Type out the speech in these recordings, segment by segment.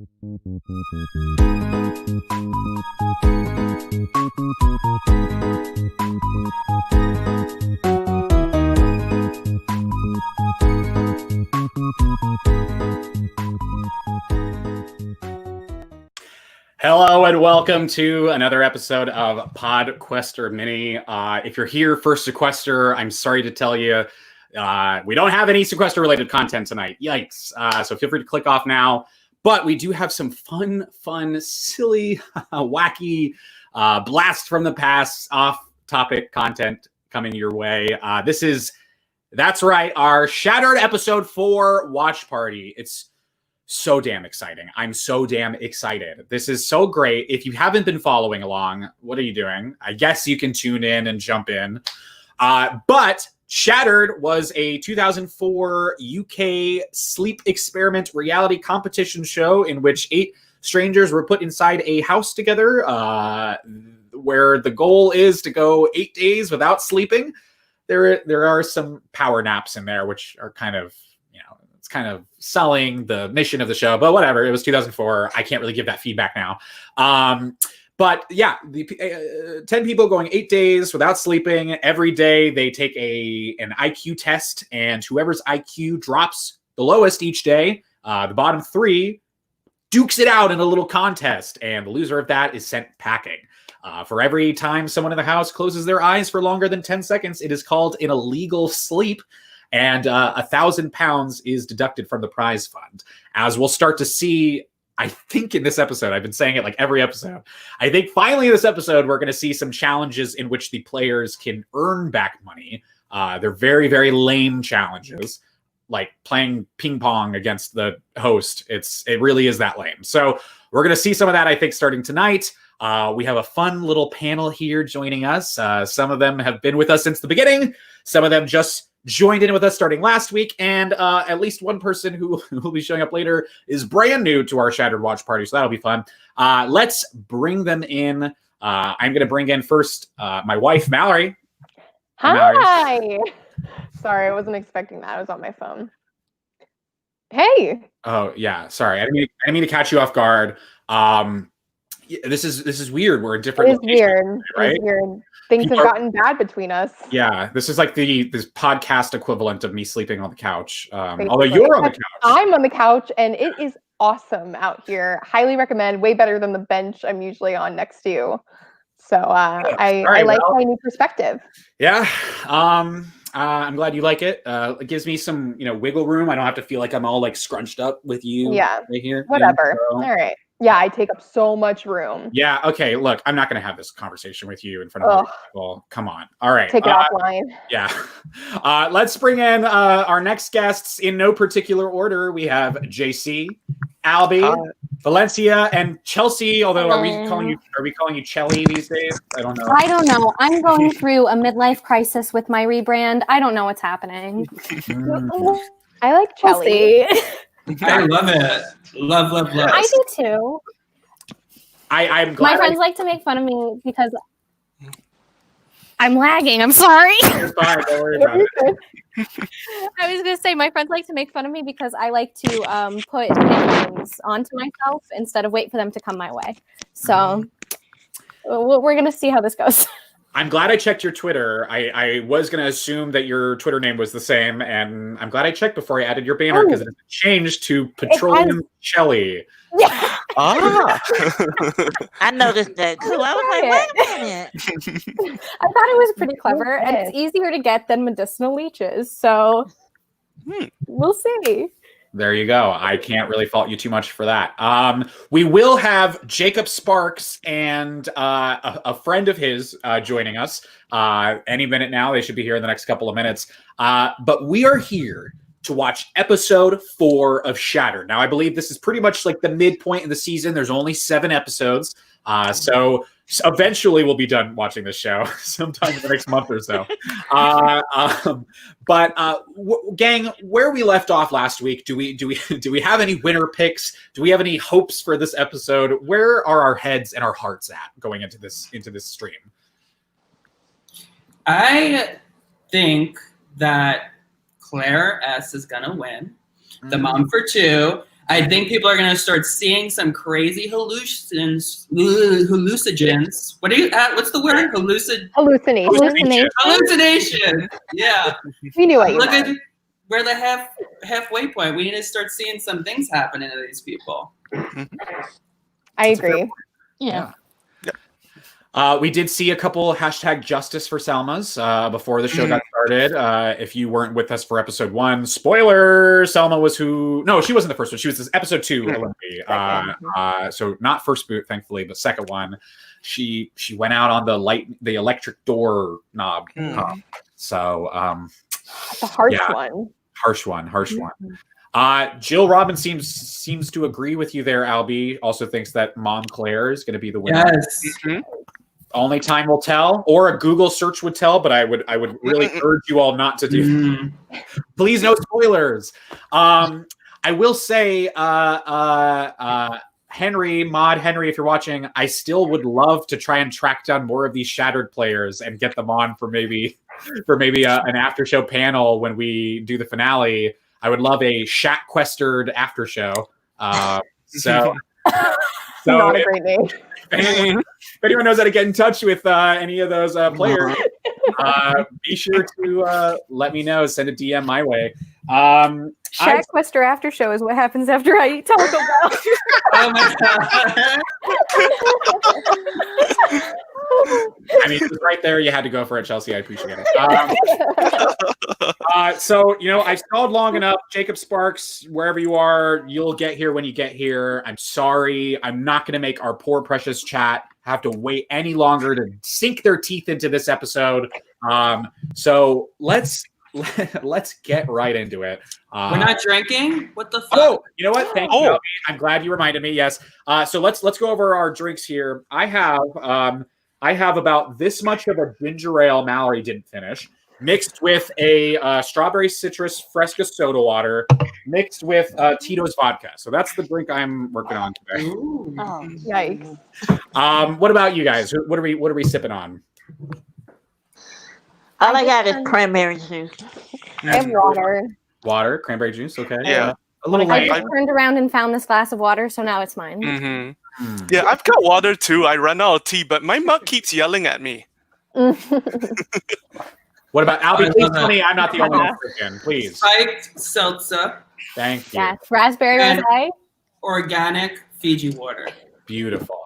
Hello and welcome to another episode of Podquester Mini. If you're here for Sequester, I'm sorry to tell you, we don't have any Sequester-related content tonight. Yikes. So feel free to click off now. But we do have some fun, silly, wacky, blast from the past, off-topic content coming your way. That's right, our Shattered Episode 4 watch party. It's so damn exciting. I'm so damn excited. This is so great. If you haven't been following along, what are you doing? I guess you can tune in and jump in. But Shattered was a 2004 UK sleep experiment reality competition show in which 8 strangers were put inside a house together, where the goal is to go 8 days without sleeping. There are some power naps in there, which are kind of, it's kind of selling the mission of the show, but whatever. It was 2004. I can't really give that feedback now. But yeah, the 10 people going 8 days without sleeping. Every day they take an IQ test, and whoever's IQ drops the lowest each day, the bottom 3 dukes it out in a little contest, and the loser of that is sent packing. For every time someone in the house closes their eyes for longer than 10 seconds, it is called an illegal sleep. And £1,000 is deducted from the prize fund. As we'll start to see, I think in this episode, I've been saying it like every episode, I think finally in this episode, we're going to see some challenges in which the players can earn back money. They're very, very lame challenges, like playing ping pong against the host. It really is that lame. So we're going to see some of that, I think, starting tonight. We have a fun little panel here joining us. Some of them have been with us since the beginning. Some of them just joined in with us starting last week, and at least one person who will be showing up later is brand new to our Shattered Watch Party, so that'll be fun. Let's bring them in. I'm going to bring in first my wife, Mallory. Hi. Mallory. Sorry, I wasn't expecting that. I was on my phone. Hey. Oh, yeah. Sorry. I didn't mean to catch you off guard. This is weird. We're in different locations, weird. Right? It's weird. Things have gotten bad between us. Yeah, this is like this podcast equivalent of me sleeping on the couch. Although you're on the couch. I'm on the couch, and it is awesome out here. Highly recommend. Way better than the bench I'm usually on next to you. So I like my new perspective. Yeah. I'm glad you like it. It gives me some, wiggle room. I don't have to feel like I'm all like scrunched up with you. Yeah. Right here. Whatever. So. All right. Yeah, I take up so much room. Yeah, okay, look, I'm not going to have this conversation with you in front of other people. Come on. All right. Take it offline. Yeah. Let's bring in our next guests in no particular order. We have JC, Albie, Valencia, and Chelsea, although are we calling you Chelly these days? I don't know. I'm going through a midlife crisis with my rebrand. I don't know what's happening. I like Chelly. I love it. Love. I do too. I'm glad. My friends like to make fun of me because I'm lagging. I'm sorry. It's fine. Don't worry about it. I was going to say my friends like to make fun of me because I like to put nicknames onto myself instead of wait for them to come my way. So we're going to see how this goes. I'm glad I checked your Twitter. I was going to assume that your Twitter name was the same, and I'm glad I checked before I added your banner because it changed to Petroleum Shelly. Yeah. I noticed that too. I was like, wait a minute. I thought it was pretty clever, and it's easier to get than medicinal leeches. So we'll see. There you go. I can't really fault you too much for that. We will have Jacob Sparks and a friend of his joining us any minute now. They should be here in the next couple of minutes. But we are here to watch episode 4 of Shattered. Now, I believe this is pretty much like the midpoint of the season. There's only 7 episodes. So eventually we'll be done watching this show sometime in the next month or so. Gang, where we left off last week, do we have any winner picks? Do we have any hopes for this episode? Where are our heads and our hearts at going into this stream? I think that Claire S is gonna win. The mom for 2. I think people are gonna start seeing some crazy hallucinogens. What's the word? Hallucination. Hallucination. Yeah. We knew what you Look meant. at we're the halfway point. We need to start seeing some things happening to these people. I agree. Yeah. We did see a couple #justice for Selmas before the show got started. If you weren't with us for episode 1, spoiler, Selma was who... No, she wasn't the first one. She was episode 2, Elimination. So not first boot, thankfully, but second one. She went out on the electric door knob. So... It's a harsh one. Harsh one. Jill Robbins seems to agree with you there, Albie. Also thinks that Mom Claire is going to be the winner. Yes. Only time will tell, or a Google search would tell, but I would really urge you all not to do. Please, no spoilers. I will say, Henry, if you're watching, I still would love to try and track down more of these Shattered players and get them on for maybe an after show panel when we do the finale. I would love a Shatquestered after show. So Not a great name. If anyone knows how to get in touch with any of those players, be sure to let me know. Send a DM my way. Shatquester after show is what happens after I eat Taco Bell. Oh my god. I mean, it was right there. You had to go for it, Chelsea. I appreciate it. So, I've stalled long enough. Jacob Sparks, wherever you are, you'll get here when you get here. I'm sorry. I'm not going to make our poor, precious chat have to wait any longer to sink their teeth into this episode. So let's get right into it. We're not drinking? What the fuck? Oh, you know what? Thank you, Albie. I'm glad you reminded me. Yes. So let's go over our drinks here. I have about this much of a ginger ale Mallory didn't finish, mixed with a strawberry citrus Fresca soda water, mixed with Tito's vodka. So that's the drink I'm working on today. Ooh. Oh. Yikes. What about you guys? What are we sipping on? All I got is cranberry juice. I have water. Water, cranberry juice. Okay. Yeah. A little I light. just turned around and found this glass of water, so now it's mine. Yeah, I've got water too. I ran out of tea, but my mug keeps yelling at me. What about Albie? Please tell me I'm not the only one drinking. Please. Spiked seltzer. Thank you. Yes, raspberry And- rosé. Organic Fiji water. Beautiful.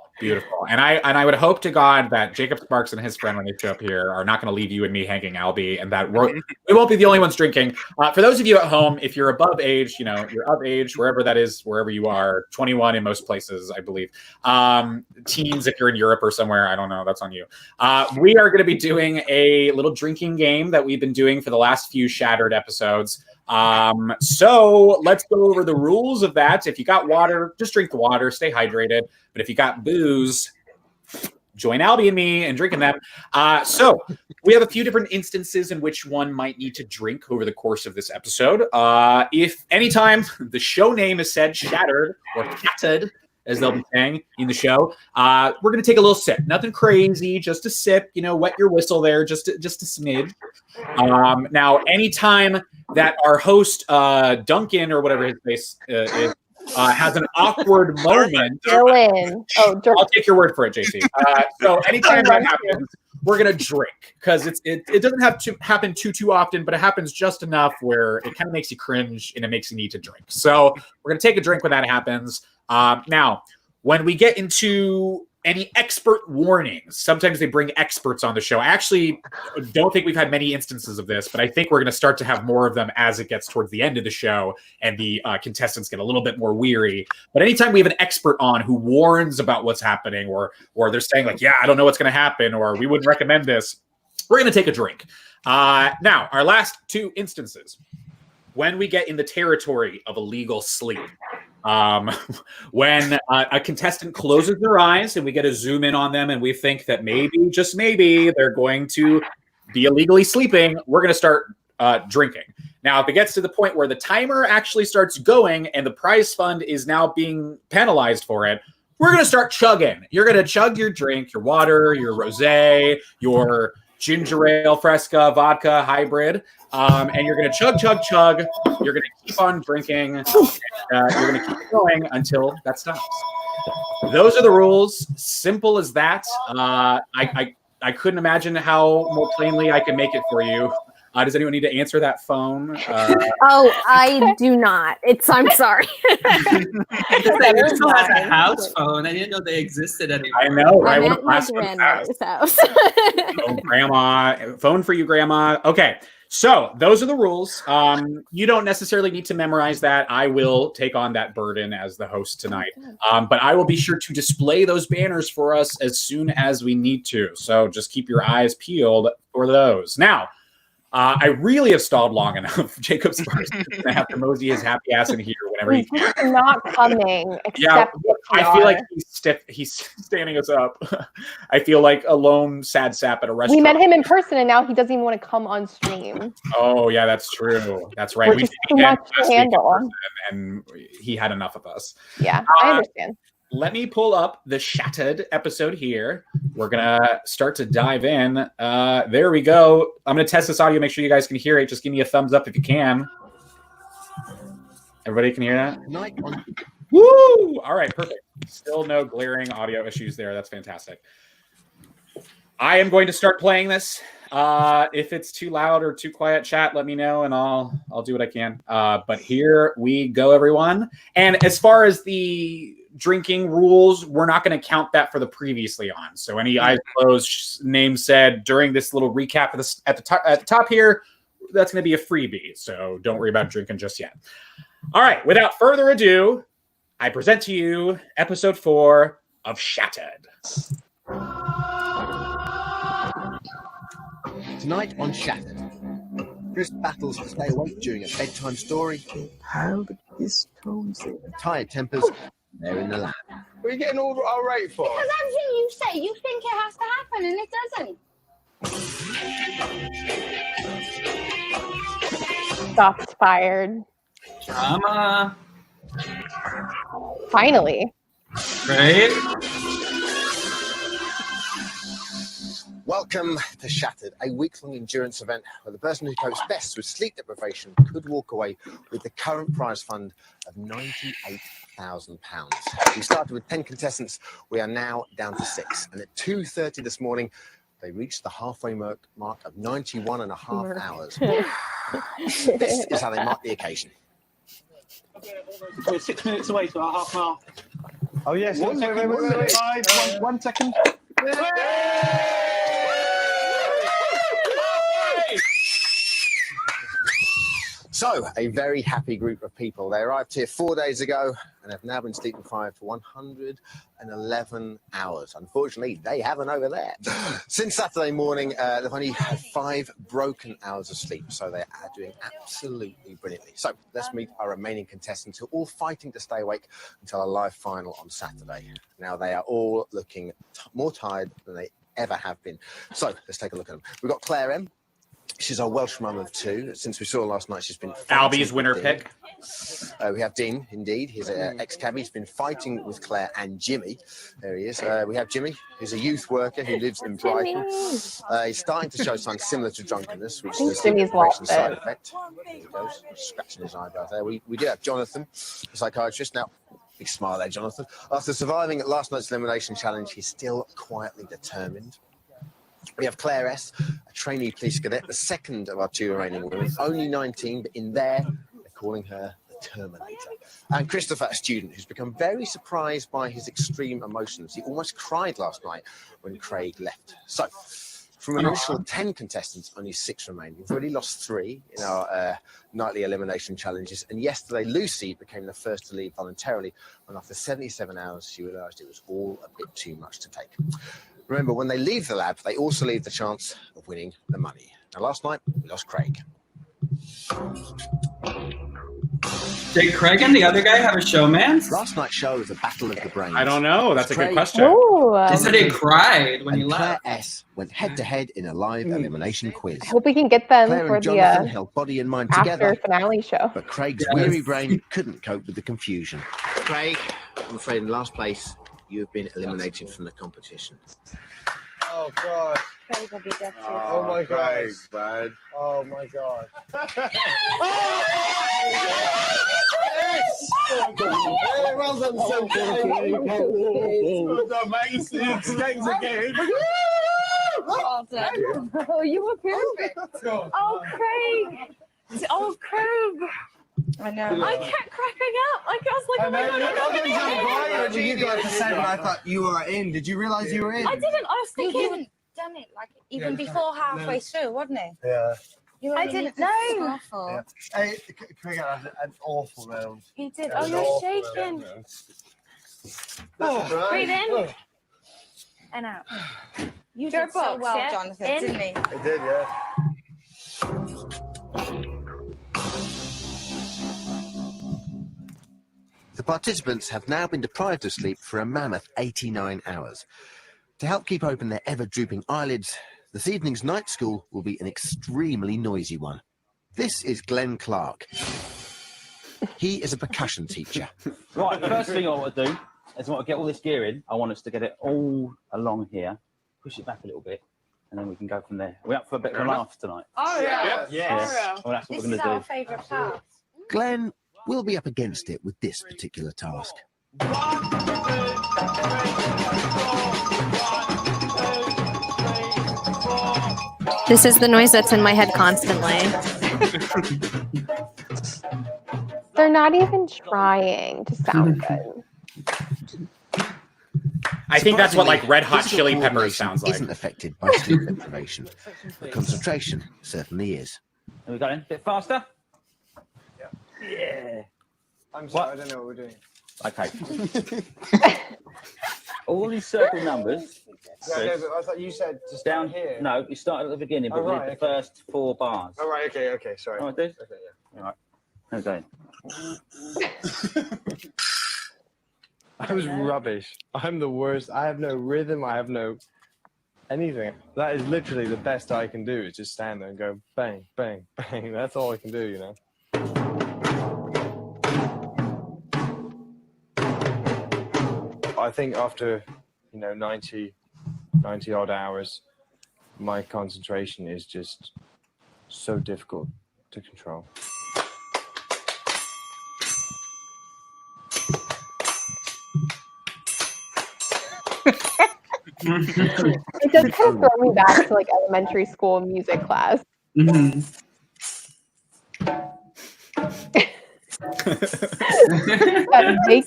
And I would hope to God that Jacob Sparks and his friend, when they show up here, are not going to leave you and me hanging, Albie, and that we won't be the only ones drinking. For those of you at home, if you're above age, you're of age, wherever that is, wherever you are, 21 in most places, I believe. Teens, if you're in Europe or somewhere, I don't know, that's on you. We are going to be doing a little drinking game that we've been doing for the last few Shattered episodes. So let's go over the rules of that. If you got water, just drink the water, stay hydrated. But if you got booze, join Albie and me in drinking them. So we have a few different instances in which one might need to drink over the course of this episode. If anytime the show name is said Shattered or Shattered, as they'll be saying in the show, we're going to take a little sip. Nothing crazy, just a sip. Wet your whistle there, just a smidge. Now, anytime that our host, Duncan, or whatever his face is, has an awkward moment. Dylan. Oh, I'll take your word for it, JC. So anytime that happens, we're going to drink, because it doesn't have to happen too often, but it happens just enough where it kind of makes you cringe and it makes you need to drink. So we're going to take a drink when that happens. Now, when we get into any expert warnings, sometimes they bring experts on the show. I actually don't think we've had many instances of this, but I think we're going to start to have more of them as it gets towards the end of the show and the contestants get a little bit more weary. But anytime we have an expert on who warns about what's happening, or they're saying yeah, I don't know what's going to happen, or we wouldn't recommend this, we're going to take a drink. Now, our last two instances, when we get in the territory of illegal sleep. When a contestant closes their eyes and we get a zoom in on them and we think that maybe, just maybe, they're going to be illegally sleeping, we're going to start drinking. Now, if it gets to the point where the timer actually starts going and the prize fund is now being penalized for it, we're going to start chugging. You're going to chug your drink, your water, your rosé, your ginger ale, fresca, vodka, hybrid. And you're going to chug, chug, chug. You're going to keep on drinking. And, you're going to keep going until that stops. Those are the rules. Simple as that. I couldn't imagine how more plainly I can make it for you. Does anyone need to answer that phone? Oh, I do not. I'm sorry. Who still has a house phone? I didn't know they existed anymore. I know, right? I'm at my grandmother's house. Oh, grandma. Phone for you, grandma. Okay. So those are the rules. You don't necessarily need to memorize that. I will take on that burden as the host tonight. But I will be sure to display those banners for us as soon as we need to. So just keep your eyes peeled for those. Now, I really have stalled long enough. Jacob's first going to have to mosey his happy ass in here whenever he can. He's not coming. Yeah, I feel like he's standing us up. I feel like a lone sad sap at a restaurant. We met him in person, and now he doesn't even want to come on stream. Oh yeah, that's true. That's right. Which is too much to handle. And he had enough of us. Yeah, I understand. Let me pull up the Shattered episode here. We're going to start to dive in. There we go. I'm going to test this audio, make sure you guys can hear it. Just give me a thumbs up if you can. Everybody can hear that? Woo! All right, perfect. Still no glaring audio issues there. That's fantastic. I am going to start playing this. If it's too loud or too quiet, chat, let me know, and I'll do what I can. But here we go, everyone. And as far as the drinking rules, we're not going to count that for the previously on. So any eyes closed, name said during this little recap of this at the top here, that's going to be a freebie. So don't worry about drinking just yet. All right. Without further ado, I present to you episode 4 of Shattered. Tonight on Shattered, Chris battles to stay awake during a bedtime story. Tired tempers, they're in the lab. What are you getting all irate for? Because everything you say, you think it has to happen, and it doesn't. Shots fired. Drama. Finally. Right? Welcome to Shattered, a week-long endurance event where the person who copes best with sleep deprivation could walk away with the current prize fund of £98,000. We started with 10 contestants. We are now down to 6. And at 2:30 this morning, they reached the halfway mark of 91 and a half hours. This is how they mark the occasion. We're 6 minutes away, so half an hour. Oh, yes. Wait. 1 second. So, a very happy group of people. They arrived here 4 days ago and have now been sleep deprived for 111 hours. Unfortunately, they haven't over there. Since Saturday morning, they've only had 5 broken hours of sleep, so they are doing absolutely brilliantly. So, let's meet our remaining contestants who are all fighting to stay awake until our live final on Saturday. Now, they are all looking more tired than they ever have been. So, let's take a look at them. We've got Claire M. She's our Welsh mum of 2. Since we saw her last night, she's been Albie's winner pick. We have Dean, indeed. He's an ex-cabbie. He's been fighting with Claire and Jimmy. There he is. We have Jimmy, who's a youth worker who lives in Brighton. He's starting to show signs similar to drunkenness, which is a Jimmy's lost side it. effect. There he goes, scratching his eyebrow there. We do have Jonathan, the psychiatrist. Now, big smile there, Jonathan. After surviving last night's elimination challenge, he's still quietly determined. We have Claire S., a trainee police cadet, the second of our 2 remaining women, only 19, but in there, they're calling her the Terminator. And Christopher, a student who's become very surprised by his extreme emotions. He almost cried last night when Craig left. So, from an initial 10 contestants, only 6 remain. We've already lost 3 in our nightly elimination challenges. And yesterday, Lucy became the first to leave voluntarily, when after 77 hours, she realised it was all a bit too much to take. Remember, when they leave the lab, they also leave the chance of winning the money. Now, last night, we lost Craig. Did Craig and the other guy have a showman? Last night's show was a battle of the brains. I don't know. That's a good Craig- question. Ooh, They said he cried when he And Claire left. S. went head-to-head in a live elimination quiz. I hope we can get them Claire for and the Jonathan held body and mind after together, finale show. but Craig's Yes. weary brain couldn't cope with the confusion. Craig, I'm afraid in last place, you have been eliminated from the competition. Oh god. Craig will be dead too. Oh my god. man. Oh my god. Well done, so well done, mate. It's games again. Well done. Oh, you were perfect. Oh, Craig. Oh, Craig. I know. I kept cracking up. I was like, oh my god, I'm You guys are saying I thought you were in. Did you realise you were in? I didn't. I was thinking. You hadn't done it like even before halfway through, wasn't it? Yeah. I didn't know. Yeah. Hey, Craig had an awful round. He did. Oh, you're shaking. Breathe in and out. You did so well, Jonathan, didn't he? I did, yeah. The participants have now been deprived of sleep for a mammoth 89 hours. To help keep open their ever-drooping eyelids, this evening's night school will be an extremely noisy one. This is Glenn Clark. He is a percussion teacher. Right, first thing I want to do is I want to get all this gear in. I want us to get it all along here, push it back a little bit, and then we can go from there. We're up for a bit of a laugh tonight. Oh, yeah. Yes. Well, that's what This we're is going our to do. favourite part. Glenn will be up against it with this particular task. This is the noise that's in my head constantly. They're not even trying to sound good. I think that's what like Red Hot Physical Chili Peppers coordination sounds like. Isn't affected by sleep deprivation, but concentration certainly is. Are we going a bit faster? Yeah. I'm sorry, I don't know what we're doing. Okay. All these circle numbers. Yeah, no, but I thought you said just down here. No, you start at the beginning, but Oh, with right, the okay. first 4 bars. Oh, right, okay, sorry. All right, dude. Okay, yeah. All right. Okay. I was rubbish. I'm the worst. I have no rhythm. I have no anything. That is literally the best I can do is just stand there and go bang, bang, bang. That's all I can do, you know. I think after, 90 odd hours, my concentration is just so difficult to control. It does kind of throw me back to like elementary school music class. Mm-hmm.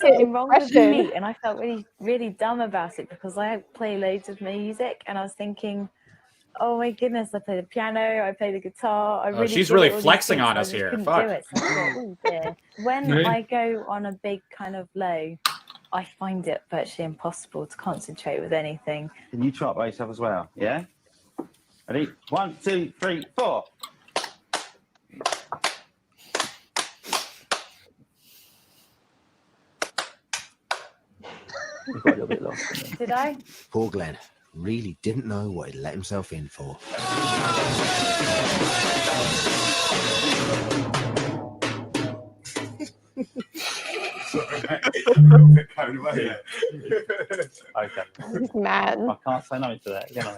Something wrong with me, and I felt really, really dumb about it because I play loads of music, and I was thinking, oh my goodness, I play the piano, I play the guitar. I she's really flexing on us here. Fuck. Do it. So I thought, oh dear. When I go on a big kind of low, I find it virtually impossible to concentrate with anything. Can you try it by yourself as well? Yeah. Ready? 1, 2, 3, 4. We've got a little bit lost. Did I? Poor Glenn really didn't know what he'd let himself in for. Okay. He's mad. I can't say no to that, can I?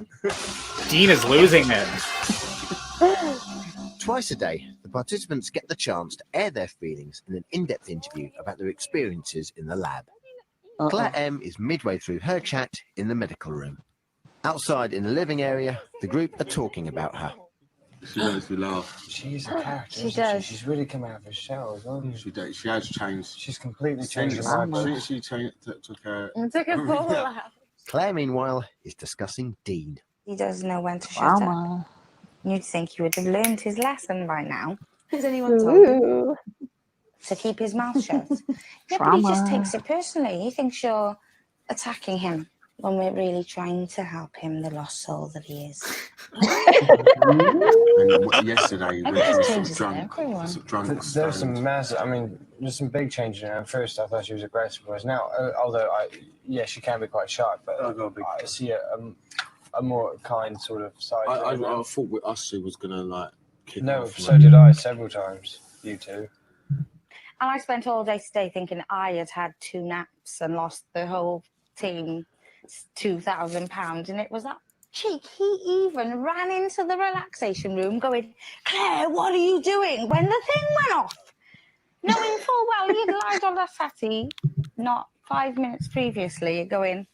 Dean is losing it. Twice a day, the participants get the chance to air their feelings in an in-depth interview about their experiences in the lab. Claire M is midway through her chat in the medical room. Outside in the living area, the group are talking about her. She makes me laugh. She's a character. She isn't does. She's really come out of her shell as well. She has changed. She's completely changed her life. She took her. I took a ball out. Claire, meanwhile, is discussing Dean. He doesn't know when to shut up. You'd think he would have learned his lesson by now. Has anyone told him to keep his mouth shut? Yeah, but he just takes it personally. He thinks you're attacking him when we're really trying to help him, the lost soul that he is. And yesterday, we were sort of drunk. There's some massive. I mean, there's some big changes in her. At first, I thought she was aggressive, whereas now, although she can be quite sharp, but I see a more kind sort of side. I thought with us she was gonna like kick No, off. so did I several times. You too. And I spent all day today thinking I had had 2 naps and lost the whole team £2,000, and it was that cheek, he even ran into the relaxation room going, Claire, what are you doing? When the thing went off. Knowing full well you'd lied on that settee, not 5 minutes previously, going...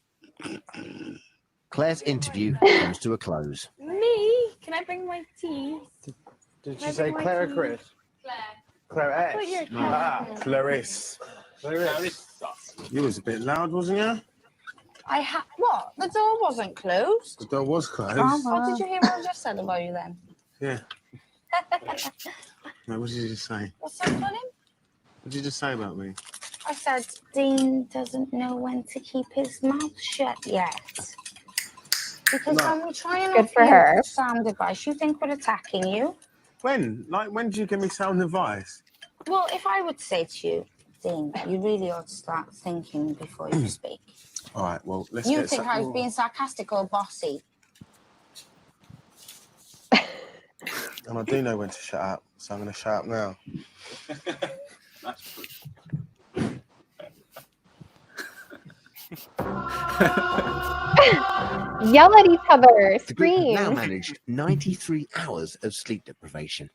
Claire's interview comes to a close. Me? Can I bring my tea? Did you say Claire or Chris? Claire. Clarisse. Ah, Clarisse. You was a bit loud, wasn't you? What? The door wasn't closed? The door was closed. Oh, did you hear what I just said about you then? Yeah. No, what did you just say? What's that, Colin? What did you just say about me? I said Dean doesn't know when to keep his mouth shut yet. Because when we try and offer you sound advice, you think we're attacking you. When? Like, when did you give me sound advice? Well, if I would say to you, Dean, you really ought to start thinking before you speak. All right, well, let's You get think I was being sarcastic or bossy? And I do know when to shut up, so I'm going to shut up now. Yell at each other, The group scream. have now managed 93 hours of sleep deprivation.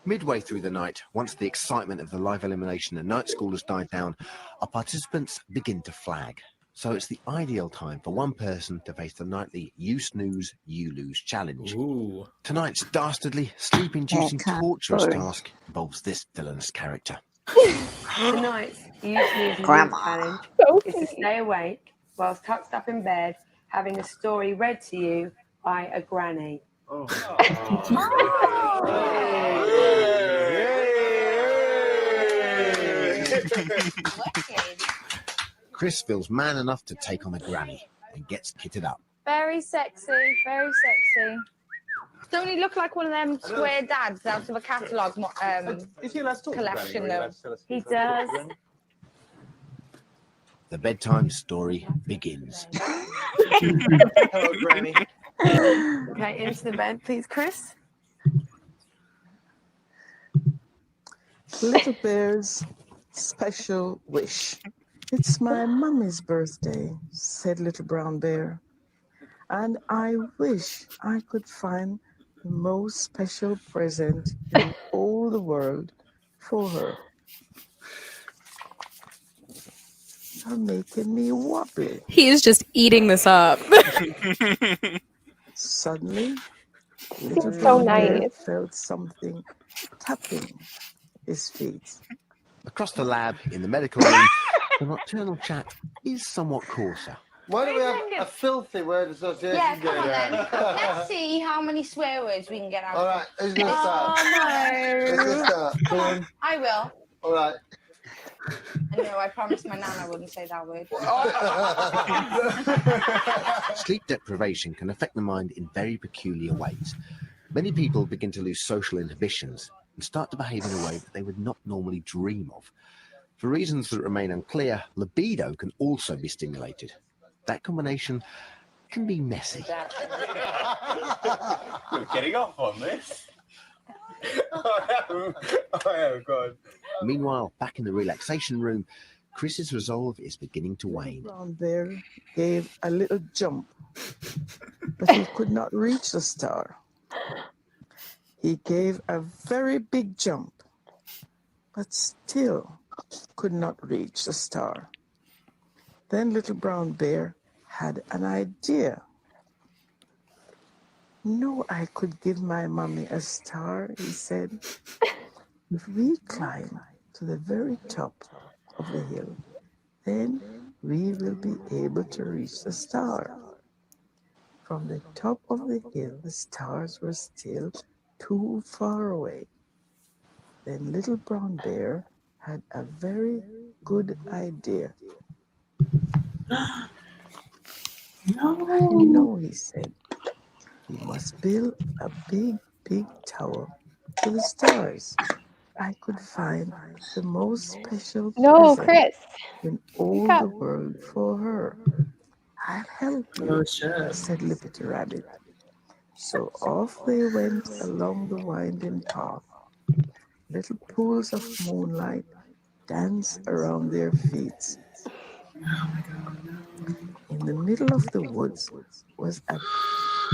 Midway through the night, once the excitement of the live elimination and night school has died down, our participants begin to flag. So it's the ideal time for one person to face the nightly You Snooze, You Lose challenge. Ooh. Tonight's dastardly, sleep-inducing, torturous task involves this villainous character. Tonight's You Snooze, You Lose challenge is to stay awake whilst tucked up in bed, having a story read to you by a granny. Chris feels man enough to take on a granny and gets kitted up. Very sexy, very sexy. Don't he look like one of them square dads out of a catalogue collection, though? He does. The bedtime story begins. Hello, Granny. Okay, into the bed, please, Chris. Little Bear's special wish. It's my mummy's birthday, said Little Brown Bear, and I wish I could find the most special present in all the world for her. You're making me wobbly. He is just eating this up. Suddenly, Seems Little so Brown Bear nice. felt something tapping his feet. Across the lab, in the medical room, the nocturnal chat is somewhat coarser. Why do we have a filthy word association Yeah, come going on then. on? Let's see how many swear words we can get out. All right, who's going to start? Who's going to start? Come on. I will. All right. I know, I promised my nan I wouldn't say that word. Sleep deprivation can affect the mind in very peculiar ways. Many people begin to lose social inhibitions and start to behave in a way that they would not normally dream of. For reasons that remain unclear, libido can also be stimulated. That combination can be messy. You're getting off on this. I am, God. Meanwhile, back in the relaxation room, Chris's resolve is beginning to wane. Brown Bear gave a little jump, but he could not reach the star. He gave a very big jump, but still could not reach the star. Then Little Brown Bear had an idea. No, I could give my mommy a star, he said. If we climb to the very top of the hill, then we will be able to reach the star. From the top of the hill, the stars were still too far away. Then Little Brown Bear had a very good idea. No, he said. We must build a big, big tower to the stars. I could find the most special No, present Chris. in all Stop. the world for her. I'll help you, Oh, shit. said Lippity Rabbit. So off they went along the winding path. Little pools of moonlight danced around their feet. Oh, my God, no. In the middle of the woods was a big, big tree. Little Brown Bear gave a little jump, but he could not reach the star. From the top of the hill, the stars were still too far away. Then Little Brown Bear had a very good idea. No, I could give my mommy a star, he said. If we climb to the very top of the hill, then we will be able to reach the star. From the top of the hill, the stars were still too far away. Then Little Brown Bear had a very good idea.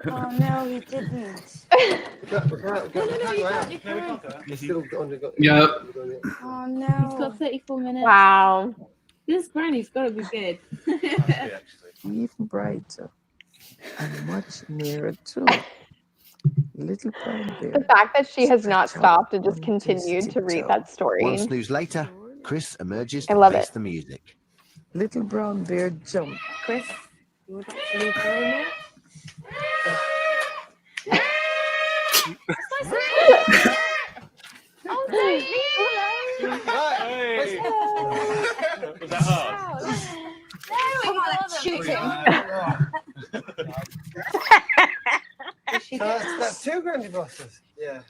Oh no, he didn't. Yep. Oh no. He's got 34 minutes. Wow. This granny's got to be good. Even brighter and much nearer too. Little brown bear. The fact that she has not stopped and just continued to read that story. One snooze later, Chris emerges I to love face it. the music. Little brown bear jumped. Chris, you would like to leave the room now? Oh, don't leave Was that hard? Come on, let's shoot him. That's two granny bosses. Yeah.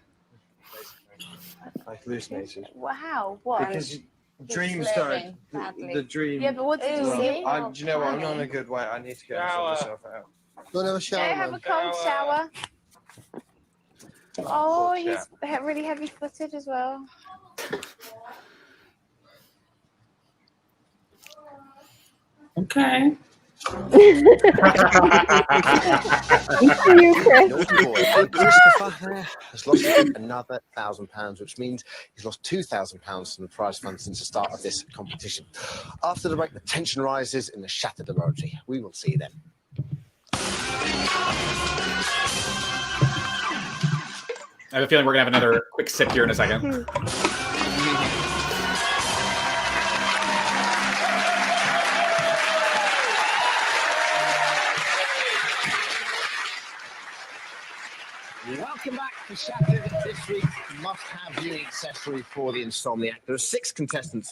Like hallucinations. Wow, what? Because dreams start. The dream. Yeah, but what did you Well, see? do you know what? I'm not in a good way. I need to get myself out. Go have a Go shower. have a cold shower. Oh, he's really heavy-footed as well. Okay. You, Chris. Christopher has lost another £1,000, which means he's lost £2,000 from the prize fund since the start of this competition. After the break, the tension rises in the shattered laboratory. We will see them. I have a feeling we're gonna have another quick sip here in a second. Welcome back to Shattered. This week's must-have viewing accessory for the insomniac. There are 6 contestants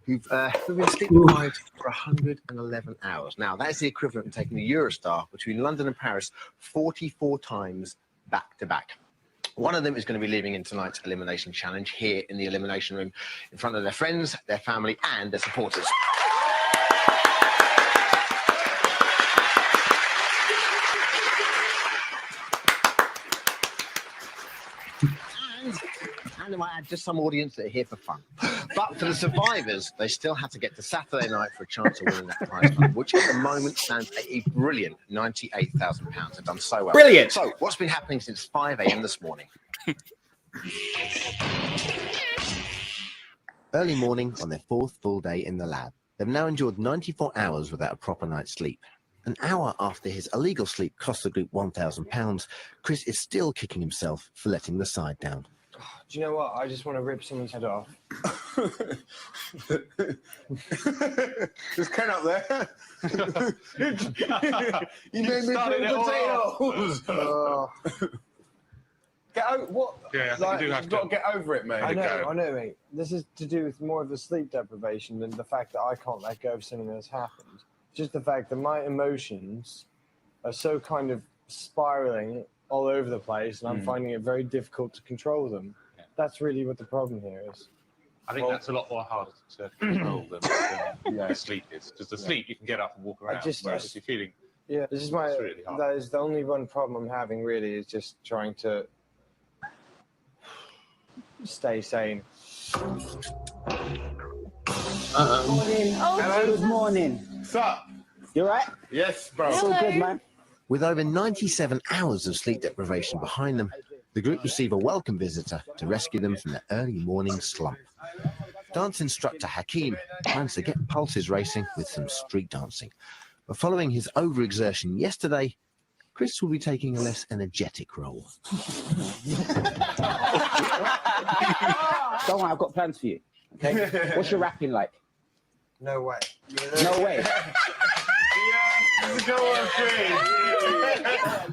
who've been sleep deprived for 111 hours. Now, that is the equivalent of taking the Eurostar between London and Paris 44 times back-to-back. One of them is going to be leaving in tonight's Elimination Challenge here in the Elimination Room in front of their friends, their family, and their supporters. And I might add just some audience that are here for fun. But for the survivors, they still have to get to Saturday night for a chance of winning that prize fund, which at the moment stands at a brilliant £98,000. They've done so well. Brilliant. So, what's been happening since 5 a.m. this morning? Early morning on their 4th full day in the lab. They've now endured 94 hours without a proper night's sleep. An hour after his illegal sleep cost the group £1,000, Chris is still kicking himself for letting the side down. Do you know what? I just want to rip someone's head off. There's Ken up there. You made me feel potatoes. Get over what? Yeah, I think like, you do have you've got to get over it, mate. I know, mate. This is to do with more of the sleep deprivation than the fact that I can't let go of something that's happened. Just the fact that my emotions are so kind of spiraling all over the place, and I'm finding it very difficult to control them. Yeah. That's really what the problem here is. I think that's a lot more harder to control than the sleep is. Because the sleep, you can get up and walk around. Whereas if you're feeling... Yeah, this is my... really hard. That is the only one problem I'm having, really, is just trying to stay sane. Morning. Hello, good morning. What's up? You all right? Yes, bro. It's all good, man. With over 97 hours of sleep deprivation behind them, the group receive a welcome visitor to rescue them from their early morning slump. Dance instructor Hakeem plans to get pulses racing with some street dancing. But following his overexertion yesterday, Chris will be taking a less energetic role. Don't worry, I've got plans for you. Okay? What's your rapping like? No way. No way.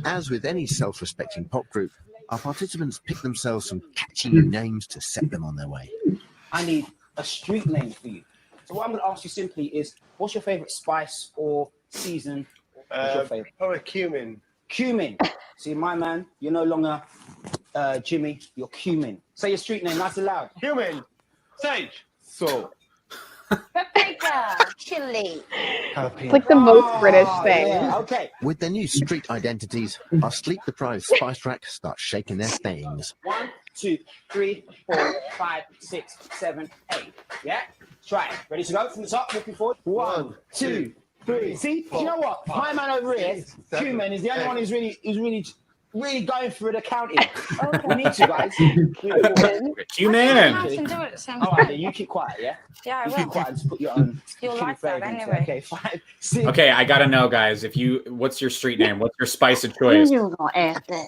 As with any self-respecting pop group, our participants pick themselves some catchy new names to set them on their way. I need a street name for you. So what I'm going to ask you simply is, what's your favourite spice or season? What's your favourite? Probably cumin. Cumin. See, my man, you're no longer Jimmy, you're cumin. Say your street name, nice and loud. Cumin. Sage. Salt. Paprika. Chili. It's like the most British thing. Yeah, okay. With their new street identities, our sleep-deprived spice rack starts shaking their things. 1, 2, 3, 4, 5, 6, 7, 8. Yeah? Try it. Ready to go from the top, looking forward. 1, 2, 3. See? Do you know what? My man over here, Q-Man, is the only one who's really going through the counting. We need to, guys. Q-Man. All right, then you keep quiet, yeah? Yeah, I you will. keep quiet and just put your own. You'll like that anyway. Okay, 5, 6. Okay, I gotta know, guys. What's your street name? What's your spice of choice? You're gonna ask that.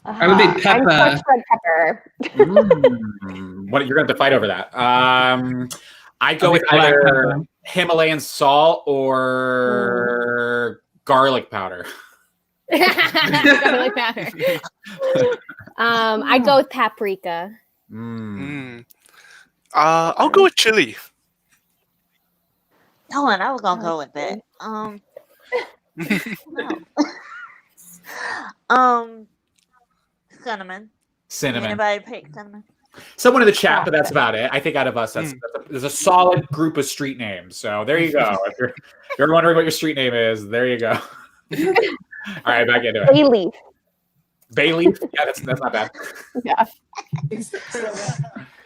I would be Pepper. I'm Crushed Red Pepper. What you're gonna have to fight over that. I go with either Himalayan salt or garlic powder. Garlic powder. I'd go with paprika. I'll go with chili. Oh, and I was gonna go with that. Cinnamon. Cinnamon. Anybody pick cinnamon? Someone in the chat, but that's about it. I think out of us, there's a solid group of street names. So there you go. If you're wondering what your street name is, there you go. All right, back into it. Bailey. Bailey? Yeah, that's not bad. Yeah.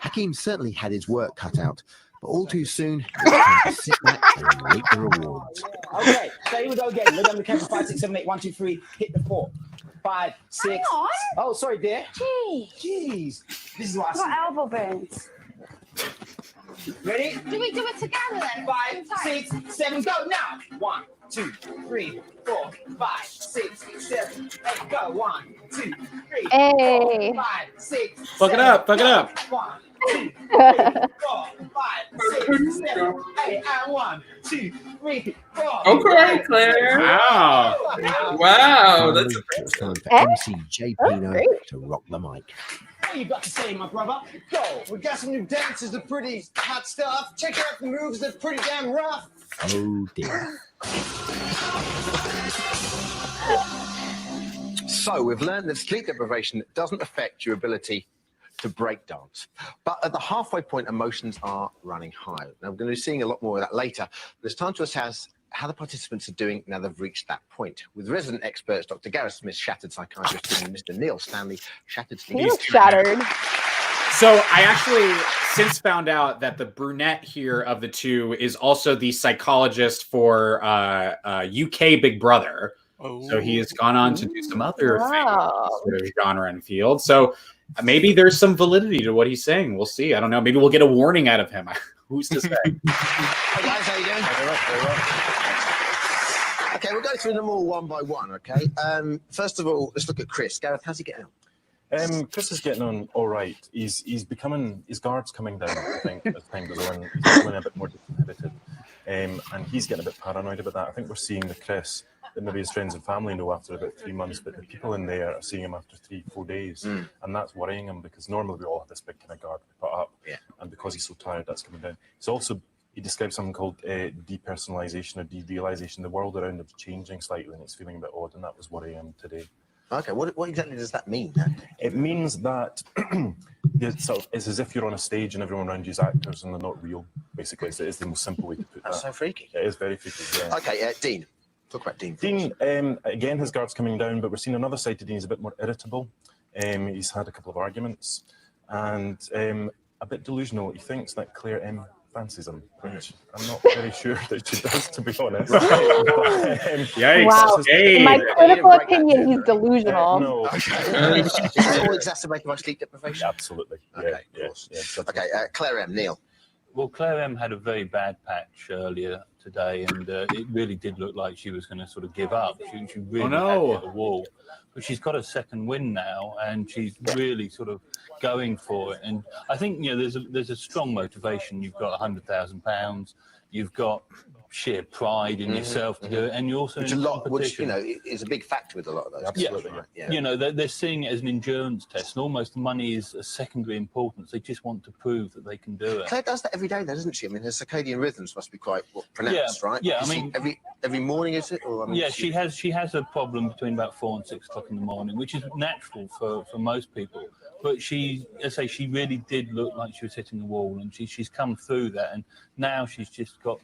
Hakeem certainly had his work cut out, but all too soon, it was time to sit back and await the rewards. Okay, so here we go again. Look on the count. 5, 6, 7, 8. 1, 2, 3. Hit the 4. 5, 6. Hang on. Oh, sorry, dear. Jeez. This is what I I've got see. elbow burns. Ready? Do we do it together then? 5, 6, 7, go now. 1, 2, 3, 4, 5, 6, 7, 8, go. 1, 2, 3, Hey. 4, 5, 6. Fuck it up. Fuck it up. 1, 2, 3, 4, 5, 6, 7, 8, and 1, 2, 3, 4. Okay, Claire. Wow. Wow, that's It's time for MC J Pino to rock the mic. What you got to say, my brother? Go. We got some new dances, they're pretty hot stuff. Check out the moves, they're pretty damn rough. Oh dear. So we've learned that sleep deprivation doesn't affect your ability to break dance. But at the halfway point, emotions are running high. Now, we're going to be seeing a lot more of that later. But it's time to assess how the participants are doing now they've reached that point. With resident experts, Dr. Gareth Smith, shattered psychiatrist, and Mr. Neil Stanley, shattered sleep. He's shattered. So I actually since found out that the brunette here of the two is also the psychologist for UK Big Brother. Oh. So he has gone on to do some other Wow. things, sort of genre and field. So maybe there's some validity to what he's saying. We'll see. I don't know. Maybe we'll get a warning out of him. Who's to say? Hey guys, how you doing? Okay, we'll go through them all one by one, okay? First of all, let's look at Chris. Gareth, how's he getting on? Chris is getting on all right. He's becoming, his guard's coming down, I think, as time goes on. He's becoming a bit more disinhibited. And he's getting a bit paranoid about that. I think we're seeing the Chris that maybe his friends and family know after about 3 months, but the people in there are seeing him after 3-4 days. And that's worrying him because normally we all have this big kind of guard we put up. Yeah. And because he's so tired, that's coming down. He's also, he described something called depersonalization or derealization. The world around him is changing slightly and it's feeling a bit odd, and that was worrying him today. Okay, what exactly does that mean? It means that it's as if you're on a stage and everyone around you is actors and they're not real, basically. It's the most simple way to put that. That's so freaky. It is very freaky, yeah. Okay, Dean. Talk about Dean. Dean, again, his guard's coming down, but we're seeing another side to Dean. He's a bit more irritable. He's had a couple of arguments and a bit delusional. He thinks that Claire M fancies him, which I'm not very sure that she does, to be honest. Yikes. Wow. Hey. In my critical opinion, he's delusional. No. Is it all exacerbated by sleep deprivation? Absolutely. Okay, of course. Okay, Claire M. Neil. Well, Claire M had a very bad patch earlier today, and it really did look like she was going to sort of give up. She really had hit the wall. But she's got a second win now, and she's really sort of going for it. And I think, you know, there's a strong motivation. You've got £100,000. You've got sheer pride in yourself to do it, and you also Which you know is a big factor with a lot of those. Absolutely. Yeah. You know, they're seeing it as an endurance test, and almost money is a secondary importance. They just want to prove that they can do it. Claire does that every day, though, doesn't she? I mean, her circadian rhythms must be quite pronounced, right? Yeah, I Is mean, every morning, is it? Or, I mean, yeah, she has a problem between about 4 and 6 o'clock in the morning, which is natural for most people. But she really did look like she was hitting the wall, and she's come through that, and now she's just got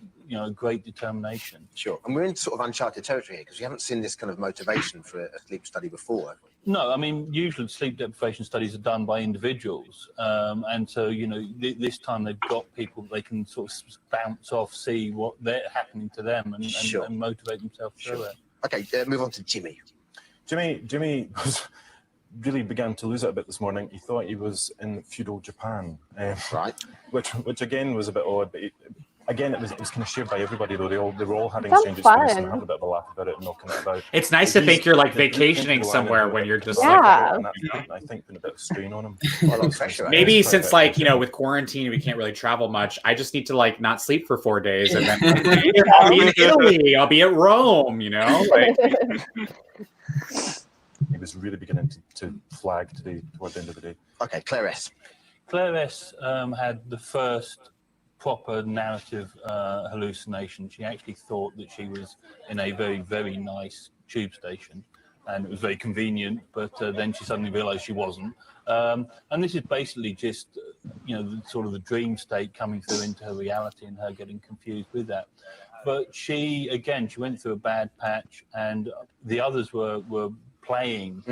great determination. Sure, and we're in sort of uncharted territory here because we haven't seen this kind of motivation for a sleep study before, have we? No, I mean usually sleep deprivation studies are done by individuals, and so this time they've got people they can sort of bounce off, see what they're happening to them, and motivate themselves through it. Okay, move on to Jimmy. Jimmy was. Really began to lose it a bit this morning. He thought he was in feudal Japan, right? Which again was a bit odd. But again, it was kind of shared by everybody though. They were all having Sounds strange experiences fun. and had a bit of a laugh about it and knocking it about. It's nice to think you're like vacationing somewhere when you're just Yeah. like. I think put a bit of strain on him. maybe since like with quarantine we can't really travel much. I just need to like not sleep for 4 days and then I'll be in Italy. I'll be at Rome. Like. He was really beginning to flag toward the end of the day. Okay, Claire S. Claire S had the first proper narrative hallucination. She actually thought that she was in a very, very nice tube station, and it was very convenient, but then she suddenly realized she wasn't. And this is basically just, sort of the dream state coming through into her reality and her getting confused with that. But she went through a bad patch, and the others were playing,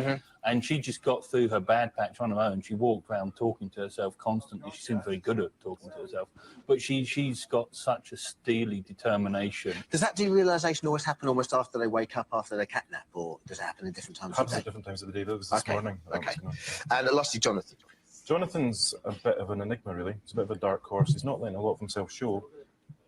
and she just got through her bad patch on her own. She walked around talking to herself constantly. She seemed very good at talking to herself, but she's got such a steely determination. Does that derealization always happen almost after they wake up after their cat nap, or does it happen at different times of the day? At different times of the day. That was this morning. Okay. And lastly, Jonathan. Jonathan's a bit of an enigma, really. He's a bit of a dark horse. He's not letting a lot of himself show.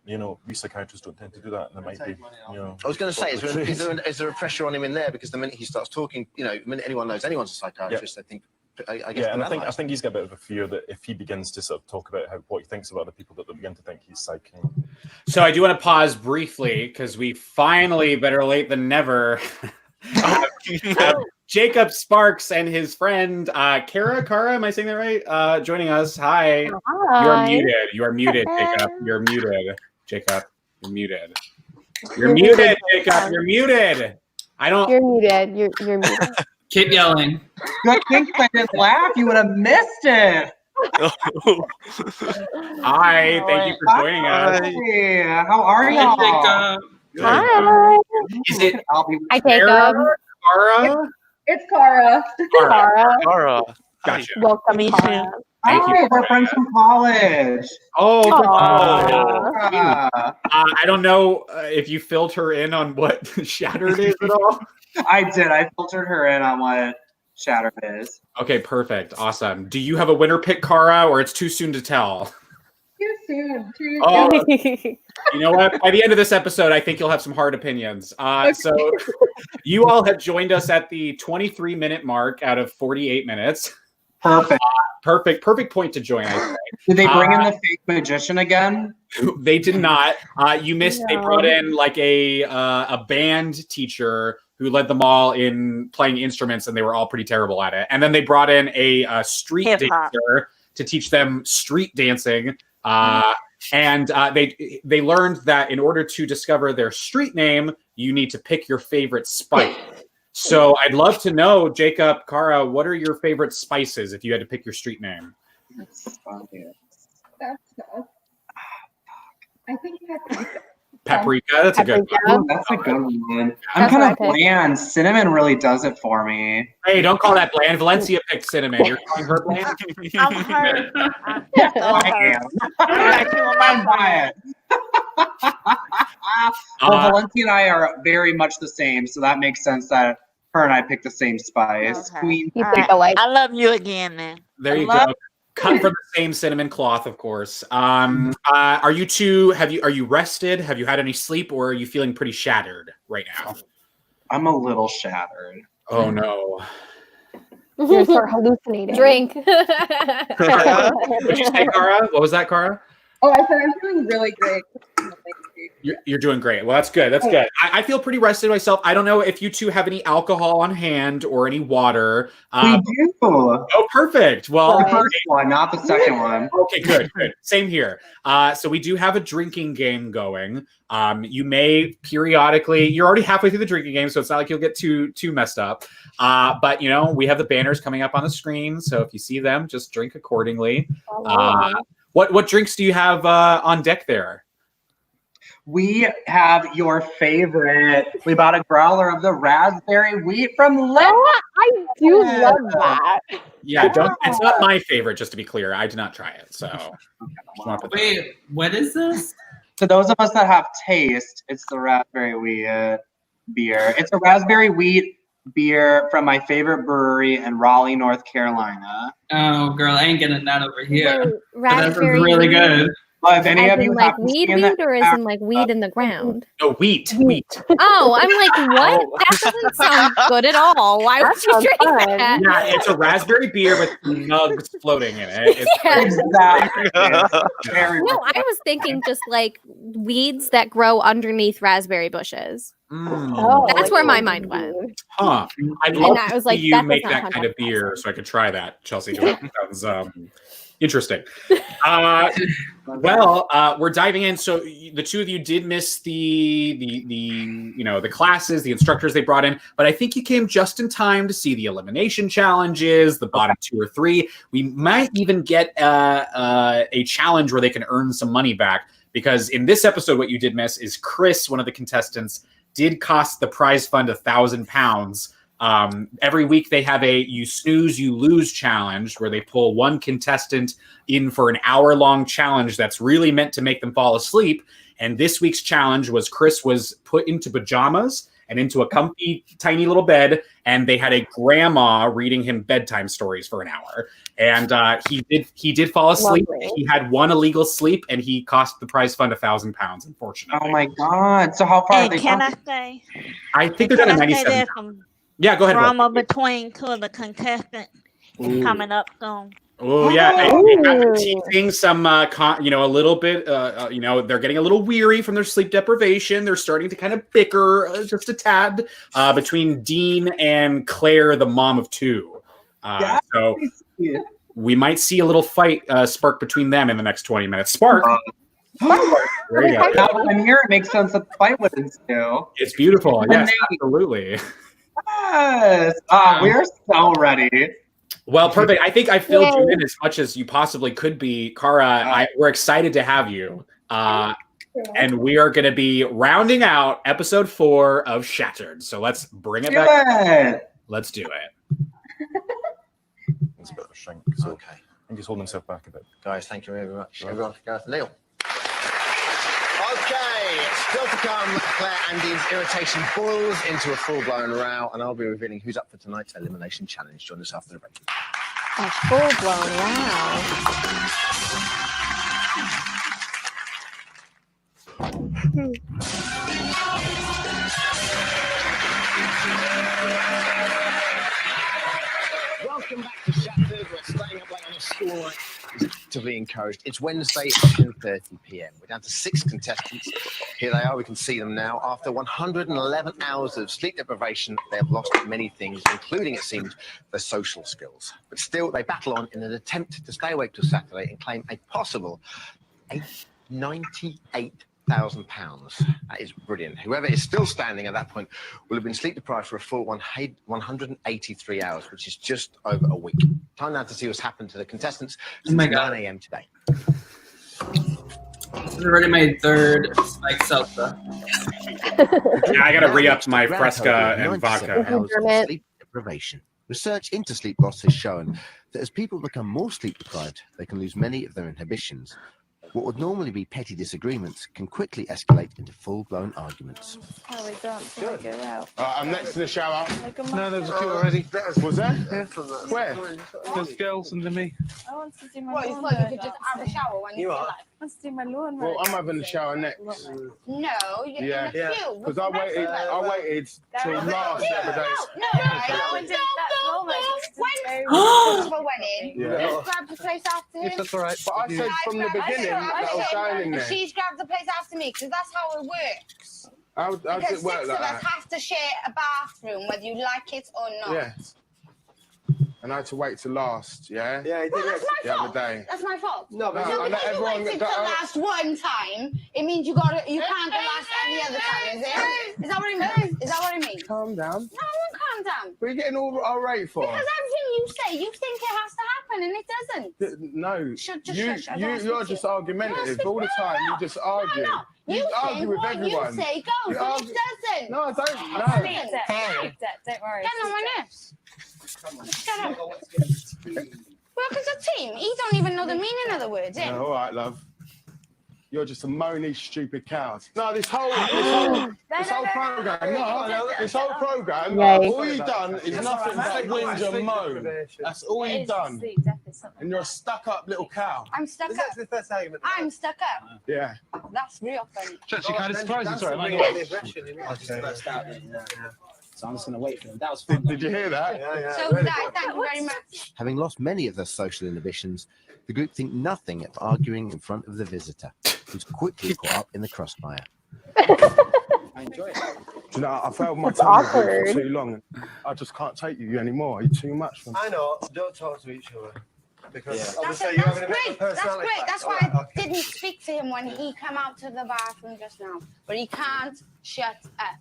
We psychiatrists don't tend to do that. And there might be, I was going to say, is there a pressure on him in there? Because the minute he starts talking, the minute anyone knows anyone's a psychiatrist, I think. I guess. Yeah, and I think he's got a bit of a fear that if he begins to sort of talk about what he thinks about other people, that they'll begin to think he's psyching. So I do want to pause briefly because we finally, better late than never, have Jacob Sparks and his friend Cara, am I saying that right? Joining us. Hi. Hi. You are muted, Jacob. You're muted. Jacob, you're muted. You're muted, Jacob. You're muted. You're muted. You're muted. Keep yelling. Good thing I didn't laugh. You would have missed it. Hi. Thank you for joining us. Hey, how are y'all? Hi. Is it Albie? Hi, Jacob. Cara? It's Cara. Cara. Gotcha. Welcome, Cara. Thank you. Hi, we're friends from college. I don't know if you filled her in on what Shattered is at all. I did. I filtered her in on what Shattered is. Okay, perfect. Awesome. Do you have a winner pick, Cara, or it's too soon to tell? Too soon. You know what? By the end of this episode, I think you'll have some hard opinions. So you all have joined us at the 23-minute mark out of 48 minutes. Perfect. Perfect point to join, I think. Did they bring in the fake magician again? They did not. You missed. No. They brought in like a band teacher who led them all in playing instruments, and they were all pretty terrible at it. And then they brought in a street dancer to teach them street dancing. And they learned that in order to discover their street name, you need to pick your favorite spice. So I'd love to know, Jacob, Cara, what are your favorite spices if you had to pick your street name? That's I think paprika. Paprika, that's a good one. Ooh, that's a good one. I'm kind of bland. Cinnamon really does it for me. Hey, don't call that bland. Valencia picked cinnamon. You're calling her bland? I'm hurt. Well, Valencia and I are very much the same, so that makes sense that her and I picked the same spice. Okay. Queen. I love you again, man. There you go. Cut from the same cinnamon cloth, of course. Are you two? Are you rested? Have you had any sleep, or are you feeling pretty shattered right now? I'm a little shattered. Oh no! You're sort of hallucinating. Drink. What'd you say, Cara? What was that, Cara? Oh, I said I'm feeling really great. You're doing great. Well, that's good. That's good. I feel pretty rested myself. I don't know if you two have any alcohol on hand or any water. We do. Oh, perfect. Well, the first one, not the second one. Okay, good. Same here. So we do have a drinking game going. You may periodically. You're already halfway through the drinking game, so it's not like you'll get too messed up. But we have the banners coming up on the screen, so if you see them, just drink accordingly. What drinks do you have on deck there? We have your favorite. We bought a growler of the raspberry wheat from Lemon. I do love that. Yeah, it's not my favorite, just to be clear. I did not try it. So wait, what is this? To those of us that have taste, it's the raspberry wheat beer. It's a raspberry wheat beer from my favorite brewery in Raleigh, North Carolina. Oh, girl, I ain't getting that over here. Wait, But that sounds raspberry really good. Well, if any As of in you like have weed, or as in like weed in the ground? No, wheat. Oh, I'm like, what? That doesn't sound good at all. Why would you drink that? Yeah, it's a raspberry beer with nugs floating in it. It's No, I was thinking just like weeds that grow underneath raspberry bushes. That's where my mind went. Huh. I'd And love I to was see like, you that make does not that kind of sound beer so I could try that, Chelsea. Sounds interesting. We're diving in. So the two of you did miss the classes, the instructors they brought in, but I think you came just in time to see the elimination challenges, the bottom 2 or 3. We might even get a challenge where they can earn some money back, because in this episode, what you did miss is Chris, one of the contestants, did cost the prize fund £1,000. Every week they have a you snooze, you lose challenge where they pull one contestant in for an hour-long challenge that's really meant to make them fall asleep. And this week's challenge was Chris was put into pajamas and into a comfy, tiny little bed, and they had a grandma reading him bedtime stories for an hour. And he did fall asleep. Lovely. He had one illegal sleep, and he cost the prize fund £1,000, unfortunately. Oh my God. So how far are they Can gone? I say? I think they're at Can I say 97. there's some Yeah, go ahead. drama between 2 of the contestants Ooh. coming up soon? Oh yeah, they have been teasing some, a little bit. They're getting a little weary from their sleep deprivation. They're starting to kind of bicker just a tad between Dean and Claire, the mom of 2. So we might see a little fight spark between them in the next 20 minutes. Spark. There you go. Now that I'm here, it makes sense that the fight would ensue. It's beautiful. Yes, absolutely. Yes. We are so ready. Well, perfect. I think I filled you in as much as you possibly could be. Cara, we're excited to have you. And we are going to be rounding out episode 4 of Shattered. So let's bring it back. Let's do it. It's a bit of a shrink. So okay. I think he's holding himself back a bit. Guys, thank you very much. Everyone, Gareth and Neil. Okay, still to come, Claire and Dean's irritation boils into a full-blown row, and I'll be revealing who's up for tonight's Elimination Challenge. Join us after the break. A full-blown wow. Welcome back to Shattered. We're staying up late on a school night. It's actively encouraged. It's Wednesday at 10:30 p.m. We're down to 6 contestants. Here they are. We can see them now. After 111 hours of sleep deprivation, they have lost many things, including, it seems, their social skills. But still, they battle on in an attempt to stay awake till Saturday and claim a possible £98,000. That is brilliant. Whoever is still standing at that point will have been sleep deprived for a full 183 hours, which is just over a week. Time now to see what's happened to the contestants since 9 a.m. today. This is already my 3rd spike salsa. Yeah, I got to re-up my Fresca and vodka. Hours of sleep deprivation. Research into sleep loss has shown that as people become more sleep deprived, they can lose many of their inhibitions. What would normally be petty disagreements can quickly escalate into full-blown arguments. How we dance when we go out. I'm next to the shower. No, there was a few already. Was there? Where? There's girls under me. I want to do my What, lawn. it's not you could just have a shower when you feel like. I want to do my lawn. Well, I'm having the shower next. No, you're Yeah, in a queue. because I waited till last the other day. for a wedding. Yeah. Just grabbed the place after him. Yes, that's all right. But I said from the beginning that I was going in there. She's grabbed the place after me because that's how it works. How does Because it work 6 like of us that? have to share a bathroom, whether you like it or not. Yeah. And I had to wait to last, yeah? Yeah, he did. Well, that's my the other fault. day. That's my fault. No, but so I let because you everyone waited get to that- last one time, it means you can't go last any other time, is it? Is that what it means? Is that what it means? Calm down. No, I won't calm down. What are you getting all irate for? Because everything you say, you think it has to happen, and it doesn't. No, you're just argumentative all the time. You just argue. No, You you argue think with what everyone. you say goes, You but argue- it doesn't. No, I don't. It No. doesn't. Don't worry. Get on my nerves. Shut up. Well, because a team, he don't even know the meaning of the words, eh? No, all right, love. You're just a moany, stupid cow. No, this whole program. No, this whole program. Yay. All you've done is nothing but whinge and moan. That's all you've done. And you're a stuck-up little cow. I'm stuck up. the first argument. I'm stuck up. Yeah. That's real funny. It's actually kind of surprising. Sorry, am I So I'm just going to wait for them. That was fun. Did you hear that? So, thank you very much. Having lost many of their social inhibitions, the group think nothing of arguing in front of the visitor, who's quickly caught up in the crossfire. I enjoy it. Do you know, I failed my It's tongue with you awkward. for too long. I just can't take you anymore. You're too much for me. I know. Don't talk to each other. Because That's obviously you're having a bit of a great. That's personality great. clash. That's why I didn't speak to him when he came out to the bathroom just now. But he can't shut up.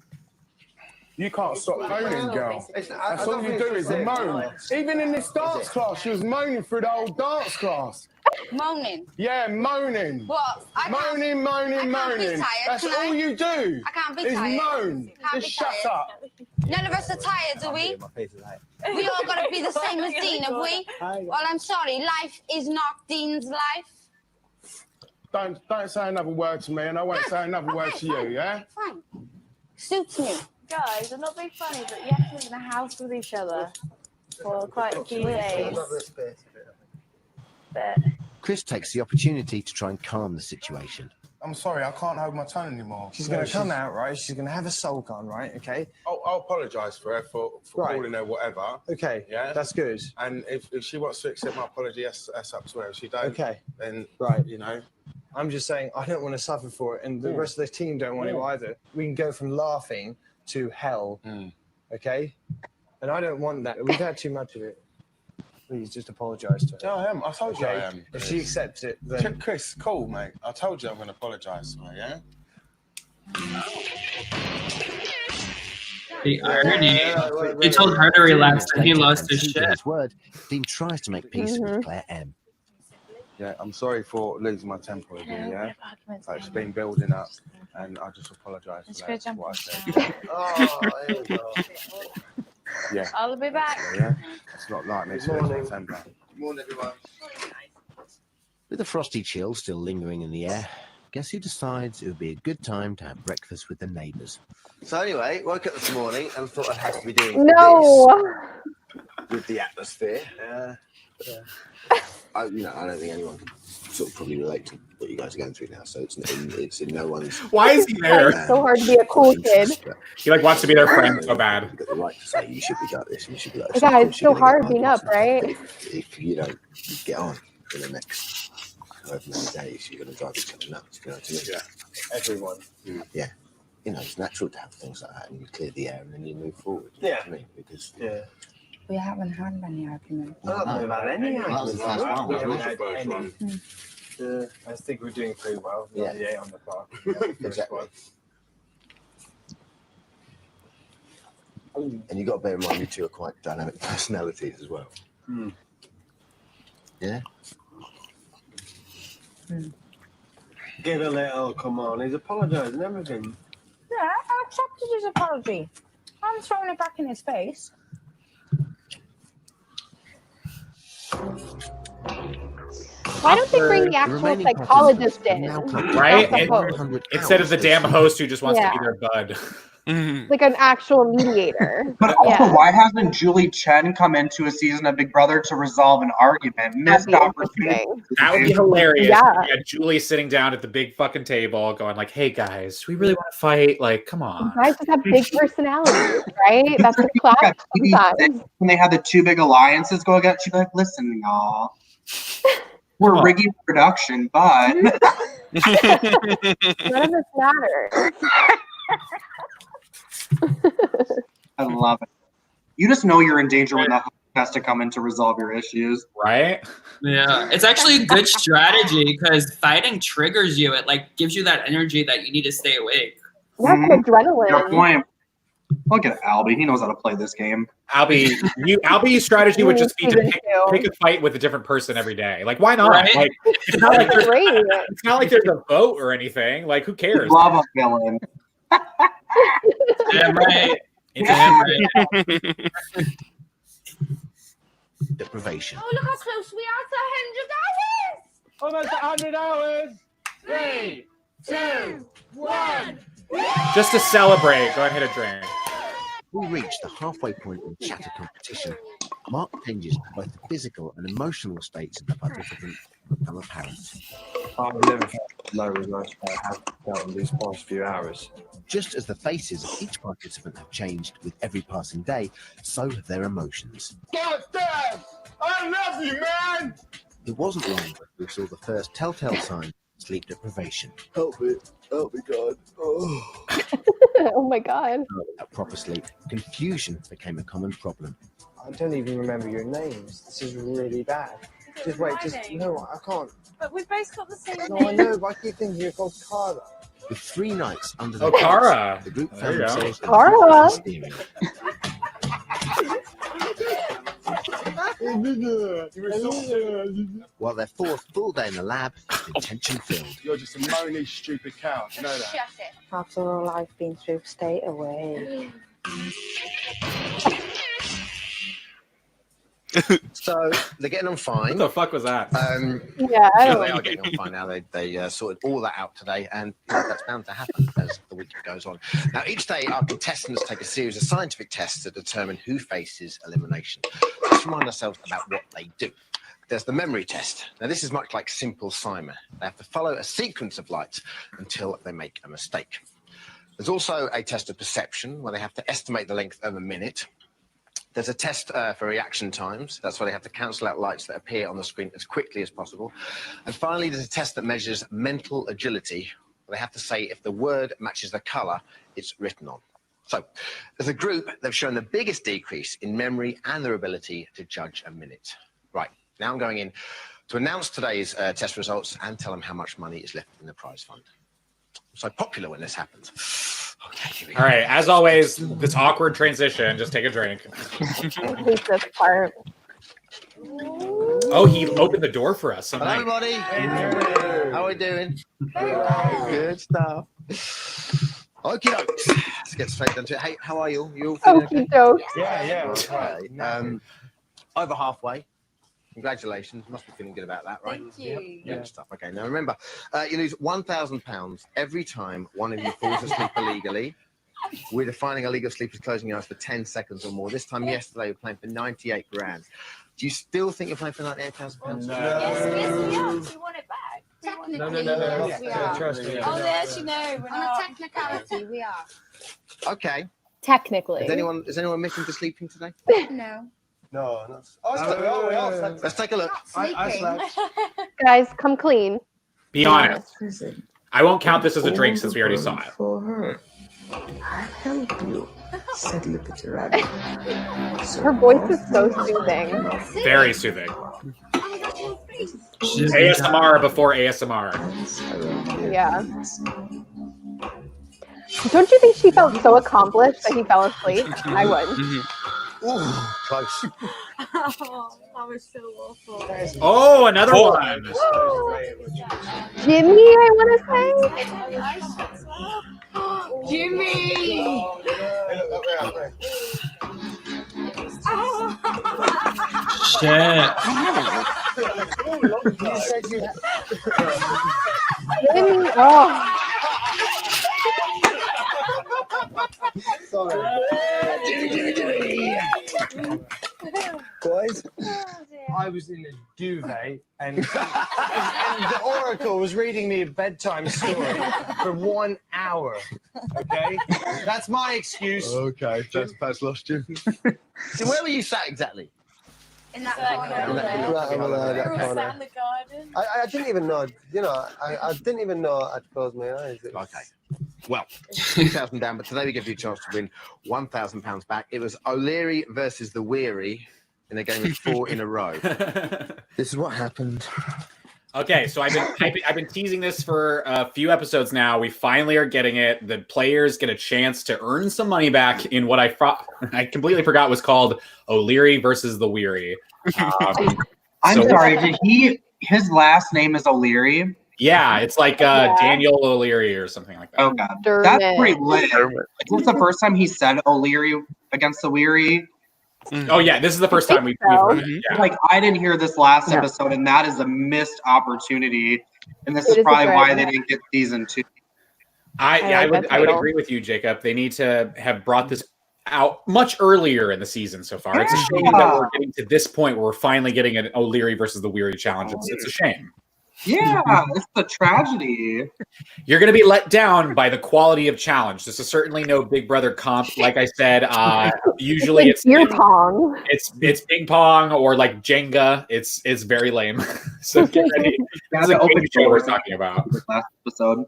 You can't stop moaning, girl. That's all you do is moan. Even in this dance class, she was moaning through the whole dance class. Moaning. Yeah, moaning. What? Moaning. tired, That's can I? all you do. I can't be is tired. moan. Can't Just be shut tired. up. None of us are tired, do we? We all got to be the same as Dean, have we? Well, I'm sorry. Life is not Dean's life. Don't say another word to me, and I won't say another word to you, yeah? Fine. Suits me. Guys, I'm not being funny, but you have to live in a house with each other for quite a few days. But Chris takes the opportunity to try and calm the situation. I'm sorry, I can't hold my tongue anymore. She's going to come out, right? She's going to have a sulk on, right? Okay. I'll apologise for her for calling her whatever. Okay. Yeah. That's good. And if she wants to accept my apology, that's up to her. If she don't, Okay. then Right. you know. I'm just saying I don't want to suffer for it, and the rest of the team don't want to either. We can go from laughing to hell, okay? And I don't want that. We've had too much of it. Please just apologise to her. Yeah, I am. I told you I Okay? am. If she accepts it, then Chris, cool, mate. I told you I'm going to apologise to her, yeah? The irony. He told her to relax and he lost his shit. His word, Dean tries to make peace with Claire M. Yeah, I'm sorry for losing my temper again, yeah? It's been building up, and I just apologise for that. That's what I said. Oh, there we go. Yeah. I'll be back. Yeah, it's not like me to lose my temper. Good morning, everyone. With the frosty chill still lingering in the air, guess who decides it would be a good time to have breakfast with the neighbours? So anyway, woke up this morning and thought I'd have to be doing No. this with the atmosphere. I don't think anyone can sort of probably relate to what you guys are going through now. So it's in no one's. Why is he there? It's so hard to be a cool kid. He like wants to be their friend so bad. You've got the right to say you should be like this, you should be like Yeah, this. Of course it's you're so gonna hard get being up, arguments right? if you don't get on in the next however many days, you're going to drive each other nuts. You know what I mean? Yeah, everyone. Yeah. It's natural to have things like that, and you clear the air and then you move forward. Yeah. You know what I mean? Because We haven't had many arguments. I don't know about any arguments. I think we're doing pretty well. Yeah. On the clock. Exactly. And you've got to bear in mind, you two are quite dynamic personalities as well. Yeah? Give a little, come on. He's apologising and everything. Yeah, I accepted his apology. I'm throwing it back in his face. Why don't they bring the actual psychologist in? Right? Not the host. Instead of the damn host who just wants to Yeah. be their bud. like an actual mediator. But also, why hasn't Julie Chen come into a season of Big Brother to resolve an argument? Missed opportunity. That would be hilarious. Yeah. Julie sitting down at the big fucking table going like, hey guys, do we really want to fight? Like, come on. You guys just have big personalities, right? That's the clash sometimes. When they had the two big alliances go against, she'd be like, listen, y'all. We're rigging production, but none of this matters. I love it. You just know you're in danger when the host has to come in to resolve your issues. Right? Yeah, it's actually a good strategy because fighting triggers you. It like gives you that energy that you need to stay awake. Yeah, it's adrenaline. Your point. Look at Albie. He knows how to play this game. Albie's strategy would just be to pick a fight with a different person every day. Like, why not? Right? Like, it's not like there's a vote or anything. Like, who cares? Love a villain. Damn right. Damn right. Deprivation. Oh, look how close we are to 100 hours! Almost 100 hours. 3, 2, 1. Just to celebrate, go ahead and hit a drink. We reached the halfway point in chatter competition. Marked changes to both the physical and emotional states of the participants become apparent. I've never felt low as I have felt in these past few hours. Just as the faces of each participant have changed with every passing day, so have their emotions. God damn! I love you, man! It wasn't long before we saw the first telltale sign of sleep deprivation. Help me, God. Oh. Oh my God. Without proper sleep, confusion became a common problem. I don't even remember your names. This is really bad. Just wait, no, I can't. But we've both got the same No, I know, but I keep thinking you're called Cara. With 3 nights under the Cara. the group There found you go. themselves in Cara. steaming. While their 4th full day in the lab has been tension-filled. You're just a moany, stupid cow. You know that? Shut it. After all I've been through, stay away. So they're getting on fine. What the fuck was that? Yeah, I don't They know. are getting on fine now. They sorted all that out today, and that's bound to happen as the week goes on. Now, each day, our contestants take a series of scientific tests to determine who faces elimination. Let's remind ourselves about what they do. There's the memory test. Now, this is much like Simple Simon. They have to follow a sequence of lights until they make a mistake. There's also a test of perception, where they have to estimate the length of a minute. There's a test for reaction times. That's why they have to cancel out lights that appear on the screen as quickly as possible. And finally, there's a test that measures mental agility. Where they have to say if the word matches the colour it's written on. So, as a group, they've shown the biggest decrease in memory and their ability to judge a minute. Right, now I'm going in to announce today's test results and tell them how much money is left in the prize fund. I'm so popular when this happens. Okay, All right, as always, this awkward transition, just take a drink. I hate this part. Oh, he opened the door for us. Hello, everybody. How are we doing? Good stuff. Okie dokes. Let's get straight into it. Hey, how are you? You all feeling okay? Okie dokes. Yeah. Okay. Over halfway. Congratulations. Must be feeling good about that, right? Thank you. Good stuff. Okay, now remember, you lose £1,000 every time one of you falls asleep illegally. We're defining illegal sleep as closing your eyes for 10 seconds or more. This time yesterday, we were playing for 98 grand. Do you still think you're playing for £98,000? No. Yes, we are. We want it back. Technically, yes, we are. Trust me. Oh, yes, you know, we're on a technicality, we are. Okay. Technically. Is anyone missing to sleeping today? No. No, not. Let's take a look. I slept. Guys, come clean. Be honest. I won't count this as a drink since we already saw it. For her. I help you, said Lippity Rabbit. Her voice is so soothing. Very soothing. ASMR before ASMR. Yeah. Don't you think she felt so accomplished that he fell asleep? I would. Close. Oh, that was so awful. Oh, another one. Jimmy, I want to say. Jimmy! Shit. Jimmy, oh. Boys, I was in the duvet and the Oracle was reading me a bedtime story for 1 hour. Okay? That's my excuse. Okay, that's lost you. So where were you sat exactly? In that corner. corner. Right over there, that We were corner. sat in the garden. I didn't even know, I didn't even know I'd closed my eyes. Okay. Well, 2,000 down, but today we give you a chance to win £1,000 back. It was O'Leary versus the Weary in a game of 4 in a row. This is what happened. Okay, so I've been teasing this for a few episodes now. We finally are getting it. The players get a chance to earn some money back in what I completely forgot was called O'Leary versus the Weary. I'm sorry. Did his last name is O'Leary? Yeah, it's like Daniel O'Leary or something like that. Oh god, that's pretty lit. Is this the first time he said O'Leary against the Weary? Oh yeah, this is the first time we've heard it. Yeah. Like I didn't hear this last episode, and that is a missed opportunity. And this is probably why they didn't get season 2. I would agree with you, Jacob. They need to have brought this out much earlier in the season so far. It's a shame that we're getting to this point where we're finally getting an O'Leary versus the Weary challenge. It's a shame. Yeah, it's a tragedy. You're going to be let down by the quality of challenge. This is certainly no Big Brother comp. Like I said, usually it's beer pong. It's ping pong or like Jenga. It's very lame. So get ready. This is a game show we're talking about. Last episode.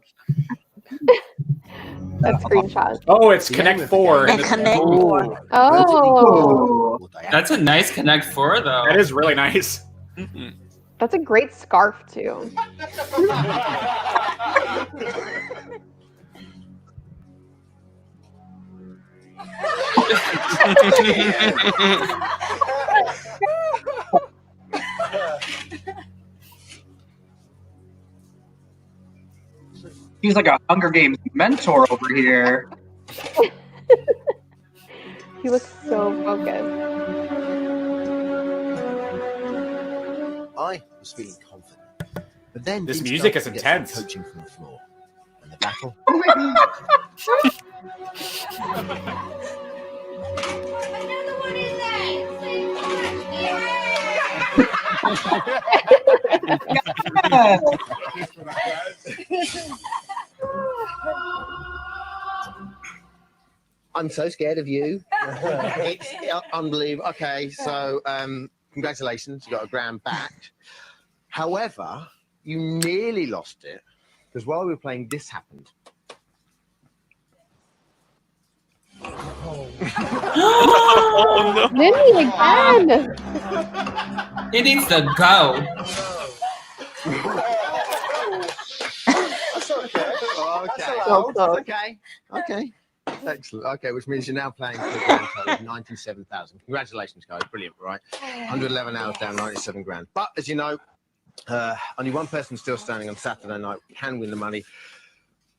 That screenshot. Oh, it's Connect 4. Connect 4. Oh. That's a nice Connect 4, though. That is really nice. That's a great scarf, too. He's like a Hunger Games mentor over here. He looks so focused. I was feeling confident, but then This Dean music started is to get some intense. Coaching from the floor, and the battle. I'm so scared of you. It's unbelievable. Okay, so congratulations, you got £1,000 back. However, you nearly lost it because while we were playing, this happened. Oh, no. Vinny again. It needs to go. That's okay. Okay. So close. Okay. Okay. Excellent. Okay, which means you're now playing for a grand total of 97,000. Congratulations, guys. Brilliant, right? 111 hours down, 97 grand. But as you know, only one person still standing on Saturday night can win the money.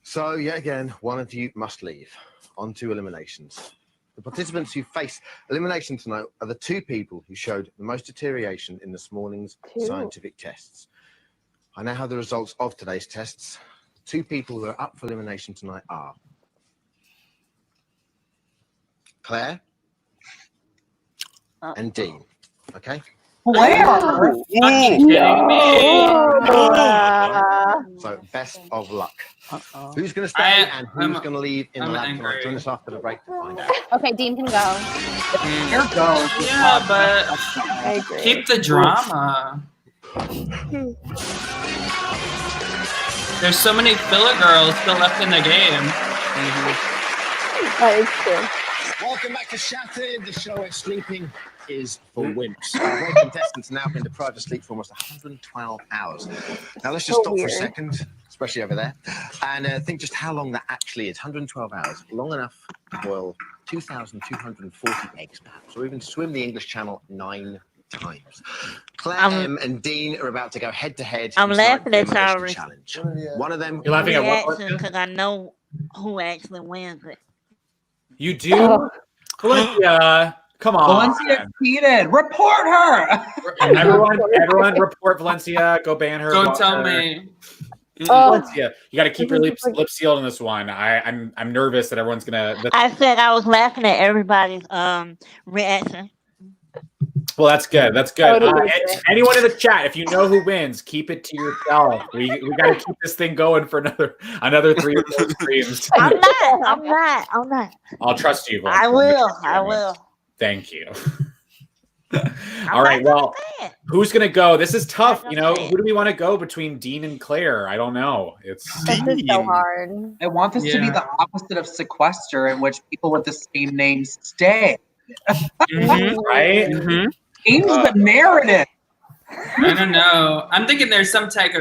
So, yet again, one of you must leave. On to eliminations. The participants who face elimination tonight are the 2 people who showed the most deterioration in this morning's scientific tests. I now have the results of today's tests. The 2 people who are up for elimination tonight are Claire and Dean. Okay? Claire! Are you kidding me? So, best of luck. Who's going to stay and who's going to leave in the lab tonight? Join us after the break to find out. Okay, Dean can go. Here goes. Yeah, but I agree. keep the drama. There's so many filler girls still left in the game. That is true. Welcome back to Shattered, the show where sleeping is for wimps. Our contestants have now been deprived of sleep for almost 112 hours. Now let's just So stop weird. for a second, especially over there, and think just how long that actually is. 112 hours, long enough to boil 2,240 eggs, perhaps, or even swim the English Channel 9 times. Claire and Dean are about to go head to head. I'm laughing at y'all. Challenge. One of them. You're laughing at what? Because I know who actually wins it. You do? Valencia, come on. Valencia cheated. Report her. Everyone report Valencia. Go ban her. Don't tell me. Valencia, you got to keep your lips sealed on this one. I'm nervous that everyone's gonna. I said I was laughing at everybody's reaction. Well, that's good. That's good. Totally Anyone in the chat, if you know who wins, keep it to yourself. We got to keep this thing going for another 3 or 4 streams. I'm not. I'll trust you, Valencia. I will. Thank you. All right. Well, who's gonna go? This is tough. You know, who do we want to go between Dean and Claire? I don't know. This is so hard. I want this to be the opposite of Sequester, in which people with the same name stay. Right? Change the narrative. I don't know. I'm thinking there's some type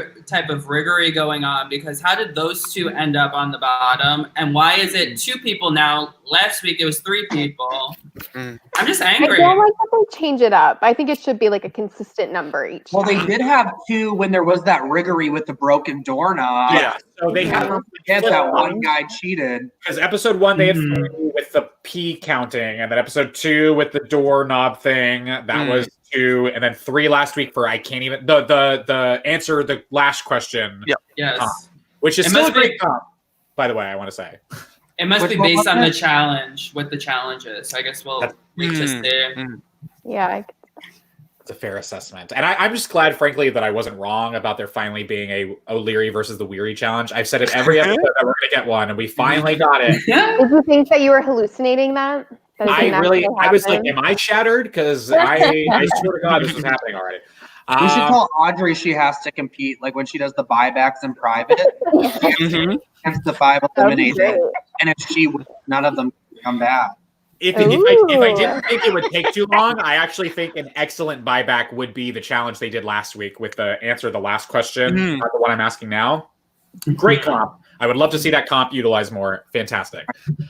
of riggery going on, because how did those two end up on the bottom? And why is it 2 people now? Last week it was 3 people. I'm just angry. I don't like that they change it up. I think it should be like a consistent number each. Well, they did have 2 when there was that riggery with the broken doorknob. Yeah, so they had that one guy cheated. Because episode 1 they had 3 with the P counting, and then episode 2 with the doorknob thing. That was 2, and then 3 last week for I can't even the answer the last question. Yep. Yes. Which is still a great comp, by the way. I want to say. It must be based on the challenge, what the challenge is. So I guess we'll reach this there. Yeah. It's a fair assessment. And I'm just glad, frankly, that I wasn't wrong about there finally being a O'Leary versus the Weary challenge. I've said it every episode that we're going to get one, and we finally got it. Did you think that you were hallucinating that? I was like, am I shattered? Because I swear to God, this was happening already. We should tell Audrey she has to compete, like when she does the buybacks in private. Against the 5 eliminated. And if she wins, none of them come back. If I didn't think it would take too long, I actually think an excellent buyback would be the challenge they did last week with the answer the last question, not the one I'm asking now. Great comp. I would love to see that comp utilized more. Fantastic.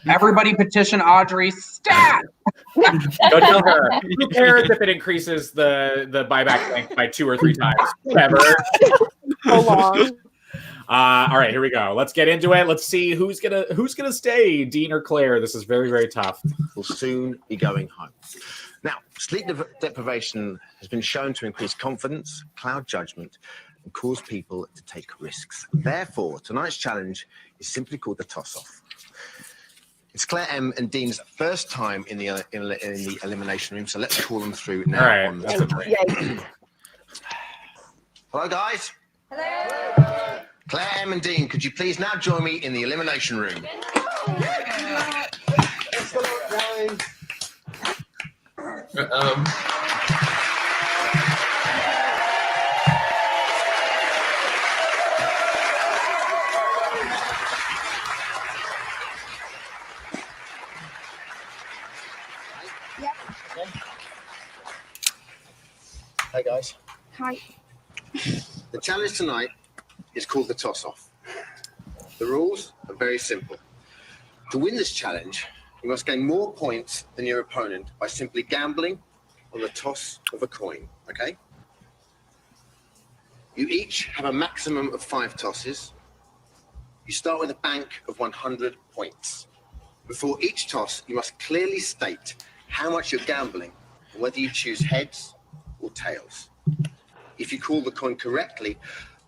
Everybody petition Audrey. Stat! Go tell her. Who cares if it increases the buyback length by 2 or 3 times? Whatever. So long. All right, here we go. Let's get into it. Let's see who's gonna stay, Dean or Claire. This is very, very tough. Will soon be going home. Now, sleep deprivation has been shown to increase confidence, cloud judgment, and cause people to take risks. Therefore, tonight's challenge is simply called the toss-off. It's Claire M and Dean's first time in the elimination room, so let's call them through now. All right. On the screen. Hello, guys. Hello. Claire M and Dean, could you please now join me in the elimination room? Hey guys. Hi. The challenge tonight is called the toss-off. The rules are very simple. To win this challenge, you must gain more points than your opponent by simply gambling on the toss of a coin, okay? You each have a maximum of 5 tosses. You start with a bank of 100 points. Before each toss, you must clearly state how much you're gambling and whether you choose heads or tails. If you call the coin correctly,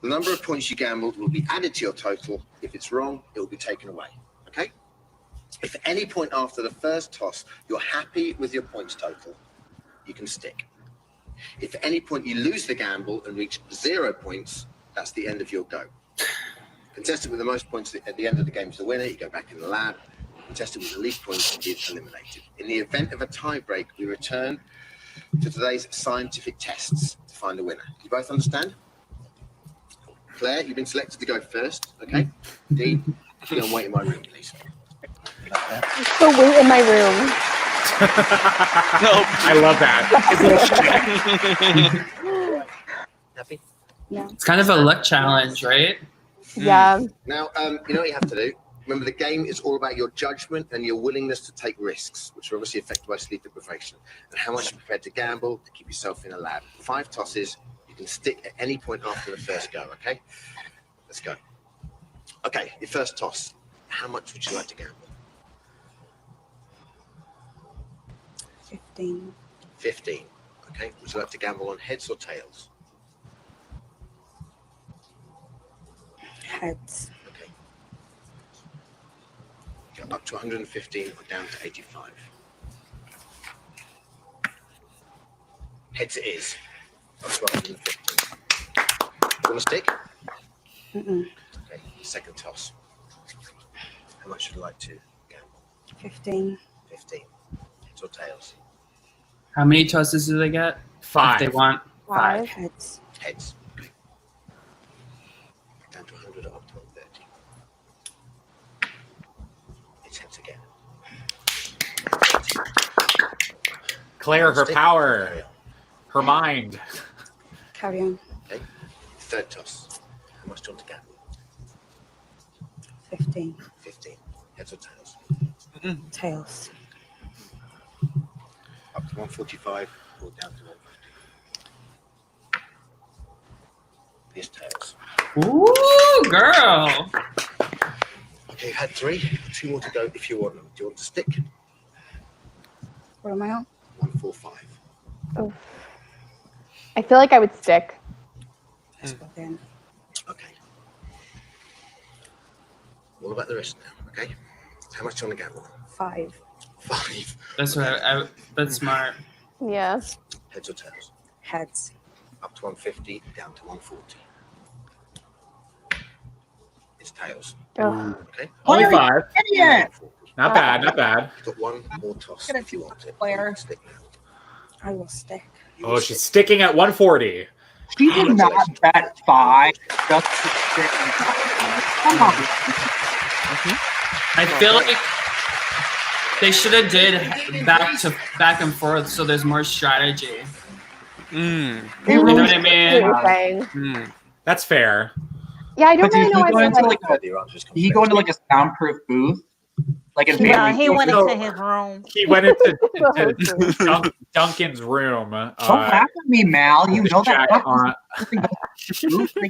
the number of points you gambled will be added to your total. If it's wrong, it will be taken away, okay? If at any point after the first toss, you're happy with your points total, you can stick. If at any point you lose the gamble and reach 0 points, that's the end of your go. Contestant with the most points at the end of the game is the winner. You go back in the lab. Contestant with the least points is eliminated. In the event of a tie break, we return to today's scientific tests to find a winner. You both understand? Claire, you've been selected to go first, okay? Dean, if you go and wait in my room, please. So wait in my room. No, I love that. Happy? Yeah. It's kind of a luck challenge, right? Yeah. Now, you know what you have to do? Remember, the game is all about your judgment and your willingness to take risks, which are obviously affected by sleep deprivation, and how much you're prepared to gamble to keep yourself in a lab. 5 tosses, you can stick at any point after the first go, okay? Let's go. Okay, your first toss. How much would you like to gamble? 15. 15. Okay, would you like to gamble on heads or tails? Heads. Okay. Go up to 115 or down to 85. Heads it is. That's 115. Want a stick? Mm-mm. Okay, second toss. How much would you like to gamble? 15. 15. Heads or tails? How many tosses do they get? 5. If they want 5 heads. Heads. Okay. Down to 100 or up to 130. It's heads again. Claire, her power, her mind. Carry on. Okay. Third toss. How much do you want to gamble? 15. 15. Heads or tails? Tails. Up to 145 or down to 150. This tails. Ooh, girl. Okay, you've had 3. 2 more to go if you want them. Do you want to stick? What am I on? 145. Oh. I feel like I would stick. Then. Okay. All about the rest now, okay? How much do you want to gamble? 5. 5. That's right. That's smart. Yeah. Heads or tails? Heads. Up to 150, down to 140. It's tails. Oh. Okay. Only 5. Idiot! Not bad, not bad. You've got one more toss Get it, if you want it. Claire. Stick now. I will stick. Oh, she's sticking at 140. She did not bet 5 just to stick. Come on. I feel like they should have did back and forth so there's more strategy. You know what I mean? That's fair. Yeah, I don't But really did know he why go they into like like he go into like a soundproof booth? Like in No, Family he Feud? went into his room. He went into Duncan's room. Don't laugh at me, Mal. You know that. Jack on. I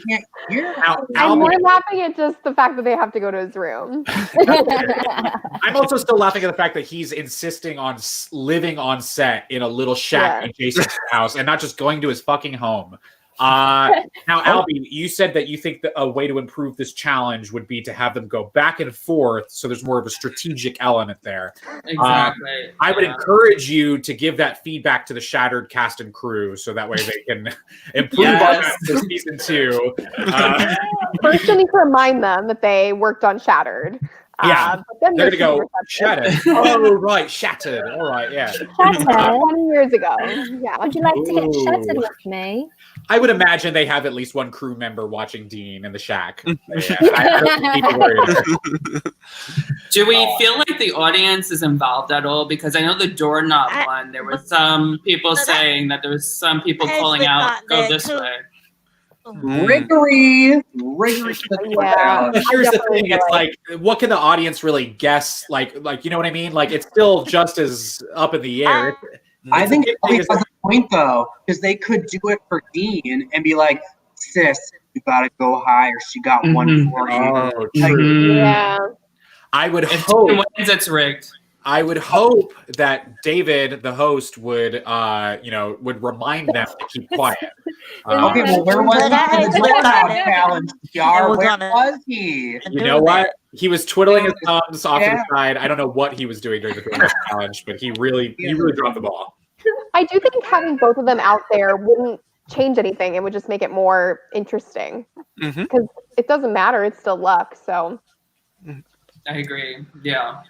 can't hear. I'm more laughing at just the fact that they have to go to his room. I'm also still laughing at the fact that he's insisting on living on set in a little shack adjacent to the house and not just going to his fucking home. Now, Albie, you said that you think that a way to improve this challenge would be to have them go back and forth, so there's more of a strategic element there. Exactly. I would encourage you to give that feedback to the Shattered cast and crew, so that way they can improve on that for season 2. First, you need to remind them that they worked on Shattered. Yeah, but then they're they gonna should go be Shattered. Oh, right, Shattered. All right, yeah. 20 years ago. Yeah. Would you like to get Ooh. shattered with me? I would imagine they have at least one crew member watching Dean in the shack. Yeah, I don't need to worry. Do we feel like the audience is involved at all? Because I know the doorknob one, there were some people saying that there was some people calling out, go this way. Riggory. Yeah. Here's the thing: it's like, what can the audience really guess? Like, you know what I mean? Like, it's still just as up in the air. I think Ellie has a point though, because they could do it for Dean and be like, "Sis, you gotta go higher. She got 140." Oh, true. Yeah. I would If hope Dean wins, it's rigged. I would hope that David, the host, would would remind them to keep quiet. Okay, well, where was he in the Doorknob challenge? Where was he? You know what? He was twiddling his thumbs off to the side. I don't know what he was doing during the doorknob challenge, but he really dropped the ball. I do think having both of them out there wouldn't change anything. It would just make it more interesting. Because it doesn't matter. It's still luck. So I agree. Yeah.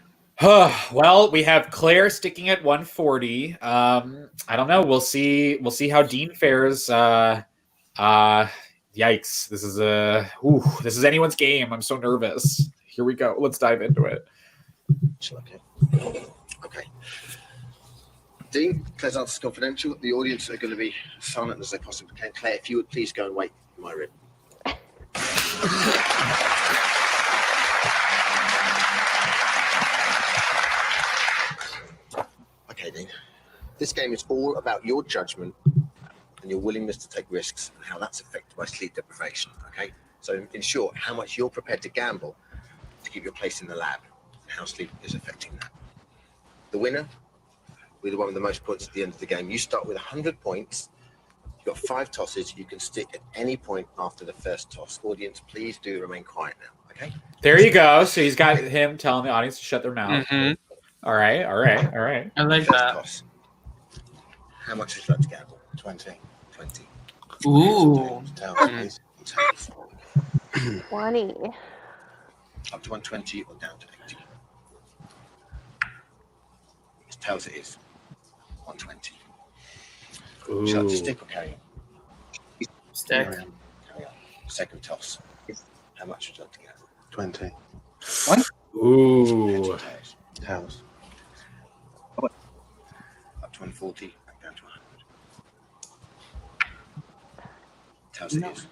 Well, we have Claire sticking at 140. I don't know. We'll see how Dean fares. Yikes! This is anyone's game. I'm so nervous. Here we go. Let's dive into it. Okay. Dean, Claire's answers confidential. The audience are going to be silent as they possibly can. Claire, if you would please go and wait in my room. Okay, Dean. This game is all about your judgment and your willingness to take risks and how that's affected by sleep deprivation, okay? So in short, how much you're prepared to gamble to keep your place in the lab and how sleep is affecting that. The winner will be the one with the most points at the end of the game. You start with 100 points. You've got 5 tosses. You can stick at any point after the first toss. Audience, please do remain quiet now, okay? There you go. So he's got him telling the audience to shut their mouth. All right. I like that. Toss. How much would you like to gamble? 20. 20. Ooh. Tails, please. Tails. 20. Up to 120 or down to 80. It's tails it is. 120. Would you like to stick or carry on? Stick. Carry on. Carry on. Second toss. How much would you like to get? 20. What? Ooh. Tails. Up to 140 and down to 100. Tails it is.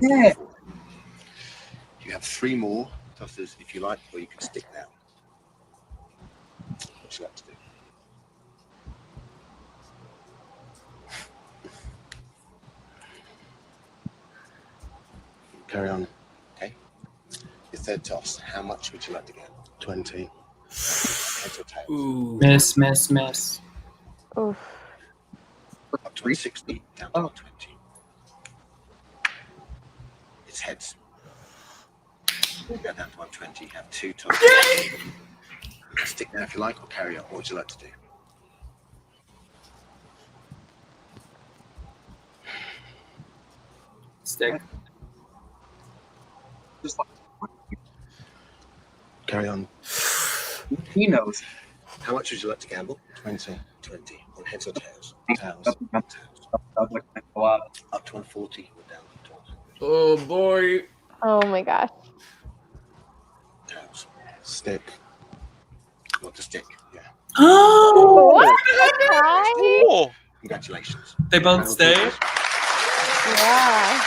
Yeah. You have 3 more tosses if you like, or you can stick now. What would you like to do? Carry on. Okay. Your third toss. How much would you like to get? 20. Heads or tails? Ooh. Miss, miss, miss. Oof. Up to 360, down to 120. It's heads. Go down to 120. You have 2 tosses. You can stick now if you like, or carry on. What would you like to do? Stick. Just like Carry on. he knows. How much would you like to gamble? 20. 20. On heads or tails? Tails. Up to 140 or down to 100. Oh boy. Oh my gosh. Tails. Stick. What to stick? Yeah. What? Oh. Congratulations. They both stayed? Yeah.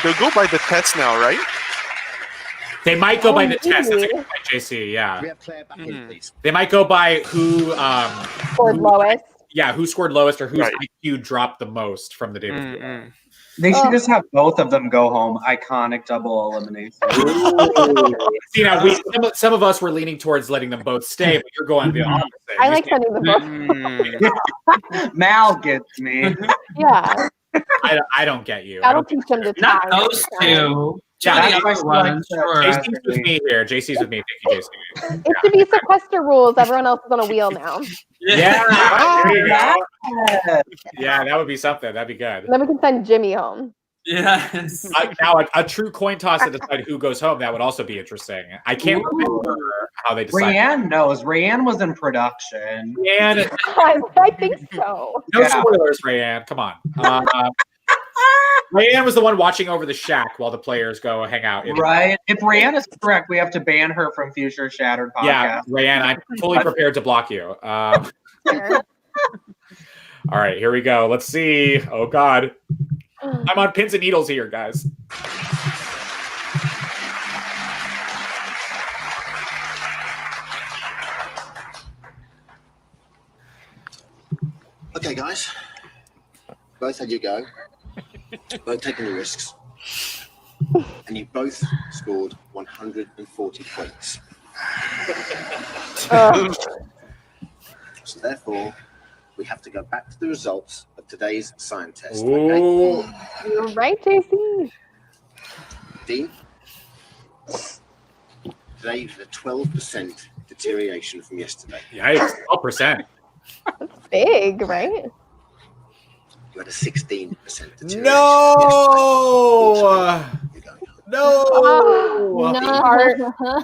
They'll go by the test now, right? They might go by the test. That's a good point, JC. Yeah. We have Claire back in, please. They might go by who scored lowest. Yeah, who scored lowest or whose Right. IQ dropped the most from the day before. They should just have both of them go home. Iconic double elimination. See, now some of us were leaning towards letting them both stay, but you're going the opposite. I like sending them both. Mal gets me. Yeah. I don't get you. That'll teach them to Not tie. those two. Yeah, The other one, sure. JC's with me here. JC's with me. Thank you, JC. It should be sequester rules. Everyone else is on a wheel now. Yeah. There you go. Yeah. Yeah, that would be something. That'd be good. And then we can send Jimmy home. Yes. Now, a true coin toss to decide who goes home. That would also be interesting. I can't remember how they decided. Rayanne knows. Rayanne was in production. Rayanne, I think so. no spoilers, Rayanne. Come on. Rayanne was the one watching over the shack while the players go hang out. Right. If Rayanne is correct, we have to ban her from future Shattered podcasts. Yeah, Rayanne, I'm fully prepared to block you. All right, here we go. Let's see. Oh, God. I'm on pins and needles here, guys. Okay, guys. Both had your go. Both taking the risks. And you both scored 140 points. So therefore, we have to go back to the results of today's science test. Okay? You're right, JC. Dean, today you had a 12% deterioration from yesterday. Yikes, 12%. That's big, right? You had a 16% deterioration. No! No! No. Heart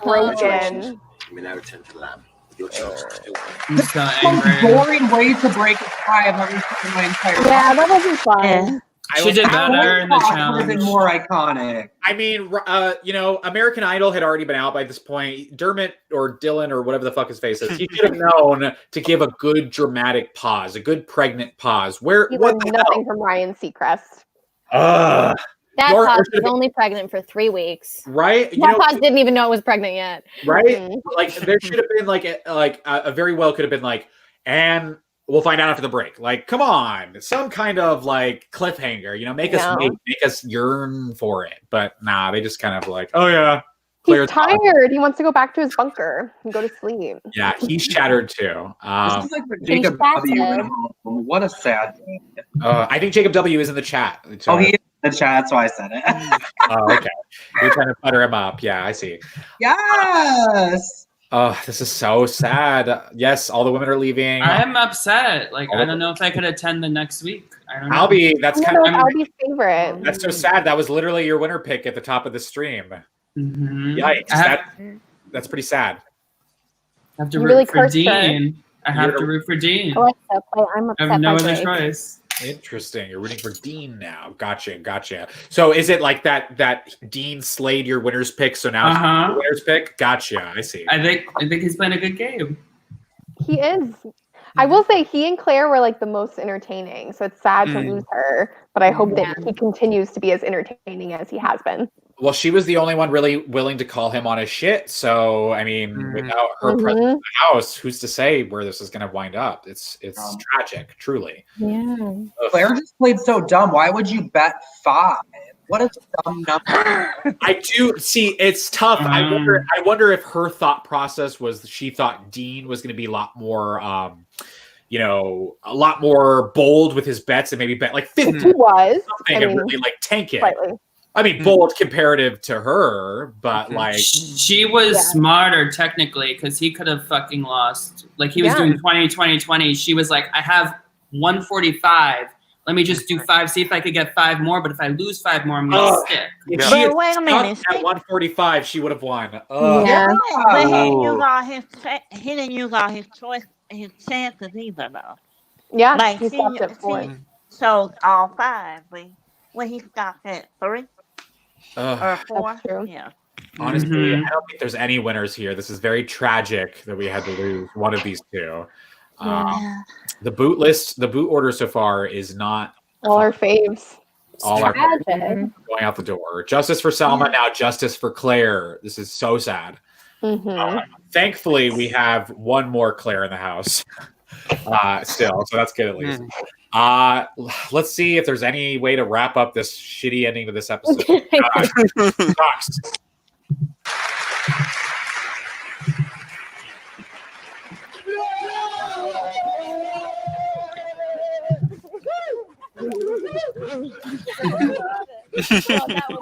broken. You may now return to the lab. Your chance to still I'm so Most angry. boring way to break a tie I've ever seen in my entire life. Yeah, that wasn't fun. She did better in the Would have challenge. been more iconic. I mean, American Idol had already been out by this point. Dermot or Dylan or whatever the fuck his face is, he should have known to give a good dramatic pause, a good pregnant pause. He What learned the nothing from Ryan Seacrest. hell? That Laura, pod was only pregnant for 3 weeks. Right? That pod didn't even know it was pregnant yet. Right? Mhm. Like there should have been like a very well could have been like, and we'll find out after the break. Like, come on, some kind of like cliffhanger. Make us wait, make us yearn for it. But nah, they just kind of like, oh yeah, He's tired. He wants to go back to his bunker and go to sleep. yeah, he's shattered too. This is like the Jacob W. went home. What a sad day. I think Jacob W is in the chat. Oh, he is in the chat. That's why I said it. Oh, okay. You're trying to butter him up. Yeah, I see. Yes. Oh, this is so sad. Yes, all the women are leaving. I'm upset. Like, I don't know if I could attend the next week. I don't know. Albie, that's kind of Albie's favorite. That's so sad. That was literally your winner pick at the top of the stream. Mhm. Yikes! That's pretty sad. I have to You root really for cursed her. Dean. I have to root for Dean. Alexa, play I'm I upset have no by other Drake. choice. Interesting. You're rooting for Dean now. Gotcha. So is it like that Dean slayed your winner's pick, so now it's your winner's pick? Gotcha. I see. I think he's playing a good game. He is. I will say he and Claire were like the most entertaining. So it's sad to lose her, but I hope that he continues to be as entertaining as he has been. Well, she was the only one really willing to call him on his shit. So, I mean, without her presence in the house, who's to say where this is going to wind up? It's tragic, truly. Yeah. Claire just played so dumb. Why would you bet 5? What a dumb number. I do see it's tough. I wonder if her thought process was she thought Dean was going to be a lot more, a lot more bold with his bets and maybe bet like 50. He was. Something and really like tank it. Slightly. I mean, bold comparative to her, but like she was smarter technically because he could have fucking lost. Like he was doing 20. She was like, I have 145. Let me just do 5. See if I could get 5 more. But if I lose 5 more, I'm gonna stick. If she had stopped at 145, she would have won. But he didn't use all his choice, his chances either, though. Yeah, like he stopped at 4. She chose all 5, but when he stopped at 3 or 4, yeah. Honestly, I don't think there's any winners here. This is very tragic that we had to lose one of these two. The boot order so far is not all our faves. All our faves going out the door. Justice for Salma, now justice for Claire. This is so sad. Thankfully, we have one more Claire in the house still, so that's good at least. Let's see if there's any way to wrap up this shitty ending to this episode. Sucks.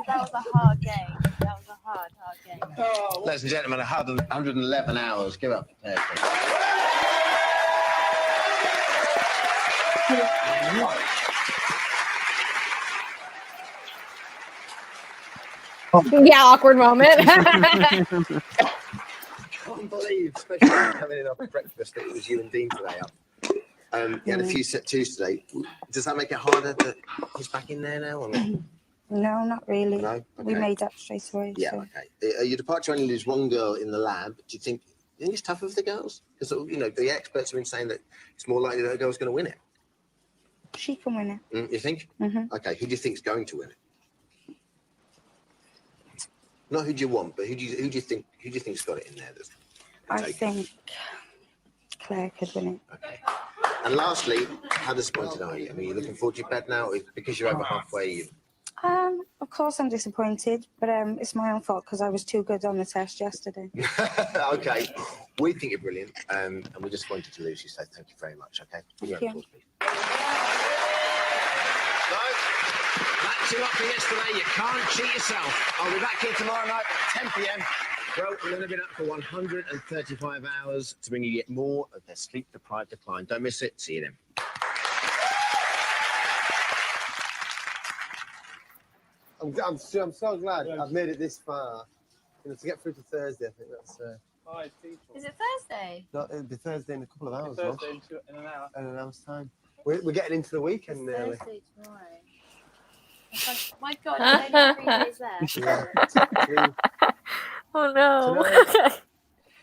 That was a hard game. That was a hard game. Ladies and gentlemen, 111 hours. Give up. Yeah, awkward moment. I can't believe, especially coming in off breakfast, that it was you and Dean today. You had a few set twos today. Does that make it harder that he's back in there now? Or not? No, not really. No? Okay. We made up straight away. Yeah, so. okay. Your departure only leaves one girl in the lab. Do you think it's tougher for the girls? Because, the experts have been saying that it's more likely that a girl's going to win it. She can win it. You think? Okay, who do you think's going to win it? Not who do you want, but who do you think's got it in there? I think Claire could win it. Okay. And lastly, how disappointed are you? I mean, you're looking forward to your bed now, because you're over halfway. Of course I'm disappointed, but it's my own fault because I was too good on the test yesterday. Okay, we think you're brilliant, and we just wanted to lose you, so thank you very much. Okay. Thank you. That's a lot for yesterday. You can't cheat yourself. I'll be back here tomorrow night at 10 p.m. Well, we're going to be up for 135 hours to bring you yet more of their sleep-deprived decline. Don't miss it. See you then. I'm so glad I've made it this far. To get through to Thursday, I think that's. Is it Thursday? No, it'll be Thursday in a couple of hours. Thursday in an hour. In an hour's time. We're getting into the weekend nearly. Thursday tomorrow. My God, it's only 3 days left. Oh no.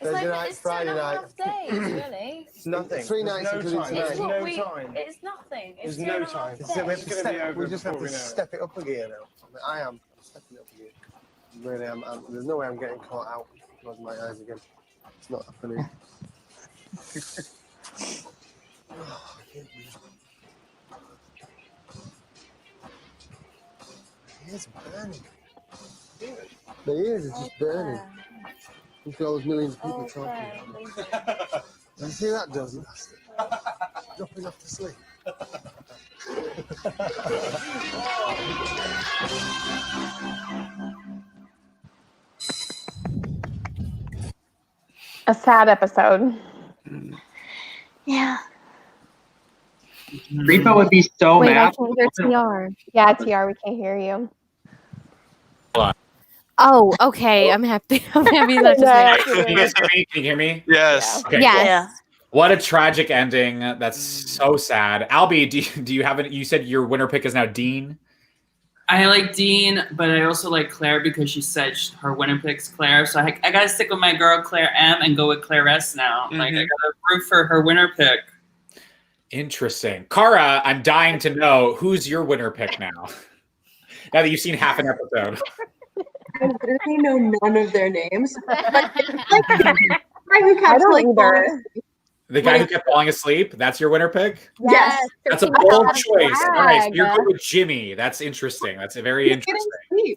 Thursday night, Friday night. Days, really. It's nothing. 3 nights including tonight. It's nothing. It's There's no time. We just have to step it up a gear now. I am stepping it up a gear. Really, there's no way I'm getting caught out. Close my eyes again. It's not happening. It's burning. The ears are just burning. Look at all those millions of people talking. Did you see that, does it? Dropping off to sleep. A sad episode. Yeah. Repo would be so Wait, I mad. can't hear TR. Yeah, TR, we can't hear you. Oh, okay. I'm happy. I'm happy that just Can you guys hear me? Can you hear me? Yes. Okay, Yes. cool. What a tragic ending. That's so sad. Albie, do you have it? You said your winner pick is now Dean. I like Dean, but I also like Claire because she said her winner pick's Claire. So I gotta stick with my girl Claire M and go with Claire S now. Like I gotta root for her winner pick. Interesting. Cara, I'm dying to know who's your winner pick now. Now that you've seen half an episode. I literally know none of their names. But it's like the guy who kept like falling asleep. The guy who kept falling asleep, that's your winner pick? Yes. That's a bold choice. All right, so you're good with Jimmy. That's interesting. That's a very interesting.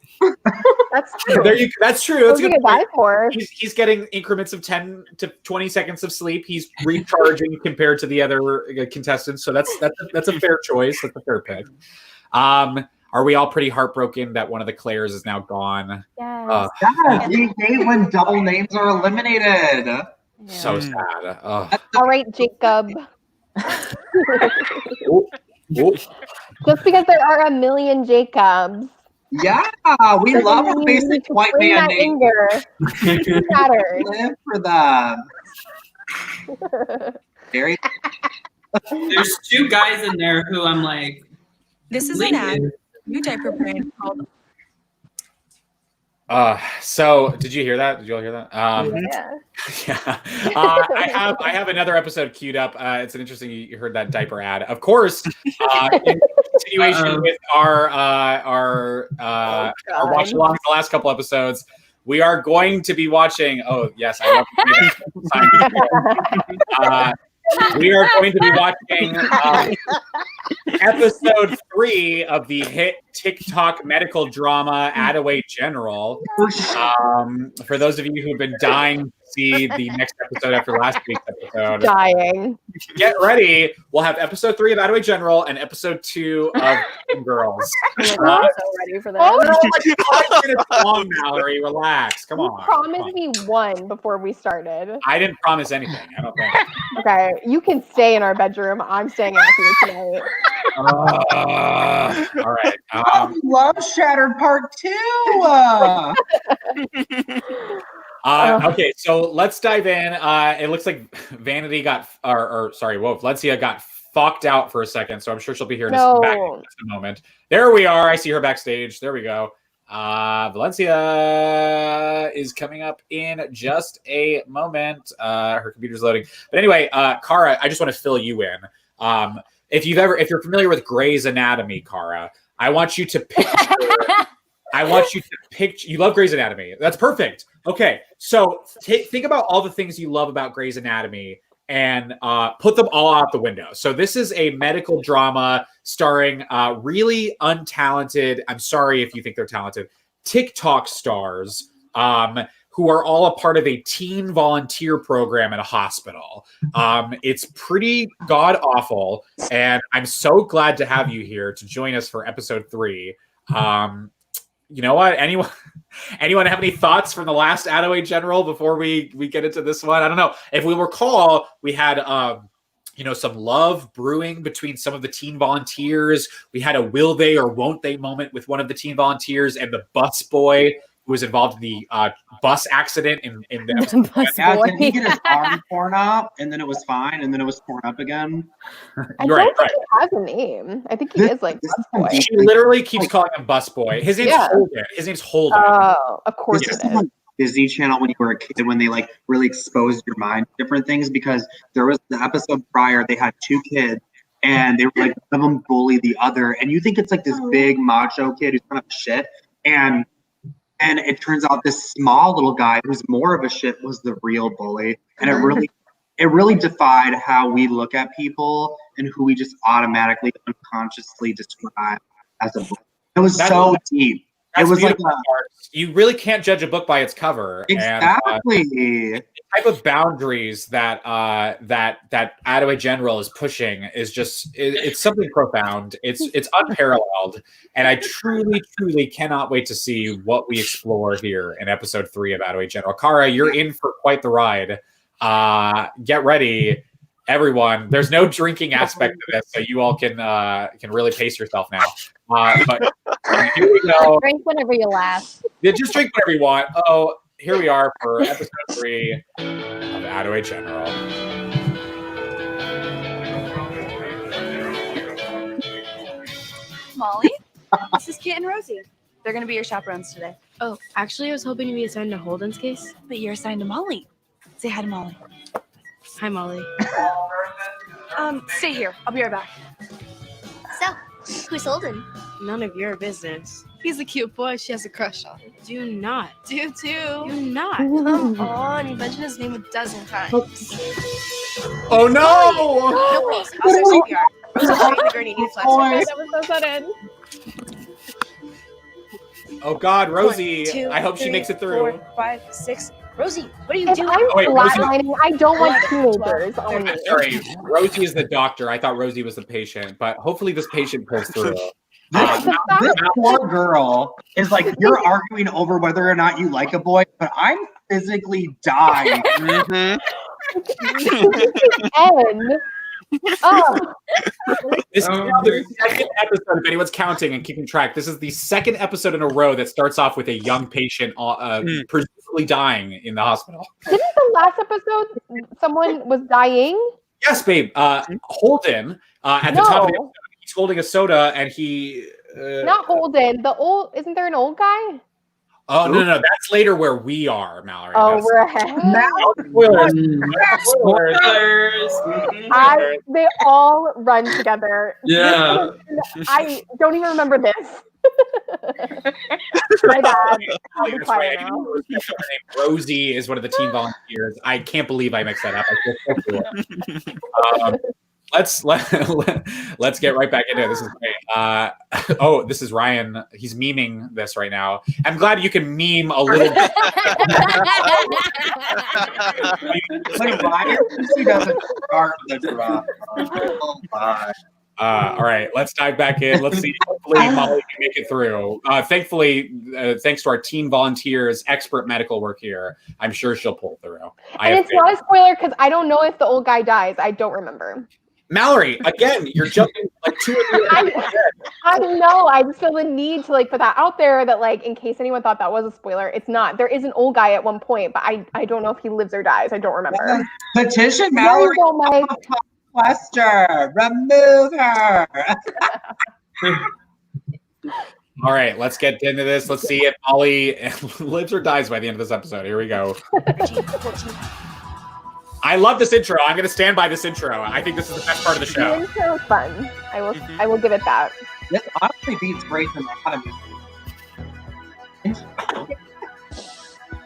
That's true. That's true. That's a good point. For. He's getting increments of 10 to 20 seconds of sleep. He's recharging compared to the other contestants. So that's a fair choice. That's a fair pick. Are we all pretty heartbroken that one of the Claires is now gone? Yes. We hate when double names are eliminated. So sad. All right, Jacob. Just because there are a million Jacobs. Yeah, we love a basic white man name. Live for them. There's two guys in there who I'm like. This is an ad. New diaper brand called. So did you hear that? Did you all hear that? Yeah. I have another episode queued up. It's an interesting. You heard that diaper ad, of course. In continuation with our watch along the last couple episodes, we are going to be watching. Oh yes, I love. We are going to be watching episode 3 of the hit TikTok medical drama Attaway General. For those of you who have been dying to see the next episode after last week's episode, get ready. We'll have episode 3 of Attaway General and episode 2 of Girls. I'm so ready for that. Oh, like 5 minutes long, Mallory. Relax. Come on. Promise me one before we started. I didn't promise anything. I don't think. Okay, you can stay in our bedroom. I'm staying out here tonight. All right. Love Shattered Part 2. Okay, so let's dive in. It looks like Vanity got, Valencia got fucked out for a second, so I'm sure she'll be here back in just a moment. There we are. I see her backstage. There we go. Valencia is coming up in just a moment. Her computer's loading. But anyway, Cara, I just want to fill you in. If you're familiar with Grey's Anatomy, Cara, I want you to picture. You love Grey's Anatomy. That's perfect. Okay, so think about all the things you love about Grey's Anatomy and put them all out the window. So this is a medical drama starring really untalented, I'm sorry if you think they're talented, TikTok stars who are all a part of a teen volunteer program at a hospital. It's pretty god-awful, and I'm so glad to have you here to join us for episode 3. You know what? Anyone have any thoughts from the last Attaway General before we get into this one? I don't know. If we recall, we had some love brewing between some of the teen volunteers. We had a will they or won't they moment with one of the teen volunteers and the bus boy who was involved in the bus accident in the did he get his arm torn up and then it was fine and then it was torn up again? I don't think he has a name. I think he is like Bus Boy. She literally keeps calling him Bus Boy. His name's Holden. His name's Holden. Oh, of course it is. Like Disney Channel when you were a kid when they like really exposed your mind to different things, because there was the episode prior they had 2 kids and they were like one of them bullied the other, and you think it's like this big macho kid who's kind of shit, and it turns out this small little guy who's more of a shit was the real bully. And it really defied how we look at people and who we just automatically unconsciously describe as a bully. It was so deep. It was like you really can't judge a book by its cover. Exactly. And, the type of boundaries that Attaway General is pushing is just it's something profound. It's unparalleled, and I truly cannot wait to see what we explore here in episode 3 of Attaway General. Cara, you're in for quite the ride. Get ready, everyone. There's no drinking aspect to this, so you all can really pace yourself now. But here we go. Drink whenever you laugh. Yeah, just drink whatever you want. Oh, here we are for episode 3 of Attaway General. Molly, this is Kit and Rosie. They're going to be your chaperones today. Oh, actually, I was hoping to be assigned to Holden's case. But you're assigned to Molly. Say hi to Molly. Hi, Molly. Stay here. I'll be right back. So, who's Holden? None of your business. He's a cute boy she has a crush on. Do not. Do too. Do not. Come on, you mentioned his name a dozen times. Oh no! No worries. I'll start CPR. Rosie, show you the gurney. Need flash. That was so sudden. Oh God, Rosie! 1, 2, I hope she 3, makes it through. 4, 5, 6. Rosie, what are you If doing? I'm wait, Rosie- flatlining, I don't want teenagers on me. I'm sorry, Rosie is the doctor. I thought Rosie was the patient, but hopefully this patient pulls through. This poor girl is like, you're arguing over whether or not you like a boy, but I'm physically dying. N. Oh. This is now the second episode, if anyone's counting and keeping track. This is the second episode in a row that starts off with a young patient presumably dying in the hospital. Didn't the last episode someone was dying? Yes, babe. Holden, at the top of the episode, he's holding a soda and he... Not Holden. Isn't there an old guy? Oh, no. That's later where we are, Mallory. Oh, we're ahead. Spoilers. They all run together. Yeah. I don't even remember this. My bad. I'll be quiet now. Rosie is one of the team volunteers. I can't believe I mixed that up. I feel so cool. Let's get right back into it. This is great. This is Ryan. He's memeing this right now. I'm glad you can meme a little bit. Like, Ryan usually doesn't start the drama. Oh my. All right, let's dive back in. Let's see. Hopefully, Molly can make it through. Thankfully, thanks to our teen volunteers, expert medical work here, I'm sure she'll pull through. And it's not a spoiler because I don't know if the old guy dies. I don't remember. Mallory, again, you're jumping like 2 or 3. I know. I just feel the need to put that out there that in case anyone thought that was a spoiler, it's not. There is an old guy at one point, but I don't know if he lives or dies. I don't remember. Petition Mallory. Sequester, remove her. All right, let's get into this. Let's see if Molly lives or dies by the end of this episode. Here we go. 14. I love this intro. I'm going to stand by this intro. I think this is the best part of the show. The intro is fun. I will give it that. This honestly beats Grey's Anatomy.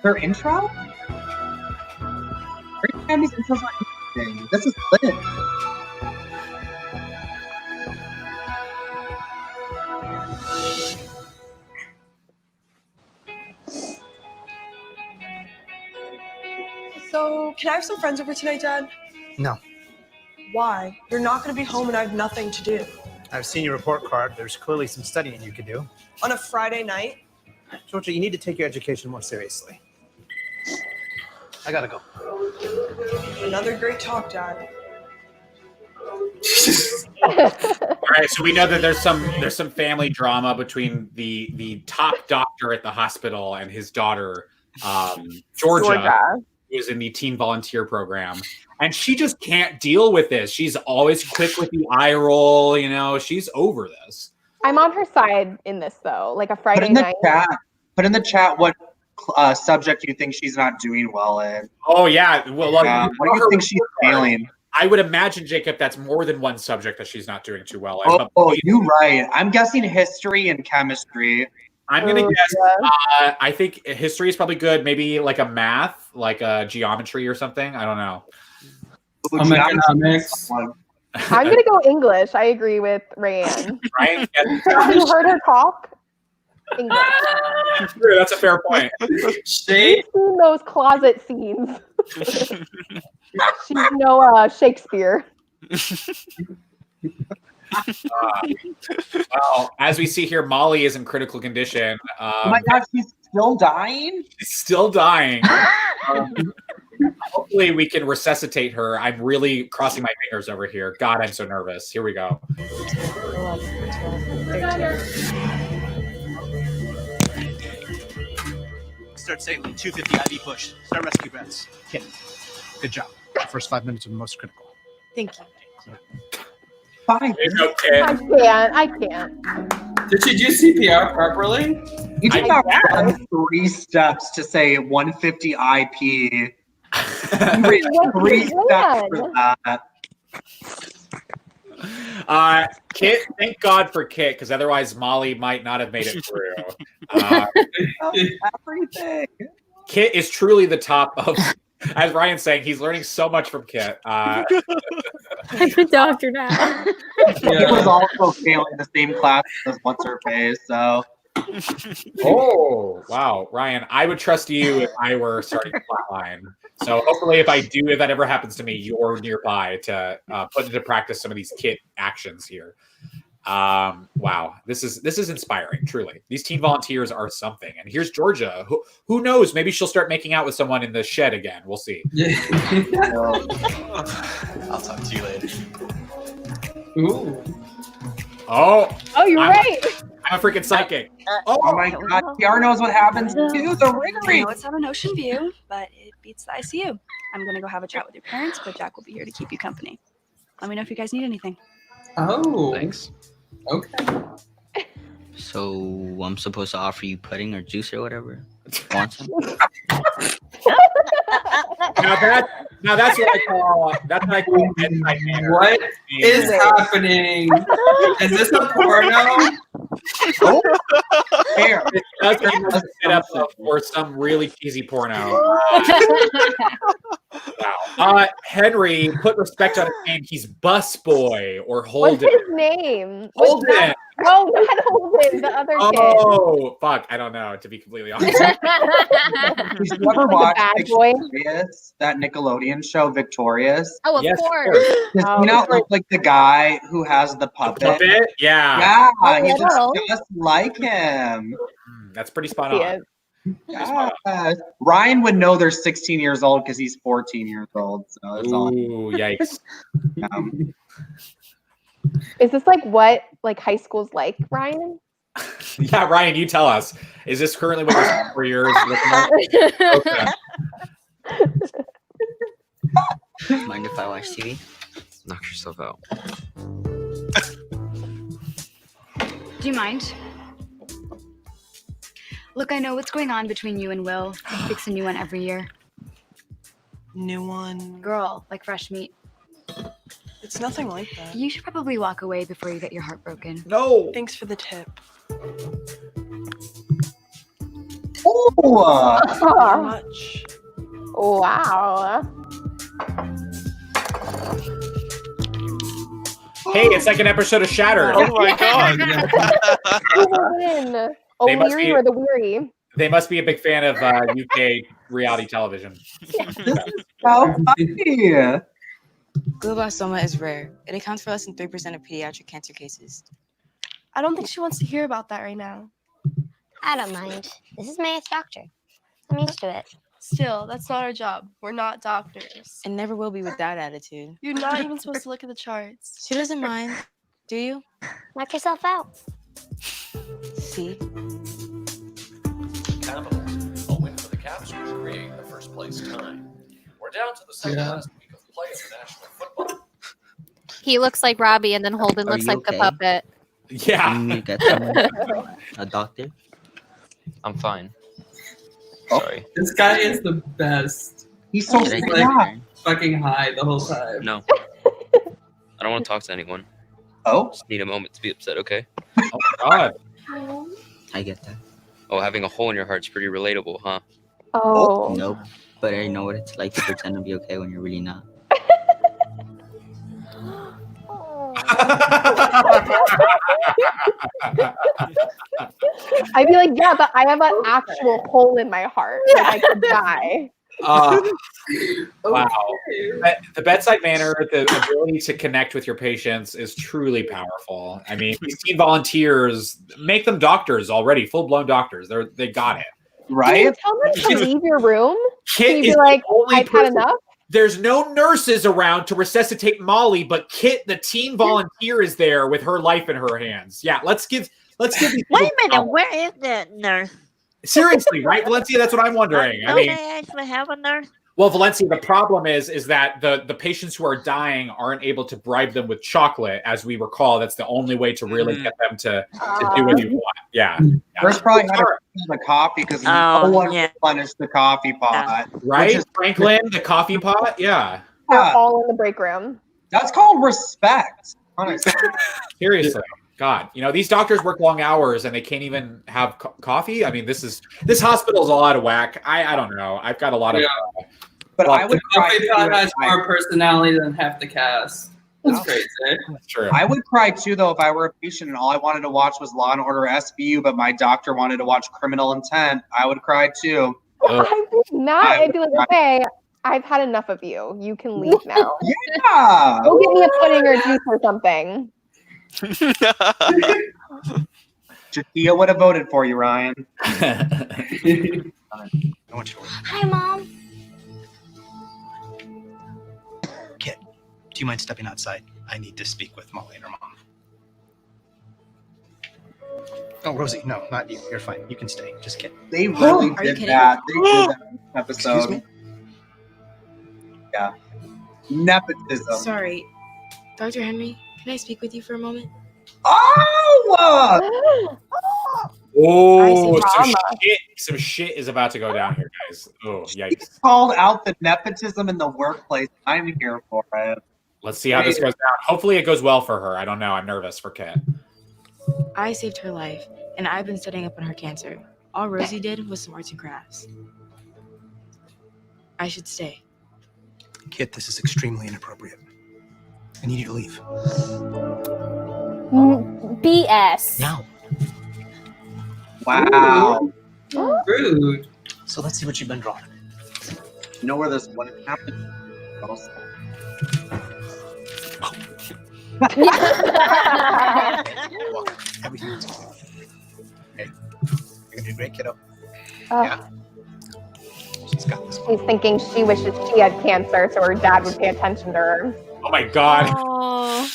Their intro? Grey's Anatomy's intro's not interesting. This is lit. So, can I have some friends over tonight, Dad? No. Why? You're not going to be home and I have nothing to do. I've seen your report card. There's clearly some studying you could do. On a Friday night? Georgia, you need to take your education more seriously. I gotta go. Another great talk, Dad. All right, so we know that there's some family drama between the top doctor at the hospital and his daughter, Georgia. Who's in the teen volunteer program, and she just can't deal with this. She's always quick with the eye roll, she's over this. I'm on her side in this though, like a Friday night. Put in the chat what subject you think she's not doing well in. Oh yeah, well, what do you think she's failing? I would imagine, Jacob, that's more than one subject that she's not doing too well in. Oh, you're right. I'm guessing history and chemistry. I'm gonna guess. I think history is probably good. Maybe like a math, like a geometry or something. I don't know. Economics. I'm gonna go English. I agree with Rayanne. Right? Have you heard her talk? English. True, that's a fair point. You've seen those closet scenes. She's no Shakespeare. Well, as we see here, Molly is in critical condition. Oh my God, she's still dying? She's still dying. Hopefully we can resuscitate her. I'm really crossing my fingers over here. God, I'm so nervous. Here we go. Start sailing. 250 IV push. Start rescue breaths. Kit. Good job. The first 5 minutes are the most critical. Thank you. Fine. I can't. Did she do CPR properly? You did not run 3 steps to say 150 IP. Three steps for that. Kit, thank God for Kit, because otherwise Molly might not have made it through. Everything. Kit is truly the top of, as Ryan's saying, he's learning so much from Kit. I'm a doctor now. He was also failing the same class as what's her face, so. Oh, wow. Ryan, I would trust you if I were starting the flatline. So hopefully if that ever happens to me, you're nearby to put into practice some of these Kit actions here. Wow, this is inspiring, truly. These teen volunteers are something. And here's Georgia. Who knows? Maybe she'll start making out with someone in the shed again. We'll see. I'll talk to you later. Ooh. Oh, you're right. I'm a freaking psychic. Oh my God, PR knows what happens to the I Riggery. know it's not an ocean view, but it beats the ICU. I'm gonna go have a chat with your parents, but Jack will be here to keep you company. Let me know if you guys need anything. Oh. Thanks. Okay. So I'm supposed to offer you pudding or juice or whatever? Want some? Now that's what I call bedside manner. What is happening? Is this a porno? Here. It does set up for some really cheesy porno. Wow. Henry, put respect on his name. He's Busboy or Holden. What's his name? Holden. No, not Holden. The other kid. Oh, fuck. I don't know, to be completely honest. Did you ever watch Bad Boy? Victorious, that Nickelodeon show, Victorious? Oh, of Yes, course. Does he not look like the guy who has the puppet? Puppet? Yeah. Yeah, he looks just like him. That's pretty spot on. Yes. Ryan would know they're 16 years old because he's 14 years old. So it's all. Ooh, yikes. Is this like what high school's like, Ryan? Yeah, Ryan, you tell us. Is this currently what your 4 years looking like? Okay. Mind if I watch TV? Knock yourself out. Do you mind? Look, I know what's going on between you and Will. He picks a new one every year. New one? Girl, like fresh meat. It's nothing like that. You should probably walk away before you get your heart broken. No. Thanks for the tip. Oh! Not much. Wow. Hey, it's like an episode of Shattered. Oh my God. They must O'Leary be- or the Weary? They must be a big fan of UK reality television. So funny. Glioblastoma is rare. It accounts for less than 3% of pediatric cancer cases. I don't think she wants to hear about that right now. I don't mind. This is my 8th doctor. I'm used to it. Still, that's not our job. We're not doctors. It never will be with that attitude. You're not even supposed to look at the charts. She doesn't mind. Do you? Knock yourself out. See? Capitals, a win for the Caps would create the first place time. We're down to the second last week of play in the National Football. He looks like Robbie, and then Holden Are looks you like the okay? puppet. Yeah. You need to get someone, a doctor? I'm fine. Oh. Sorry. This guy is the best. He's so Should I get smart. Fucking high the whole time. No. I don't want to talk to anyone. Oh? Just need a moment to be upset, okay? Oh my God. I get that. Oh, having a hole in your heart's pretty relatable, huh? Oh. Nope. But I know what it's like to pretend to be okay when you're really not. I'd be like, yeah, but I have an actual hole in my heart. Like I could die. Wow. The bedside manner, the ability to connect with your patients is truly powerful. I mean, these teen volunteers, make them doctors already, full-blown doctors. They got it. Right? You tell them to leave your room. Kit You'd is be like, the only I've had person. enough. There's no nurses around to resuscitate Molly, but Kit, the teen volunteer, is there with her life in her hands. Yeah, let's give these Wait people a minute, where is the nurse? seriously, right, Valencia? That's what I'm wondering. I Don't mean, they actually have a nurse? well, Valencia, the problem is that the patients who are dying aren't able to bribe them with chocolate, as we recall. That's the only way to really get them to do what you want. Yeah. There's probably had the coffee because no one replenished the coffee pot. Right? Franklin, the coffee pot? Yeah. They're all in the break room. That's called respect. Honestly. Seriously. God, these doctors work long hours and they can't even have coffee. I mean, this hospital's all out of whack. I don't know. I've got a lot of. But I would cry. Coffee pot has more personality than half the cast. That's crazy. That's true. I would cry too, though, if I were a patient and all I wanted to watch was Law and Order SVU, but my doctor wanted to watch Criminal Intent. I would cry too. I would not. I'd be like, okay, I've had enough of you. You can leave now. Yeah. Go get me a pudding or juice or something. Jakia would have voted for you, Ryan. Hi, Mom. Kit, do you mind stepping outside? I need to speak with Molly and her mom. Oh, Rosie, no, not you. You're fine. You can stay. Just kidding. They really did that. They did that episode. Excuse me? Yeah. Nepotism. Sorry. Dr. Henry, can I speak with you for a moment? Oh! Some shit is about to go down here, guys. Oh, yikes. He called out the nepotism in the workplace. I'm here for it. Let's see how this goes down. Hopefully it goes well for her. I don't know. I'm nervous for Kit. I saved her life, and I've been studying up on her cancer. All Rosie did was some arts and crafts. I should stay. Kit, this is extremely inappropriate. I need you to leave. BS. Now. Wow. Rude. So let's see what you've been drawing. You know where this one happened? Everything's okay. Hey, you're gonna do great, kiddo. Yeah. She's got this. She's thinking she wishes she had cancer so her dad would pay attention to her. Oh my God. Oh.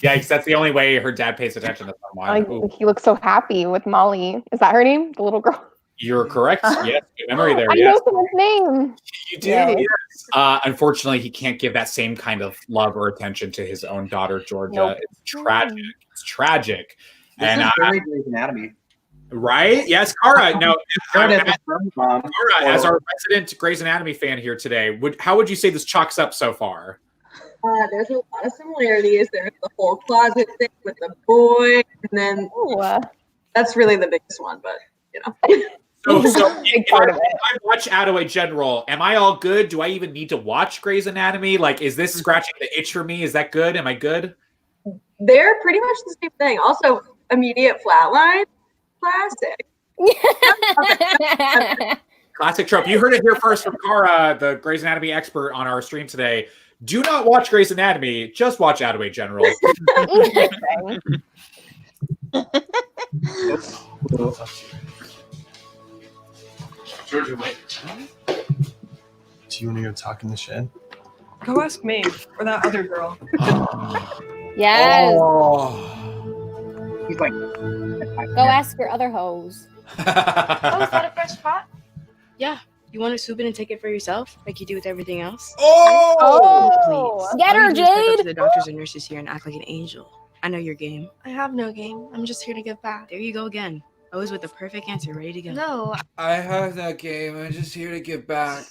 Yikes, that's the only way her dad pays attention to someone. He looks so happy with Molly. Is that her name? The little girl? You're correct. Yes, good memory there. I Yes. know someone's name. You do. Yes. Unfortunately, he can't give that same kind of love or attention to his own daughter, Georgia. Nope. It's tragic. It's tragic. This is very Grey's Anatomy. Right? Yes, Cara. No, Cara, as our resident Grey's Anatomy fan here today, how would you say this chalks up so far? There's a lot of similarities. There's the whole closet thing with the boy, and then that's really the biggest one. But So if I watch Attaway General, am I all good? Do I even need to watch Grey's Anatomy? Like, is this scratching the itch for me? Is that good? Am I good? they're pretty much the same thing. Also, immediate flatline, classic. Classic trope. You heard it here first from Cara, the Grey's Anatomy expert on our stream today. Do not watch Grey's Anatomy. Just watch Attaway General. Georgia, wait. Do you want to go talk in the shed? Go ask me or that other girl. Yes. Oh. He's like, Go ask your other hoes. Oh, is that a fresh pot? Yeah. You want to soup it and take it for yourself, like you do with everything else? Oh! Please. Get her, All you do is step up Jade! to the doctors and nurses here and act like an angel. I know your game. I have no game. I'm just here to give back. There you go again. Always with the perfect answer, ready to go. No. I have that game. I'm just here to give back.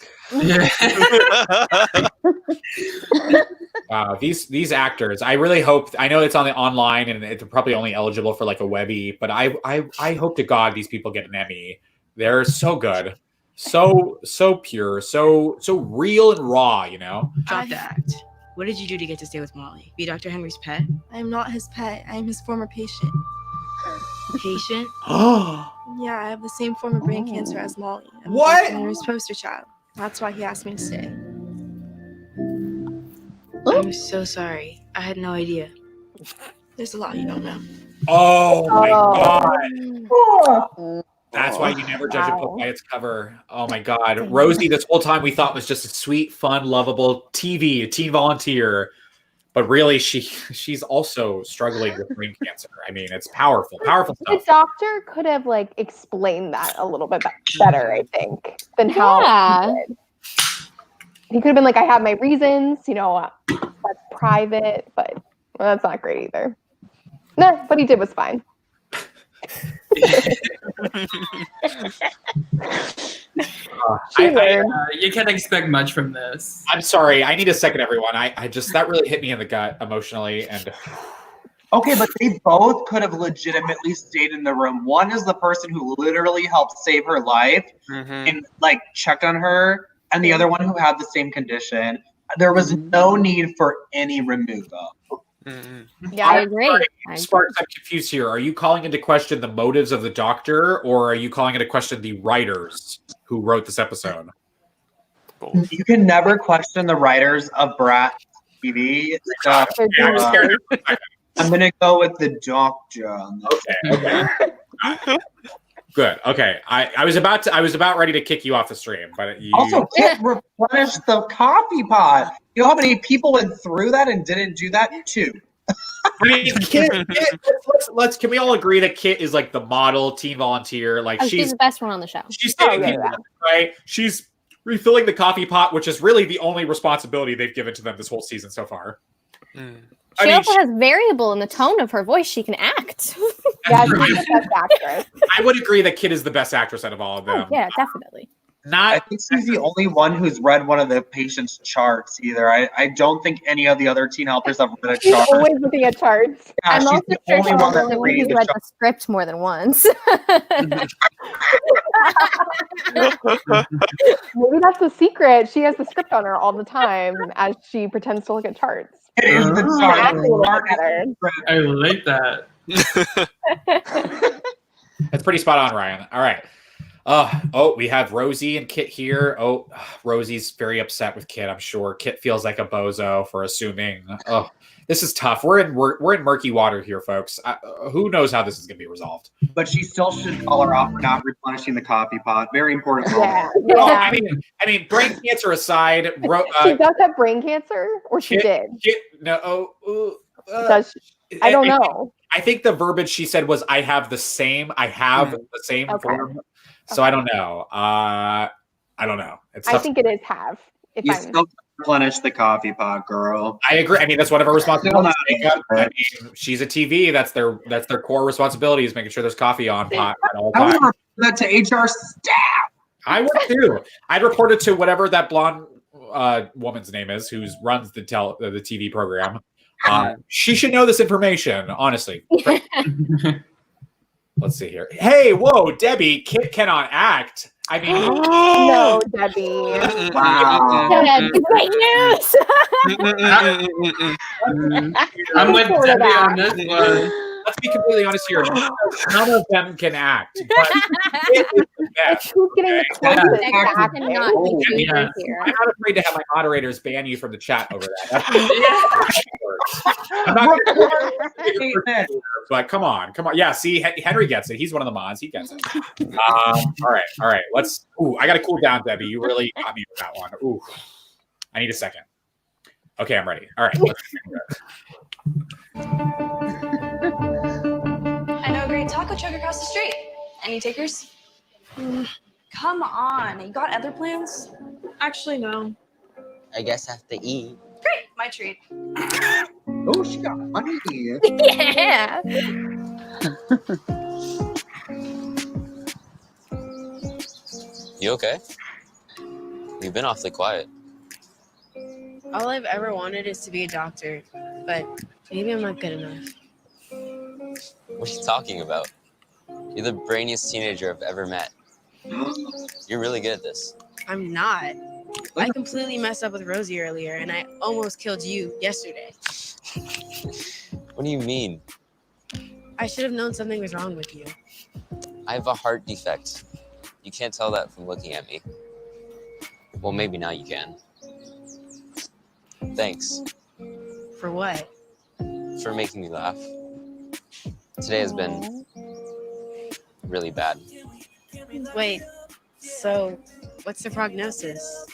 Wow, these actors, I really hope. I know it's on the online and it's probably only eligible for like a Webby, but I hope to God these people get an Emmy. They're so good, so pure, so real and raw. You know. Drop the act. What did you do to get to stay with Molly? Be Dr. Henry's pet? I am not his pet. I am his former patient. Patient? Yeah, I have the same form of brain cancer as Molly. I'm What? Dr. Henry's poster child. That's why he asked me to stay. I'm so sorry. I had no idea. There's a lot you don't know. Oh my God! That's why you never judge a book by its cover. Oh my God. Rosie, this whole time we thought was just a sweet, fun, lovable teen volunteer. But really, she's also struggling with brain cancer. I mean, it's powerful stuff. The doctor could have like explained that a little bit better, I think, than how he did. He could have been like, I have my reasons, that's private, but that's not great either. No, what he did was fine. You can't expect much from this. I'm sorry. I need a second, everyone. I just, that really hit me in the gut emotionally. And okay, but they both could have legitimately stayed in the room. One is the person who literally helped save her life and like checked on her, and the other one who had the same condition. There was no need for any removal. Yeah, I agree. Sparks, I'm confused here. Are you calling into question the motives of the doctor, or are you calling into question the writers who wrote this episode? You can never question the writers of Brat TV. I'm gonna go with the doctor on this. Okay. Good. Okay. I was about ready to kick you off the stream, but you also can't replenish the coffee pot. You know how many people went through that and didn't do that too? I mean, Kit, let's can we all agree that Kit is like the model teen volunteer? Like she's the best one on the show. She's saving people, right? She's refilling the coffee pot, which is really the only responsibility they've given to them this whole season so far. She also has variable in the tone of her voice. She can act. Yeah, she's the best actress. I would agree that Kit is the best actress out of all of them. Yeah, definitely. I think she's the only one who's read one of the patient's charts either. I don't think any of the other teen helpers have read a She's chart. always looking at charts. Yeah, I'm she's also the sure only she's one the that only one reads who's the read chart. the script more than once. Maybe that's the secret. She has the script on her all the time as she pretends to look at charts. It is the chart. I like that. That's pretty spot on, Ryan. All right. Oh, we have Rosie and Kit here. Oh, Rosie's very upset with Kit, I'm sure. Kit feels like a bozo for assuming. Oh, this is tough. We're in murky water here, folks. Who knows how this is going to be resolved? But she still should call her off for not replenishing the coffee pot. Very important. Yeah. Well, I mean, brain cancer aside, she does have brain cancer, or she did. Does she? I don't know. I think the verbiage she said was, "I have the same." I have the same form. So I don't know. I don't know. I think it is have. You still replenish the coffee pot, girl. I agree. I mean, that's one of her responsibilities. I mean, she's a TV. That's their core responsibility is making sure there's coffee on pot at all I times. would report that to HR staff. I would too. I'd report it to whatever that blonde woman's name is who runs the TV program. She should know this information, honestly. Let's see here. Hey, whoa, Debbie, Kit cannot act. I mean, no, Debbie. Wow. Great news. I'm with Debbie on this one. Let's be completely honest here. None of them can act. But Kit is the best. Who's getting the closest to acting? I'm not afraid to have my moderators ban you from the chat over that. I'm not gonna but come on. Yeah, see, Henry gets it. He's one of the mods. He gets it. All right. Let's. Ooh, I got to cool down, Debbie. You really got me with that one. Ooh, I need a second. Okay, I'm ready. All right. Let's I know a great taco truck across the street. Any takers? Come on, you got other plans? Actually, no. I guess I have to eat. Great, my treat. Oh, she got money here. Yeah. You okay? You've been awfully quiet. All I've ever wanted is to be a doctor, but maybe I'm not good enough. What are you talking about? You're the brainiest teenager I've ever met. You're really good at this. I'm not. I completely messed up with Rosie earlier, and I almost killed you yesterday. What do you mean? I should have known something was wrong with you. I have a heart defect. You can't tell that from looking at me. Well, maybe now you can. Thanks For what? for making me laugh. Today has been really bad. Wait, so what's the prognosis?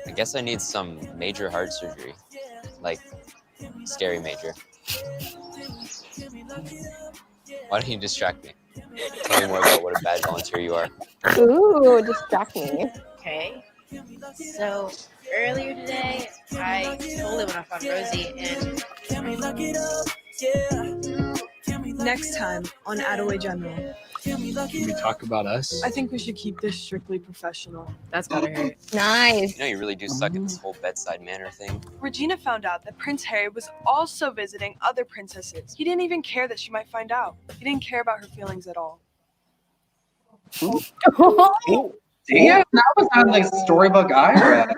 I guess I need some major heart surgery. Like, scary major. Why don't you distract me? Tell me more about what a bad volunteer you are. Ooh, distract me. Okay. So earlier today, I totally went off on Rosie and. Next time on Attaway General. Can we talk about us? I think we should keep this strictly professional. That's gotta hurt. Nice. You know you really do suck at this whole bedside manner thing. Regina found out that Prince Harry was also visiting other princesses. He didn't even care that she might find out. He didn't care about her feelings at all. Damn, that was on like storybook I read.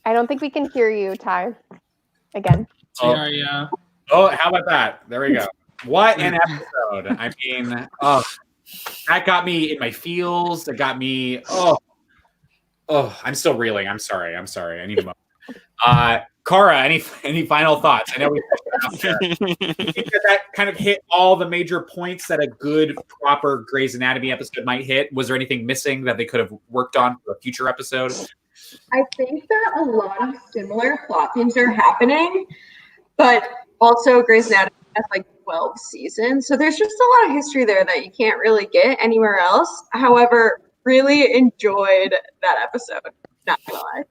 I don't think we can hear you, Ty. Again. Oh, how about that? There we go. What an episode. I mean, that got me in my feels. That got me, I'm still reeling. I'm sorry. I need a moment. Cara, any final thoughts? I know we think that kind of hit all the major points that a good, proper Grey's Anatomy episode might hit. Was there anything missing that they could have worked on for a future episode? I think that a lot of similar plot things are happening, but also Grey's Anatomy has like 12 seasons, so there's just a lot of history there that you can't really get anywhere else. However, really enjoyed that episode. Not gonna lie.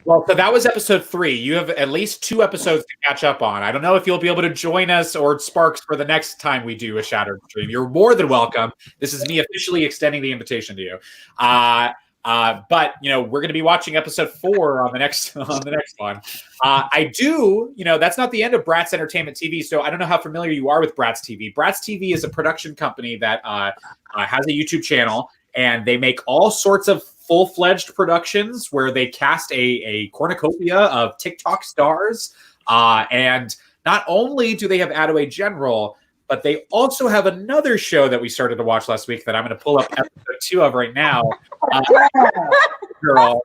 Well, so that was episode 3. You have at least 2 episodes to catch up on. I don't know if you'll be able to join us or Sparks for the next time we do a Shattered stream. You're more than welcome. This is me officially extending the invitation to you. But we're going to be watching episode 4 on the next one. I do, that's not the end of Bratz Entertainment TV. So I don't know how familiar you are with Bratz TV. Bratz TV is a production company that has a YouTube channel, and they make all sorts of full-fledged productions where they cast a cornucopia of TikTok stars. And not only do they have Attaway General, but they also have another show that we started to watch last week that I'm going to pull up episode 2 of right now. Girl.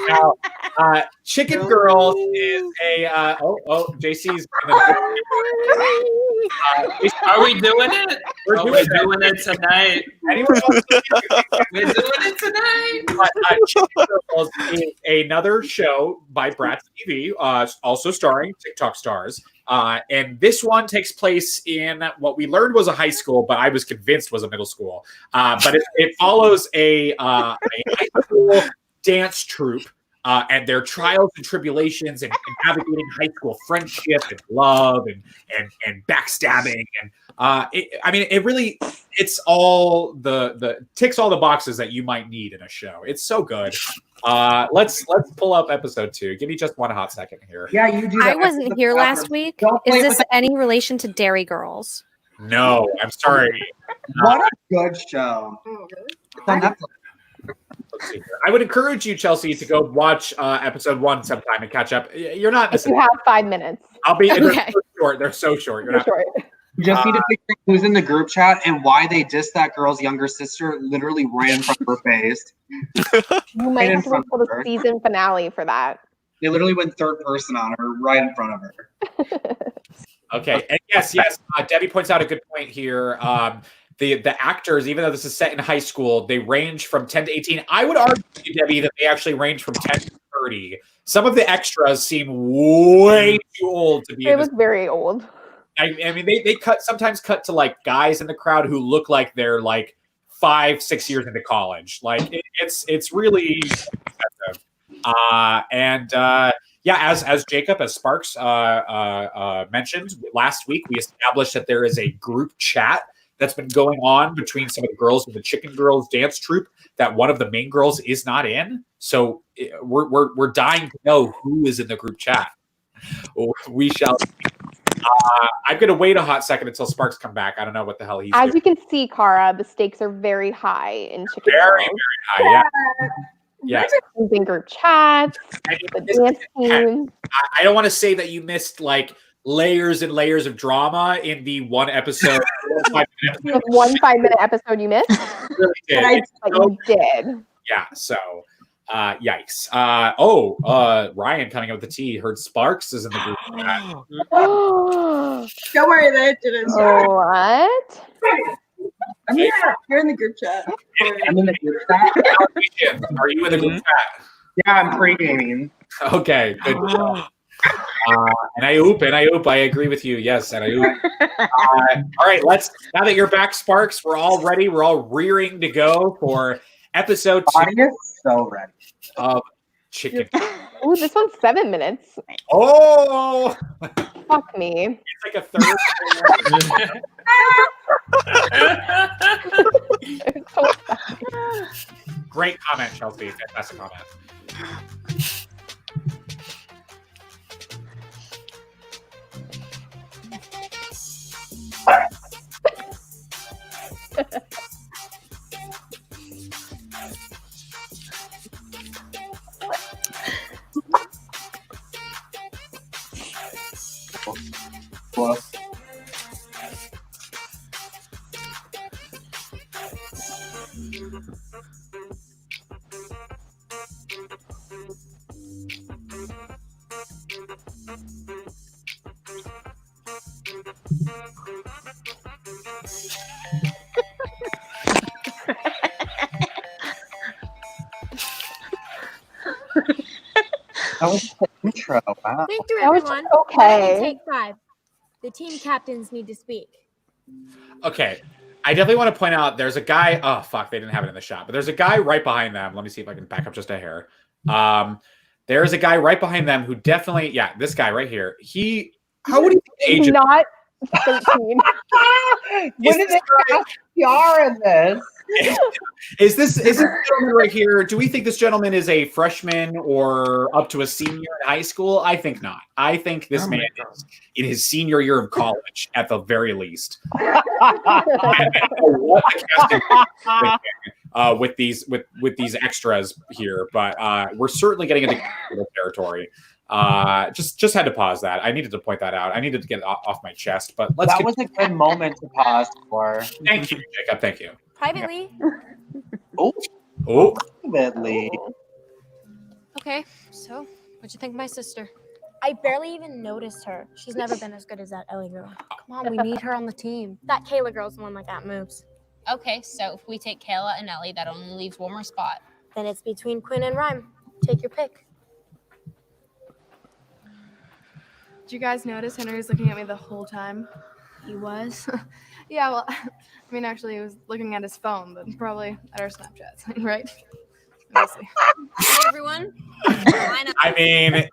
Now, Chicken Girl is a JC's. Are we doing it? We're doing it tonight. Anyone else? We're doing it tonight. Chicken Girls is another show by Bratz TV, also starring TikTok stars. And this one takes place in what we learned was a high school, but I was convinced was a middle school. But it follows a high school dance troupe and their trials and tribulations and navigating high school friendship and love and backstabbing and it's all the ticks all the boxes that you might need in a show. It's so good. Let's pull up episode 2. Give me just one hot second here. Yeah, you do. I wasn't here last week. Is this any relation to Dairy Girls? No, I'm sorry. What a good show. It's on Netflix. I would encourage you, Chelsea, to go watch episode 1 sometime and catch up. You're not. If you have 5 minutes. I'll be. Okay. They're so short. You're not. Short. You just need to figure out who's in the group chat and why they dissed that girl's younger sister literally right in front of her face. You might have to wait till the season finale for that. They literally went third person on her right in front of her. Okay. And yes. Debbie points out a good point here. The actors, even though this is set in high school, they range from 10 to 18. I would argue, Debbie, that they actually range from 10 to 30. Some of the extras seem way too old to be. It was very old. I mean, they sometimes cut to like guys in the crowd who look like they're like 5-6 years into college. Like it's really expensive. As Jacob, as Sparks mentioned last week, we established that there is a group chat that's been going on between some of the girls in the Chicken Girls dance troupe that one of the main girls is not in. So we're dying to know who is in the group chat. We shall. I'm going to wait a hot second until Sparks come back. I don't know what the hell he's doing. As you can see, Cara, the stakes are very high in Chicken Very, Girls. very high, yeah. Yes. Using group chats, the dance team. I don't want to say that you missed like layers and layers of drama in the one episode. The 1 5-minute episode you missed? Really did. But you did. Yeah, so Yikes. Ryan coming up with the tea. Heard Sparks is in the group chat. Don't worry, that didn't start. What? I'm here. You're in the group chat. I'm in the group chat. Are you in the group chat? Yeah, I'm pre-gaming. Okay, good job. And I agree with you. Yes, and all right, now that you're back, Sparks, we're all ready. We're all rearing to go for episode 2. Body is so ready. Of Chicken. Ooh, this one's 7 minutes. Oh! Fuck me. It's like a third. Great comment, Chelsea. Fantastic comment. Well, that was the intro. Wow. Think through, That was everyone. okay. Take 5. The team captains need to speak. Okay. I definitely want to point out there's a guy. Oh, fuck. They didn't have it in the shot. But there's a guy right behind them. Let me see if I can back up just a hair. There's a guy right behind them who definitely. Yeah, this guy right here. How would he age? Not 13. When did they cast PR in this? Is this gentleman right here? Do we think this gentleman is a freshman or up to a senior in high school? I think not. I think this man is in his senior year of college at the very least. With these extras here, but we're certainly getting into territory. Just had to pause that. I needed to point that out. I needed to get it off my chest. But that was a good moment to pause for. Thank you, Jacob. Thank you. Privately. Oh. Privately. Okay, so what'd you think of my sister? I barely even noticed her. She's never been as good as that Ellie girl. Come on, we need her on the team. That Kayla girl's the one that got moves. Okay, so if we take Kayla and Ellie, that only leaves one more spot. Then it's between Quinn and Rhyme. Take your pick. Did you guys notice Henry was looking at me the whole time? He was? Yeah, well, I mean, actually, he was looking at his phone, but probably at our Snapchats, right? Obviously. Hi, everyone. I mean,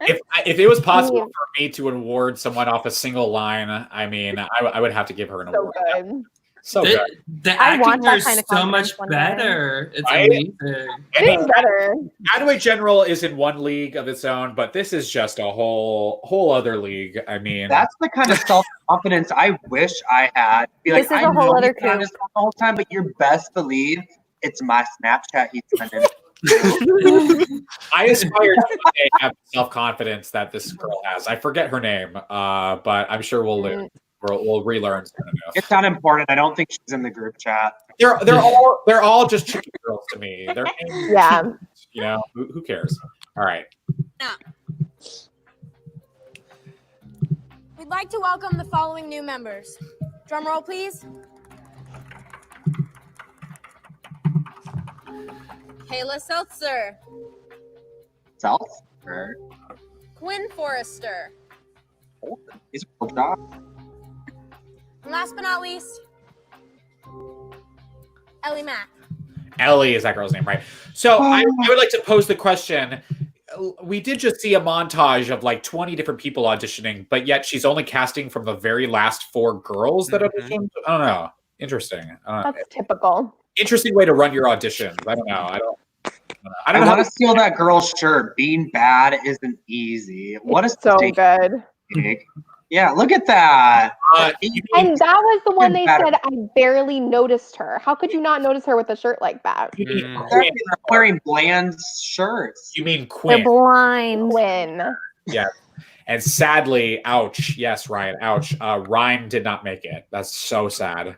if it was possible for me to award someone off a single line, I mean, I would have to give her an award. Good. So good. The acting is so much better. It's amazing. It's better. Attaway General is in one league of its own, but this is just a whole other league. I mean, that's the kind of self-confidence I wish I had. Be like, This is I a whole know other he's not this the whole time, but you best believe it's my Snapchat he's sending. I aspire to one day have self-confidence that this girl has. I forget her name, but I'm sure we'll learn. We'll relearn soon enough. It's not important. I don't think she's in the group chat. They're all just chicken girls to me. They're Yeah. You know, who cares? All right. We'd like to welcome the following new members. Drum roll, please. Kayla Seltzer, Seltzer? Quinn Forrester, He's a cool job. and last but not least, Ellie Mack. Ellie is that girl's name, right? So I would like to pose the question. We did just see a montage of like 20 different people auditioning, but yet she's only casting from the very last 4 girls that auditioned. I don't know. Interesting. That's typical. Interesting way to run your auditions. I don't know. I don't I know. want to steal that girl's shirt. Being bad isn't easy. What a So good. mistake. Yeah, look at that. And that was the one they better. said I barely noticed her. How could you not notice her with a shirt like that? They're wearing bland shirts. You mean They're Quinn? blind. Quinn. Yeah. And sadly, ouch. Yes, Ryan, ouch. Rhyme did not make it. That's so sad.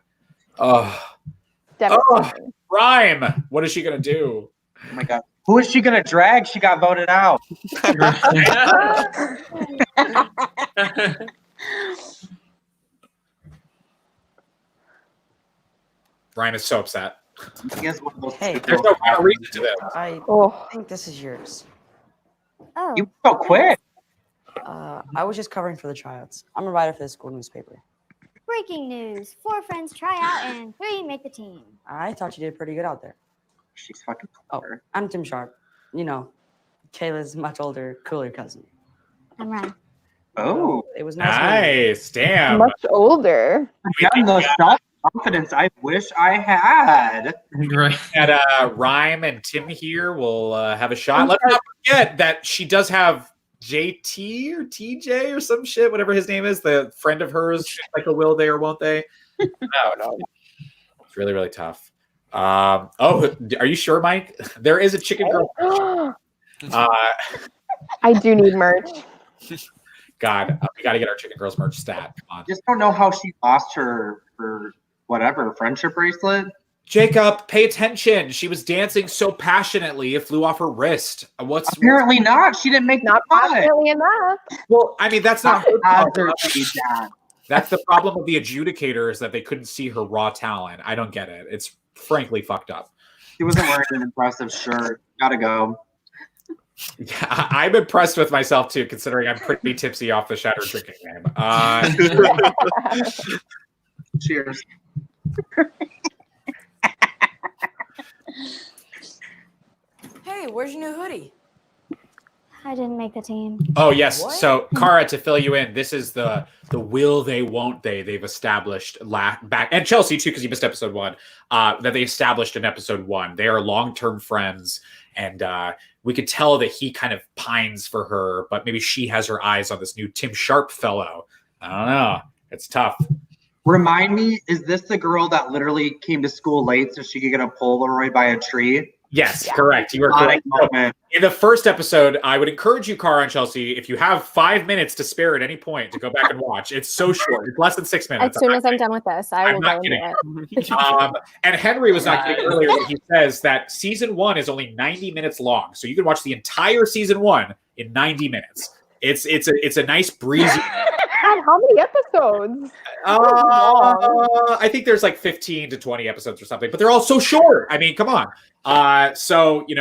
Oh, Rhyme. What is she going to do? Oh my God. Who is she gonna drag? She got voted out. Ryan is so upset. Hey, There's no rhyme or reason to this. I think this is yours. Oh. You so quick. I was just covering for the tryouts. I'm a writer for the school newspaper. Breaking news. 4 friends try out and 3 make the team. I thought you did pretty good out there. She's fucking clever. Oh, I'm Tim Sharp. You know, Kayla's much older, cooler cousin. I'm Ryan. Oh, it was nice. Nice, damn. Much older. Again, the self-confidence I wish I had. Right. And Rhyme and Tim here will have a shot. Let's not forget that she does have JT or TJ or some shit, whatever his name is, the friend of hers, like a will they or won't they? No. It's really, really tough. Are you sure, Mike? There is a chicken girl. I do need merch. God, we got to get our Chicken Girls merch stat. Come on. Just don't know how she lost her friendship bracelet. Jacob, pay attention. She was dancing so passionately it flew off her wrist. Apparently not. She didn't make not passionately enough. Well, I mean that's not her problem. Dad. That's the problem of the adjudicators that they couldn't see her raw talent. I don't get it. It's frankly fucked up. She wasn't wearing an impressive shirt. Gotta go. Yeah, I'm impressed with myself too, considering I'm pretty tipsy off the Shattered drinking game. Cheers. Hey, where's your new hoodie? I didn't make the team. Oh yes. What? So Cara, to fill you in, this is the will they won't they've established back, and Chelsea too, because you missed episode 1. That they established in episode 1. They are long-term friends, and we could tell that he kind of pines for her, but maybe she has her eyes on this new Tim Sharp fellow. I don't know. It's tough. Remind me, is this the girl that literally came to school late so she could get a Polaroid by a tree? Yes, correct. You are correct. So, in the first episode, I would encourage you, Cara and Chelsea, if you have 5 minutes to spare at any point, to go back and watch. It's so short. It's less than 6 minutes. As soon as I'm done with this, I will go not into it. And Henry was not kidding earlier when he says that season 1 is only 90 minutes long. So you can watch the entire season 1 in 90 minutes. It's a nice breezy. God, how many episodes? I think there's like 15 to 20 episodes or something, but they're all so short. I mean, come on. So, in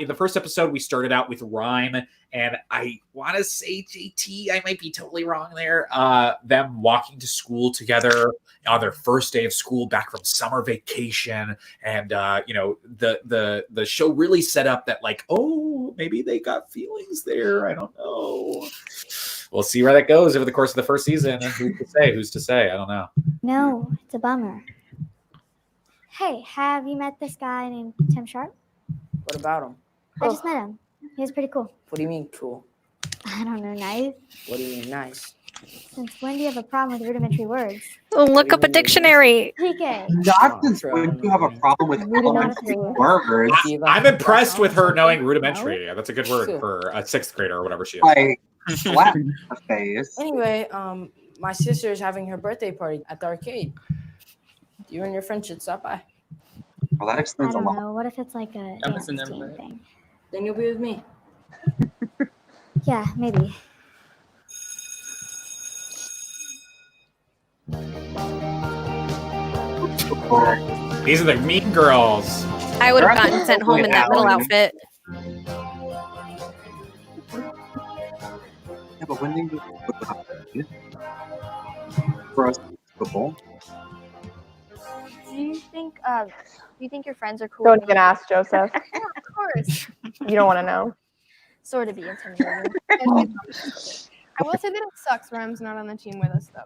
the first episode, we started out with Rhyme, and I want to say JT, I might be totally wrong there. Them walking to school together on their first day of school back from summer vacation. And, the show really set up that like, oh, maybe they got feelings there. I don't know. We'll see where that goes over the course of the first season. Who's to say? I don't know. No, it's a bummer. Hey, have you met this guy named Tim Sharp? What about him? I just met him. He was pretty cool. What do you mean cool? I don't know, nice. What do you mean nice? Since when do you have a problem with rudimentary words? Look up a dictionary. TK. Not since when you have a problem with elementary words. I'm impressed with her knowing rudimentary. That's a good word for a 6th grader or whatever she is. Like, slap in the face. Anyway, my sister is having her birthday party at the arcade. You and your friend should stop by. Well, that I explains a don't lot. know. What if it's like a dance team thing? Then you'll be with me. Yeah, maybe. These are the mean girls. I would have gotten sent home in that middle outfit. Yeah, but when they for us football. Do you think your friends are cool? Don't even ask, Joseph. Yeah, of course. You don't want to know. Sort of be intimidating. I will say that it sucks Rhyme's not on the team with us, though.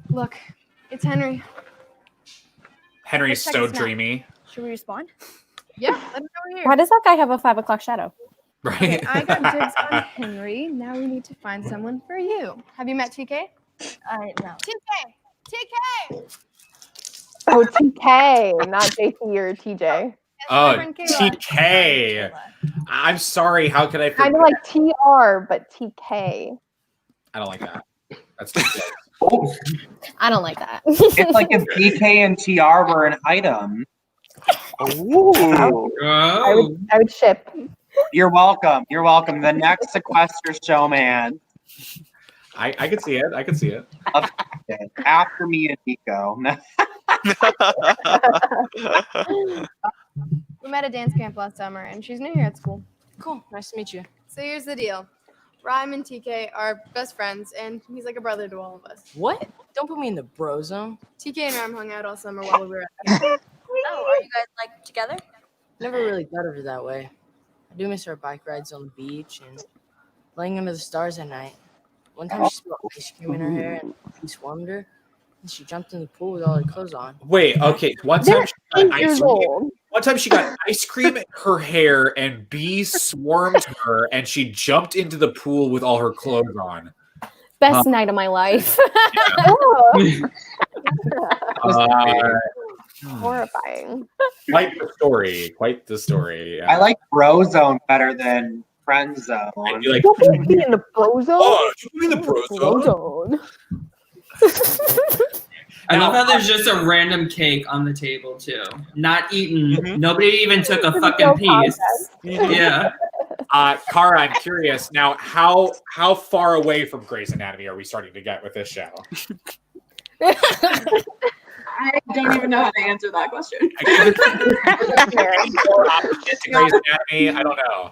Look, it's Henry. Henry's so dreamy. Should we respond? Yeah, let him know we're here. Why does that guy have a 5 o'clock shadow? Right. Okay, I got dibs on Henry. Now we need to find someone for you. Have you met TK? No. TK! Oh, TK, not JT or TJ. Oh, TK. I'm sorry. How could I forget? Kind of like TR, but TK. I don't like that. That's too close. I don't like that. It's like if PK and TR were an item. I would ship. You're welcome. You're welcome. The next Sequester showman. I could see it. I could see it. After me and Nico. We met at dance camp last summer, and she's new here at school. Cool. Nice to meet you. So here's the deal. Rhyme and TK are best friends, and he's like a brother to all of us. What? Don't put me in the bro zone. TK and Rhyme hung out all summer while we were at Oh, are you guys like together? Never really thought of it that way. I do miss our bike rides on the beach and laying under the stars at night. One time she spilled ice cream in her hair and we swarmed her, and she jumped in the pool with all her clothes on. Wait, okay. One time she got ice cream in her hair and bees swarmed her and she jumped into the pool with all her clothes on. Best night of my life. Horrifying. Quite the story. Quite the story. Yeah. I like bro zone better than friend zone. I'd be like, don't be in the bro zone. Oh, you be in the bro zone. I love how there's just a random cake on the table too. Not eaten. Nobody even took a fucking piece. Yeah. Cara, I'm curious now. How far away from Grey's Anatomy are we starting to get with this show? I don't even know how to answer that question. Grey's Anatomy, I don't know.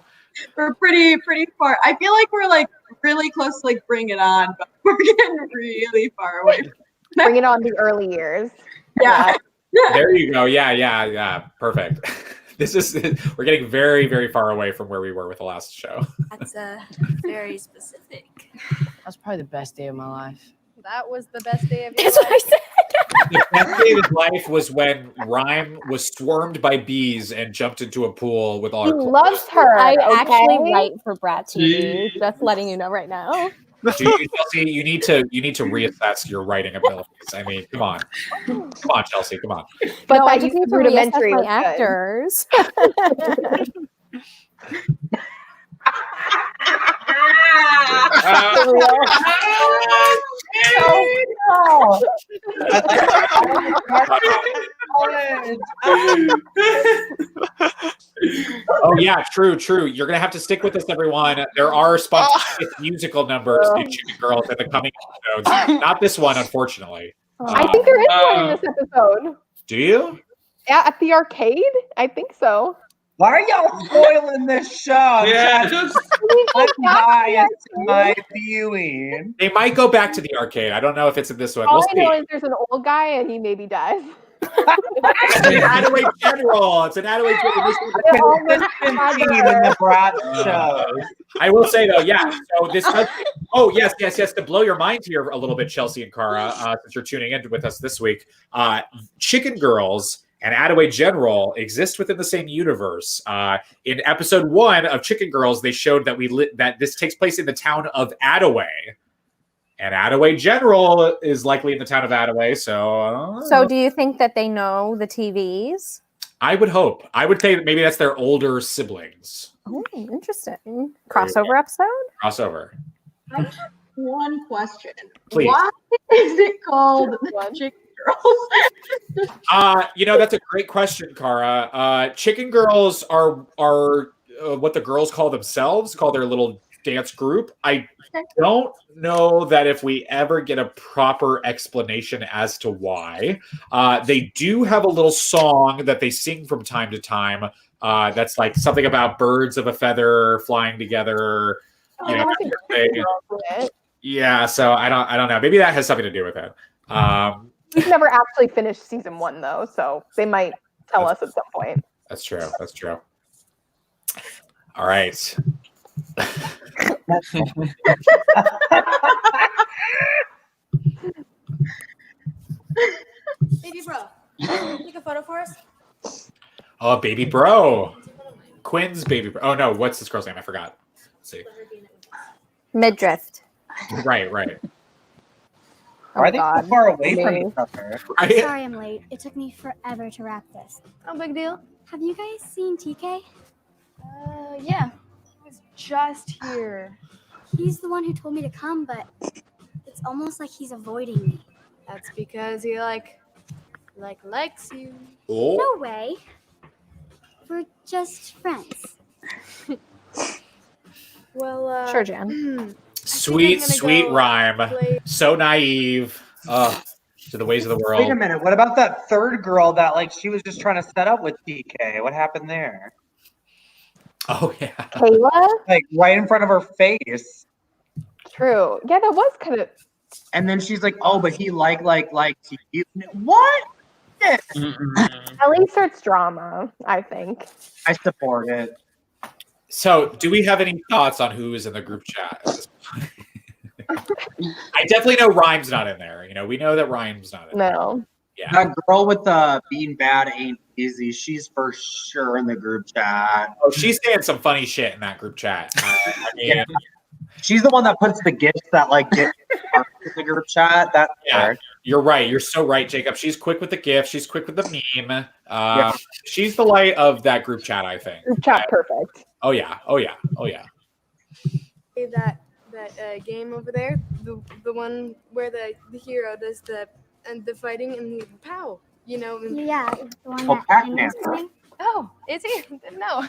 We're pretty far. I feel like we're like really close to like Bring It On, but we're getting really far away. Bring It On the early years. Yeah. There you go. Yeah. Perfect. We're getting very, very far away from where we were with the last show. That's very specific. That's probably the best day of my life. That was the best day of your life. The best day of his life was when Rhyme was swarmed by bees and jumped into a pool with all He her clothes. loves her. I okay? actually write for Brat TV. Just letting you know right now. Chelsea, you need to reassess your writing abilities. I mean, come on, Chelsea, come on. But I that just you need to rudimentary reassess was my good. actors. Oh yeah, true. You're gonna have to stick with us, everyone. There are spontaneous musical numbers in Chicken Girls in the coming episodes. Not this one, unfortunately. I think there is one in this episode. Do you? Yeah, at the arcade? I think so. Why are y'all spoiling this show? Yeah, I'm biased in my viewing. They might go back to the arcade. I don't know if it's in this one. All We'll I know see. is there's an old guy and he maybe dies. It's an Attaway General. It's an Attaway General. Team in the Brat show. I will say though, yeah. So this. Oh yes. To blow your mind here a little bit, Chelsea and Cara, since you're tuning in with us this week, Chicken Girls and Attaway General exist within the same universe. In episode 1 of Chicken Girls, they showed that that this takes place in the town of Attaway. And Attaway General is likely in the town of Attaway, so... So do you think that they know the TVs? I would hope. I would say that maybe that's their older siblings. Oh, interesting. Crossover episode? Crossover. I have one question. Please. Why is it called Chicken Girls? That's a great question, Cara. Chicken Girls are what the girls call themselves, call their little dance group. I don't know that if we ever get a proper explanation as to why. They do have a little song that they sing from time to time. That's like something about birds of a feather flying together. Yeah, so I don't know. Maybe that has something to do with it. We've never actually finished season 1 though, so they might tell us at some point. That's true. All right. Baby bro, take a photo for us? Oh, baby bro. Quinn's baby bro. Oh no, what's this girl's name? I forgot. Let's see. Midriff. Right. Are they so far away from each other? Right? Sorry I'm late. It took me forever to wrap this. No big deal. Have you guys seen TK? Yeah. He was just here. He's the one who told me to come, but it's almost like he's avoiding me. That's because he likes you. Oh. No way. We're just friends. Well, Sure, Jan. Sweet, sweet rhyme. So naive. To the ways of the world. Wait a minute. What about that third girl that like she was just trying to set up with TK? What happened there? Oh yeah. Kayla? Like right in front of her face. True. Yeah, that was kind of. And then she's like, "Oh, but he likes you." What? Ellie starts drama, I think. I support it. So, do we have any thoughts on who is in the group chat at this point? I definitely know Rhyme's not in there. You know, we know that Rhyme's not in there. No. Yeah. That girl with the being bad ain't easy. She's for sure in the group chat. Oh, she's saying some funny shit in that group chat. I mean, she's the one that puts the gifts that like get in the group chat. That's her. You're right. You're so right, Jacob. She's quick with the gift. She's quick with the meme. She's the light of that group chat, I think. Group chat, perfect. Oh yeah. Oh yeah. Oh yeah. that game over there, the one where the hero does the fighting and the pow, you know. Yeah, the one Oh, that Pac-Man. Emmy's doing. Oh, is he? No.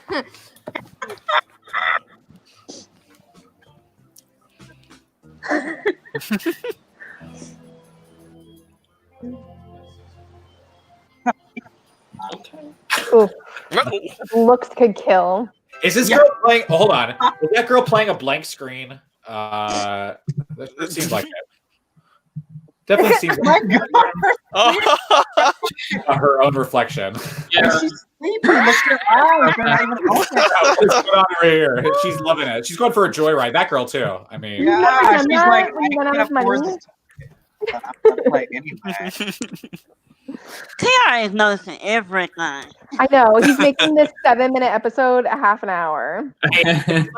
Ooh. Looks could kill. Is this girl playing? Oh, hold on. Is that girl playing a blank screen? That seems like it. Definitely seems like her own reflection. Yeah. She's sleeping. Look at her eyes. They're not even open. What's going on right here? She's loving it. She's going for a joyride. That girl too. I mean, Yeah, she's like, when you run out of money. Like anyway. Tiara is noticing everything. I know. He's making this 7-minute episode a half an hour. time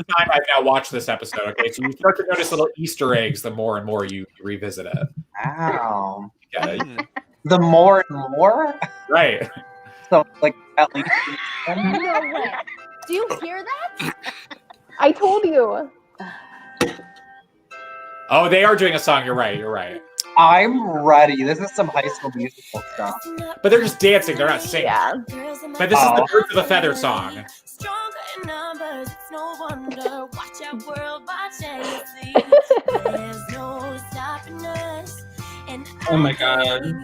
I've now watched this episode. Okay, so you start to notice little Easter eggs the more and more you revisit it. Wow. Yeah. The more and more? Right. So like at least No way. Do you hear that? I told you. Oh, they are doing a song. You're right. You're right. I'm ready. This is some High School Musical stuff. But they're just dancing. They're not singing. Yeah. But this is the Birds of a Feather song. Oh my god.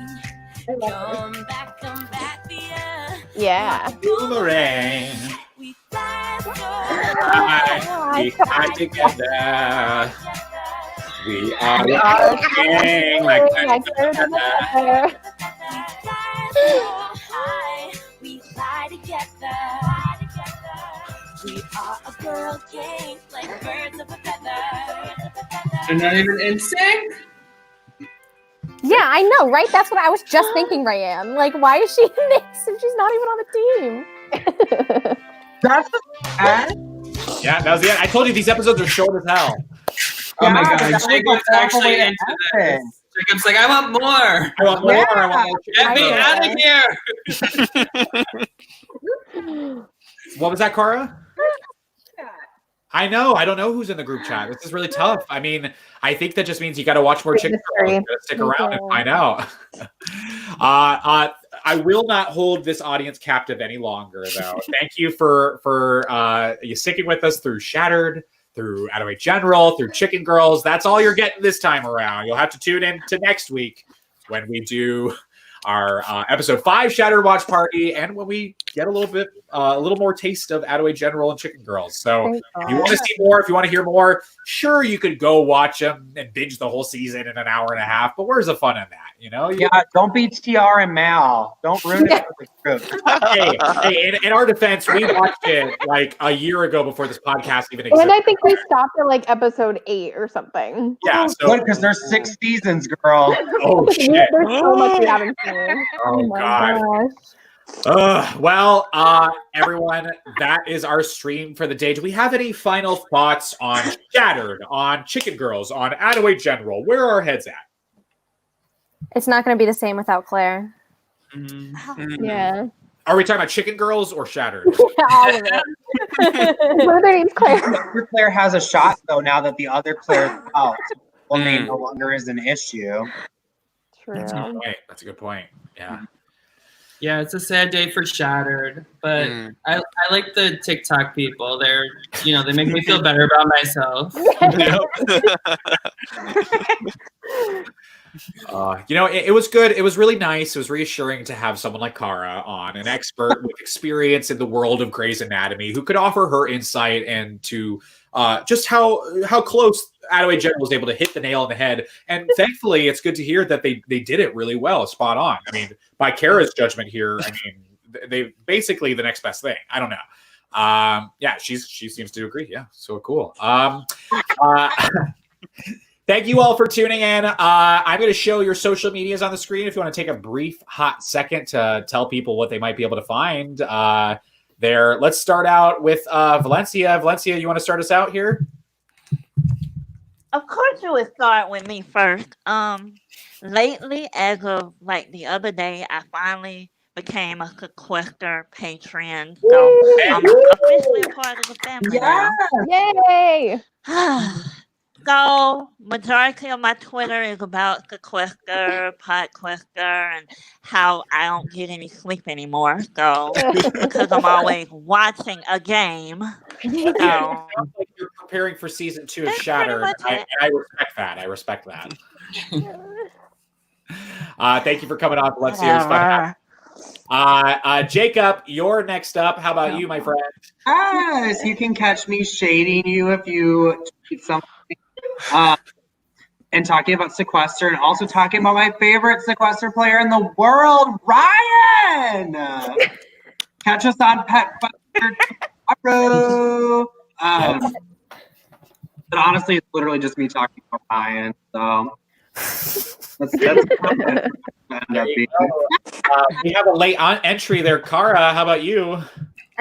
Yeah. Boomerang. We fly together. We are king like birds of a feather. We fly together. We are a girl gang like birds of a feather. They're not even in sync? Yeah, I know, right? That's what I was just thinking, Ryan. Like, why is she in this if she's not even on the team? That's the end? Yeah, that was the end. I told you these episodes are short as hell. Oh my god, that's Jacob's like actually the into this. Jacob's like, I want more. I want more. I want more. Get me out of here. What was that, Cara? I know. I don't know who's in the group chat. This is really tough. I mean, I think that just means you got to watch more Chicken Girls. You gotta stick around and find out. I will not hold this audience captive any longer, though. Thank you for you sticking with us through Shattered, through Attaway General, through Chicken Girls. That's all you're getting this time around. You'll have to tune in to next week when we do our episode 5 Shattered Watch Party, and when we get a little more taste of Attaway General and Chicken Girls. So if you want to see more, if you want to hear more, sure, you could go watch them and binge the whole season in an hour and a half, but where's the fun in that? You know? Yeah, don't be TR and Mal. Don't ruin it for the group. Hey, in our defense, we watched it like a year ago before this podcast even existed. And I think we stopped at like episode 8 or something. Yeah, so good, because there's 6 seasons, girl. Oh shit! There's so much we haven't seen. Oh god. Well, everyone, that is our stream for the day. Do we have any final thoughts on Shattered, on Chicken Girls, on Attaway General? Where are our heads at? It's not going to be the same without Claire. Yeah. Are we talking about Chicken Girls or Shattered? All of it. What are their names, Claire? Claire has a shot, though, now that the other Claire's out. Well, name no longer is an issue. True. That's a good point. That's a good point. Yeah. Yeah, it's a sad day for Shattered, but I like the TikTok people. They're, they make me feel better about myself. It was good. It was really nice. It was reassuring to have someone like Cara on, an expert with experience in the world of Grey's Anatomy, who could offer her insight and to just how close Attaway General was able to hit the nail on the head. And thankfully, it's good to hear that they did it really well, spot on. I mean, by Cara's judgment here, I mean, they basically the next best thing. I don't know. Yeah, she seems to agree. Yeah, so cool. Thank you all for tuning in. I'm going to show your social medias on the screen if you want to take a brief, hot second to tell people what they might be able to find there. Let's start out with Valencia. Valencia, you want to start us out here? Of course you would start with me first. Lately, as of like the other day, I finally became a Sequester patron. So I'm officially a part of the family now. Yay! So, majority of my Twitter is about Sequester, Podquester, and how I don't get any sleep anymore. So, because I'm always watching a game. So, It sounds like you're preparing for season 2 of Shattered. I respect that. I respect that. Thank you for coming on, Valencia. It was fun. Jacob, you're next up. How about you, my friend? Yes, you can catch me shading you if you tweet something. And talking about Sequester and also talking about my favorite Sequester player in the world, Ryan. Catch us on PetQuester tomorrow. But honestly, it's literally just me talking about Ryan. So that's we have a late entry there. Cara, how about you?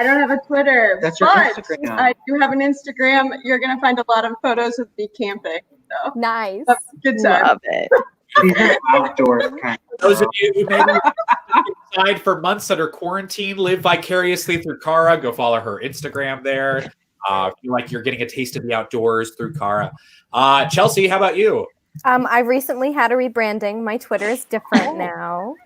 I don't have a Twitter, That's your but Instagram. I do have an Instagram. You're going to find a lot of photos of me camping. So. Nice. Good time. Love it. These are outdoors kind of Those of you who maybe inside for months under quarantine, live vicariously through Cara. Go follow her Instagram there. Feel like you're getting a taste of the outdoors through Cara. Chelsea, how about you? I recently had a rebranding. My Twitter is different now.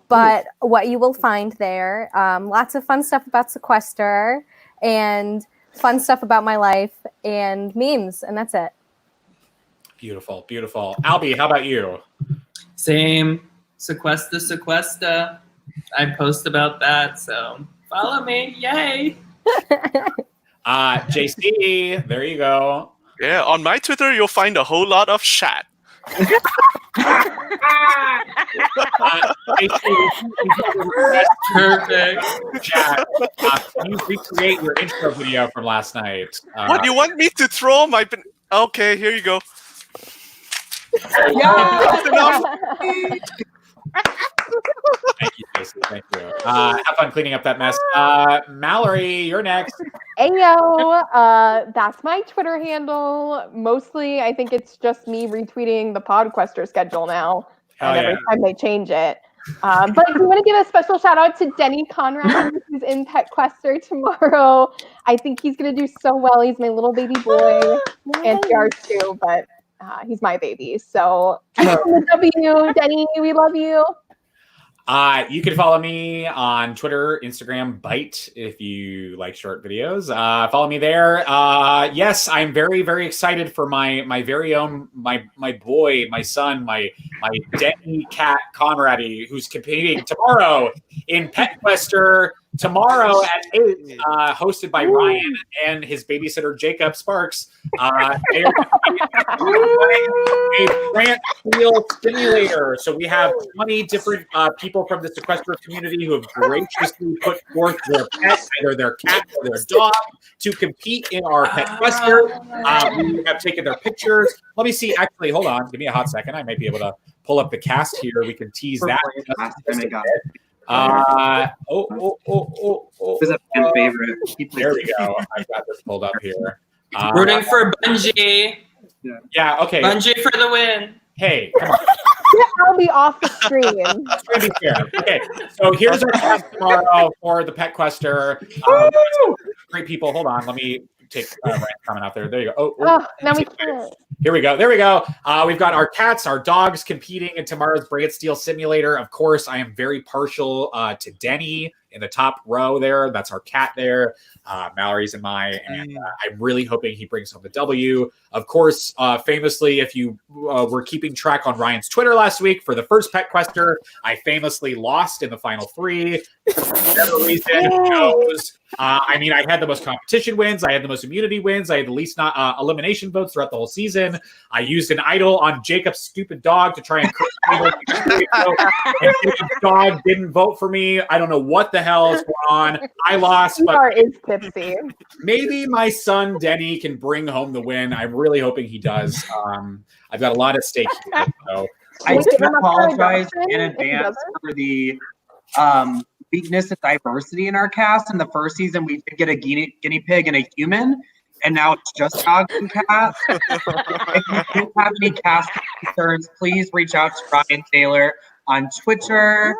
But what you will find there, lots of fun stuff about Sequester and fun stuff about my life and memes, and that's it. Beautiful, beautiful. Albie, how about you? Same. Sequester. I post about that, so follow me. Yay. JC, there you go. Yeah, on my Twitter, you'll find a whole lot of chat. Perfect. Chat. Can you recreate your intro video from last night? What, you want me to throw my... Okay, here you go. Thank you, Jason. Thank you. Have fun cleaning up that mess. Mallory, you're next. Ayo, that's my Twitter handle. Mostly, I think it's just me retweeting the PodQuester schedule now. Hell and every yeah. time they change it. But I do want to give a special shout out to Denny Conrad, who's in PetQuester tomorrow. I think he's going to do so well. He's my little baby boy, and yours too, but he's my baby. So, W, Denny, we love you. You can follow me on Twitter, Instagram, Byte, if you like short videos. Follow me there. Yes, I'm very, very excited for my very own, my boy, my son, my Denny cat Conrady, who's competing tomorrow in PetQuester tomorrow at 8, hosted by Ryan and his babysitter Jacob Sparks. They are a grant wheel simulator. So we have 20 different people from the Sequester community who have graciously put forth their pet, either their cat or their dog, to compete in our PetQuester. We have taken their pictures. Let me see. Actually, hold on. Give me a hot second. I might be able to pull up the cast here. We can tease that. This is a fan favorite. There we go. I've got this pulled up here. Rooting for Bungie. Yeah, okay. Bungie for the win. Hey, come on. I'll be off the screen. Okay, so here's our cast tomorrow for the PetQuester. Great people. Hold on. Let me take Ryan's comment out there. There you go. Now we can't. Here we go. There we go. We've got our cats, our dogs competing in tomorrow's Brand Steel Simulator. Of course, I am very partial to Denny in the top row there. That's our cat there. Mallory's in my, and I'm really hoping he brings home the W. Of course, famously, if you were keeping track on Ryan's Twitter last week for the first Pet Quester, I famously lost in the final 3. For whatever reason, who knows? I mean, I had the most competition wins. I had the most immunity wins. I had the least elimination votes throughout the whole season. I used an idol on Jacob's stupid dog to try and and Jacob's dog didn't vote for me. I don't know what the hell is going on. I lost, but is tipsy. Maybe my son Denny can bring home the win. I'm really hoping he does. I've got a lot at stake here. So I do apologize in advance for the weakness and diversity in our cast. In the first season, we did get a guinea pig and a human, and now it's just dogs and cats. If you do have any cast concerns, please reach out to Ryan Taylor on Twitter.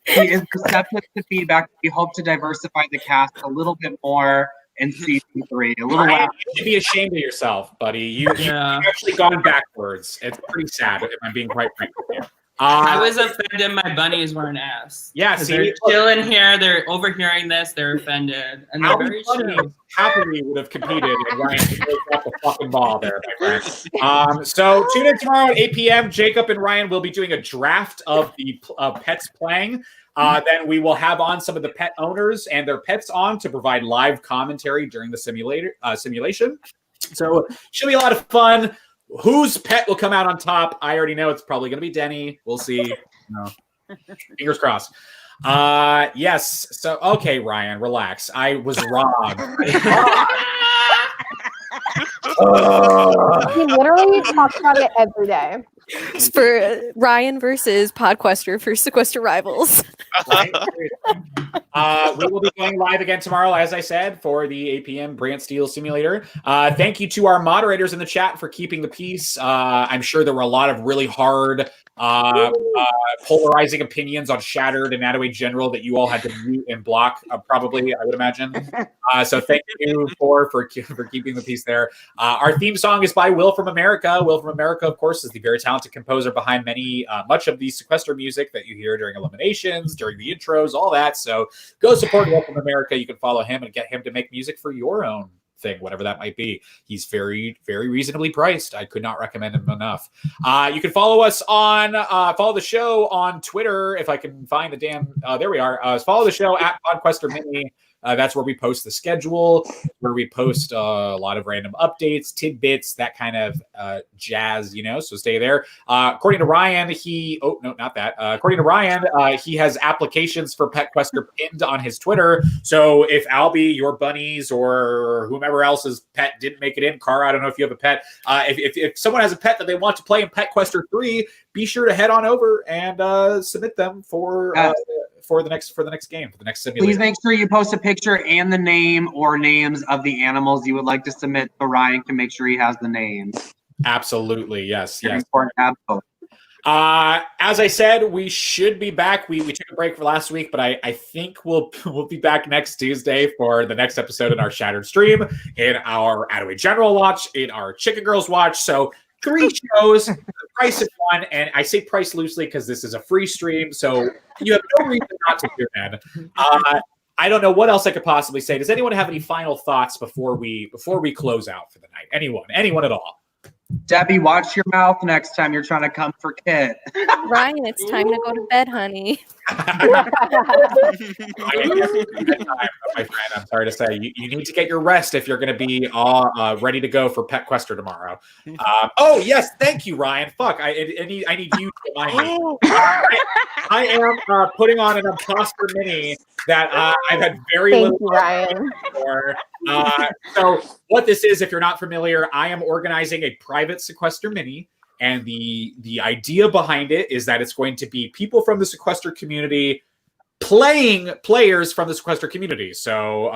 He is receptive to feedback. We hope to diversify the cast a little bit more in season 3. A little Ryan, you should be ashamed of yourself, buddy. You've actually gone backwards. It's pretty sad, if I'm being quite frank with you. I was offended my bunnies weren't asked. Yeah, they're chilling here. They're overhearing this. They're offended. And they're very chill. Happily would have competed, and Ryan got the fucking ball there, my friend. So tune in tomorrow at 8 p.m. Jacob and Ryan will be doing a draft of the pets playing. Then we will have on some of the pet owners and their pets on to provide live commentary during the simulation. So should be a lot of fun. Whose pet will come out on top? I already know it's probably going to be Denny. We'll see. No. Fingers crossed. Yes. So, okay, Ryan, relax. I was wrong. He literally talks about it every day. It's for Ryan versus Podquester for Sequester Rivals. We will be going live again tomorrow, as I said, for the 8 p.m. Brand Steel Simulator. Thank you to our moderators in the chat for keeping the peace. I'm sure there were a lot of really hard, polarizing opinions on Shattered and Attaway General that you all had to mute and block, probably, I would imagine. So thank you for keeping the peace there. Our theme song is by Will from America. Will from America, of course, is the very talented composer behind much of the Sequester music that you hear during eliminations, during the intros, all that. So go support Will from America. You can follow him and get him to make music for your own thing, whatever that might be. He's very, very reasonably priced. I could not recommend him enough. You can follow us on, follow the show on Twitter. If I can find the damn, there we are. Follow the show at Podquester Mini. That's where we post the schedule, where we post a lot of random updates, tidbits, that kind of jazz, so stay there. According to Ryan, according to Ryan, he has applications for Pet Quester pinned on his Twitter. So if Albie, your bunnies, or whomever else's pet didn't make it in, Cara, I don't know if you have a pet. If someone has a pet that they want to play in Pet Quester 3, be sure to head on over and submit them for the next game, for the next simulator. Please make sure you post a picture and the name or names of the animals you would like to submit so Ryan can make sure he has the names. Absolutely, yes. Important. Absolutely. As I said, we should be back. We took a break for last week, but I think we'll be back next Tuesday for the next episode in our Shattered stream, in our Attaway General watch, in our Chicken Girls watch. So 3 shows, the price of one, and I say price loosely because this is a free stream, so you have no reason not to tune in. I don't know what else I could possibly say. Does anyone have any final thoughts before we close out for the night? Anyone at all? Debbie, watch your mouth next time you're trying to come for Kit. Ryan, it's time to go to bed, honey. My friend, I'm sorry to say, you need to get your rest if you're going to be all ready to go for Pet Quester tomorrow. Oh yes, thank you, Ryan. Fuck, I need you to remind me. I am putting on an imposter mini that I've had very little Ryan. for. So what this is, if you're not familiar, I am organizing a private Sequester mini. And the idea behind it is that it's going to be people from the Sequester community playing players from the Sequester community. So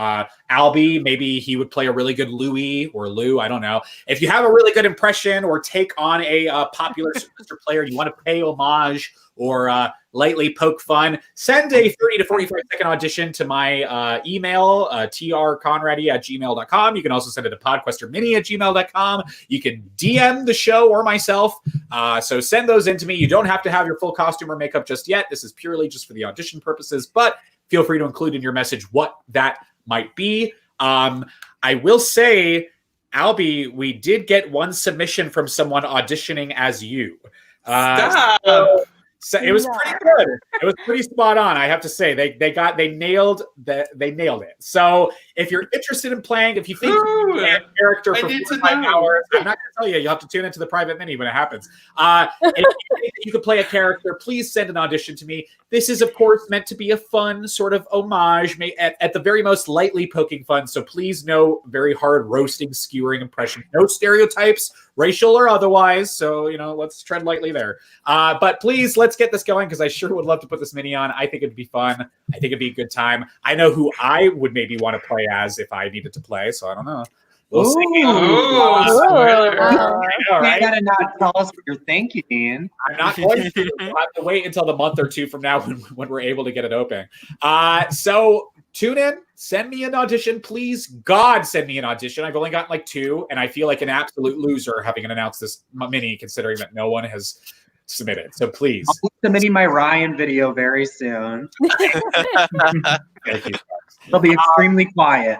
Albie, maybe he would play a really good Louie or Lou, I don't know. If you have a really good impression or take on a popular Sequester player and you want to pay homage or lightly poke fun, send a 30 to 45-second audition to my email, trconrady@gmail.com. You can also send it to podquestermini@gmail.com. You can DM the show or myself. So send those in to me. You don't have to have your full costume or makeup just yet. This is purely just for the audition purposes, but feel free to include in your message what that might be. I will say, Albie, we did get one submission from someone auditioning as you. So it was pretty good. It was pretty spot on, I have to say. They nailed it. So if you're interested in playing, if you think you can play a character for 4 or 5 hours, I'm not going to tell you. You'll have to tune into the private mini when it happens. If you think that you could play a character, please send an audition to me. This is, of course, meant to be a fun sort of homage, at the very most lightly poking fun. So please, no very hard roasting, skewering impression. No stereotypes, racial or otherwise. So, let's tread lightly there. But please, let's get this going, because I sure would love to put this mini on. I think it'd be fun. I think it'd be a good time. I know who I would maybe want to play as if I needed to play, so I don't know. We'll see. You gotta not tell us what you're thinking. I'm not going to. We'll have to wait until the month or two from now when we're able to get it open. So tune in. Send me an audition, please. God, send me an audition. I've only gotten like 2, and I feel like an absolute loser having announced this mini, considering that no one has submitted. So please. I'll be submitting my Ryan video very soon. Thank you. It'll be extremely quiet.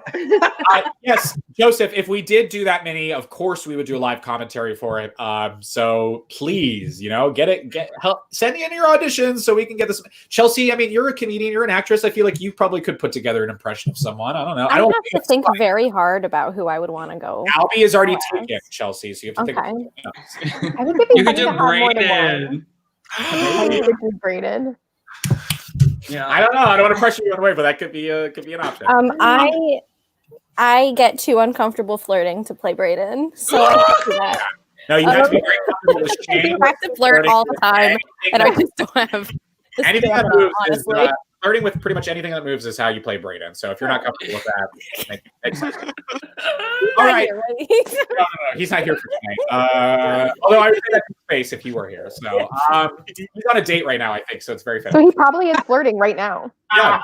Yes, Joseph, if we did do that mini, of course we would do a live commentary for it. So please, send in your auditions so we can get this. Chelsea, I mean, you're a comedian, you're an actress. I feel like you probably could put together an impression of someone. I don't know. I don't have to think very hard about who I would want to go. Albie is already taken, Chelsea, so you have to think. I think it'd be You could funny do to have more than Brayden. one. You could do Brayden. Yeah, I don't know. I don't want to pressure you away, but that could be an option. I get too uncomfortable flirting to play Brayden, so I can't do that. No, you have to be very comfortable with Shane. I have to flirt all the time, and I just don't have the anything that stamina, moves honestly. is flirting with pretty much anything that moves is how you play Brayden. So if you're not comfortable with that, makes sense. All right. No, he's not here for tonight. Although I would say that's his face if he were here. So he's on a date right now, I think. So it's very So funny. he probably is flirting right now. Yeah.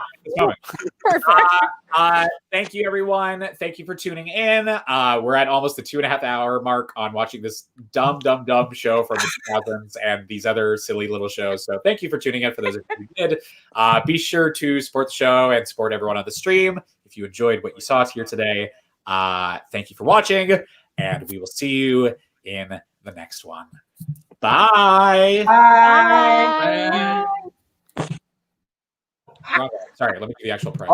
Perfect. Thank you, everyone. Thank you for tuning in. We're at almost the 2.5-hour mark on watching this dumb show from the 2000s and these other silly little shows. So thank you for tuning in. For those of you who did, be sure to support the show and support everyone on the stream. If you enjoyed what you saw here today, thank you for watching, and we will see you in the next one. Bye. Bye. Sorry, let me do the actual price.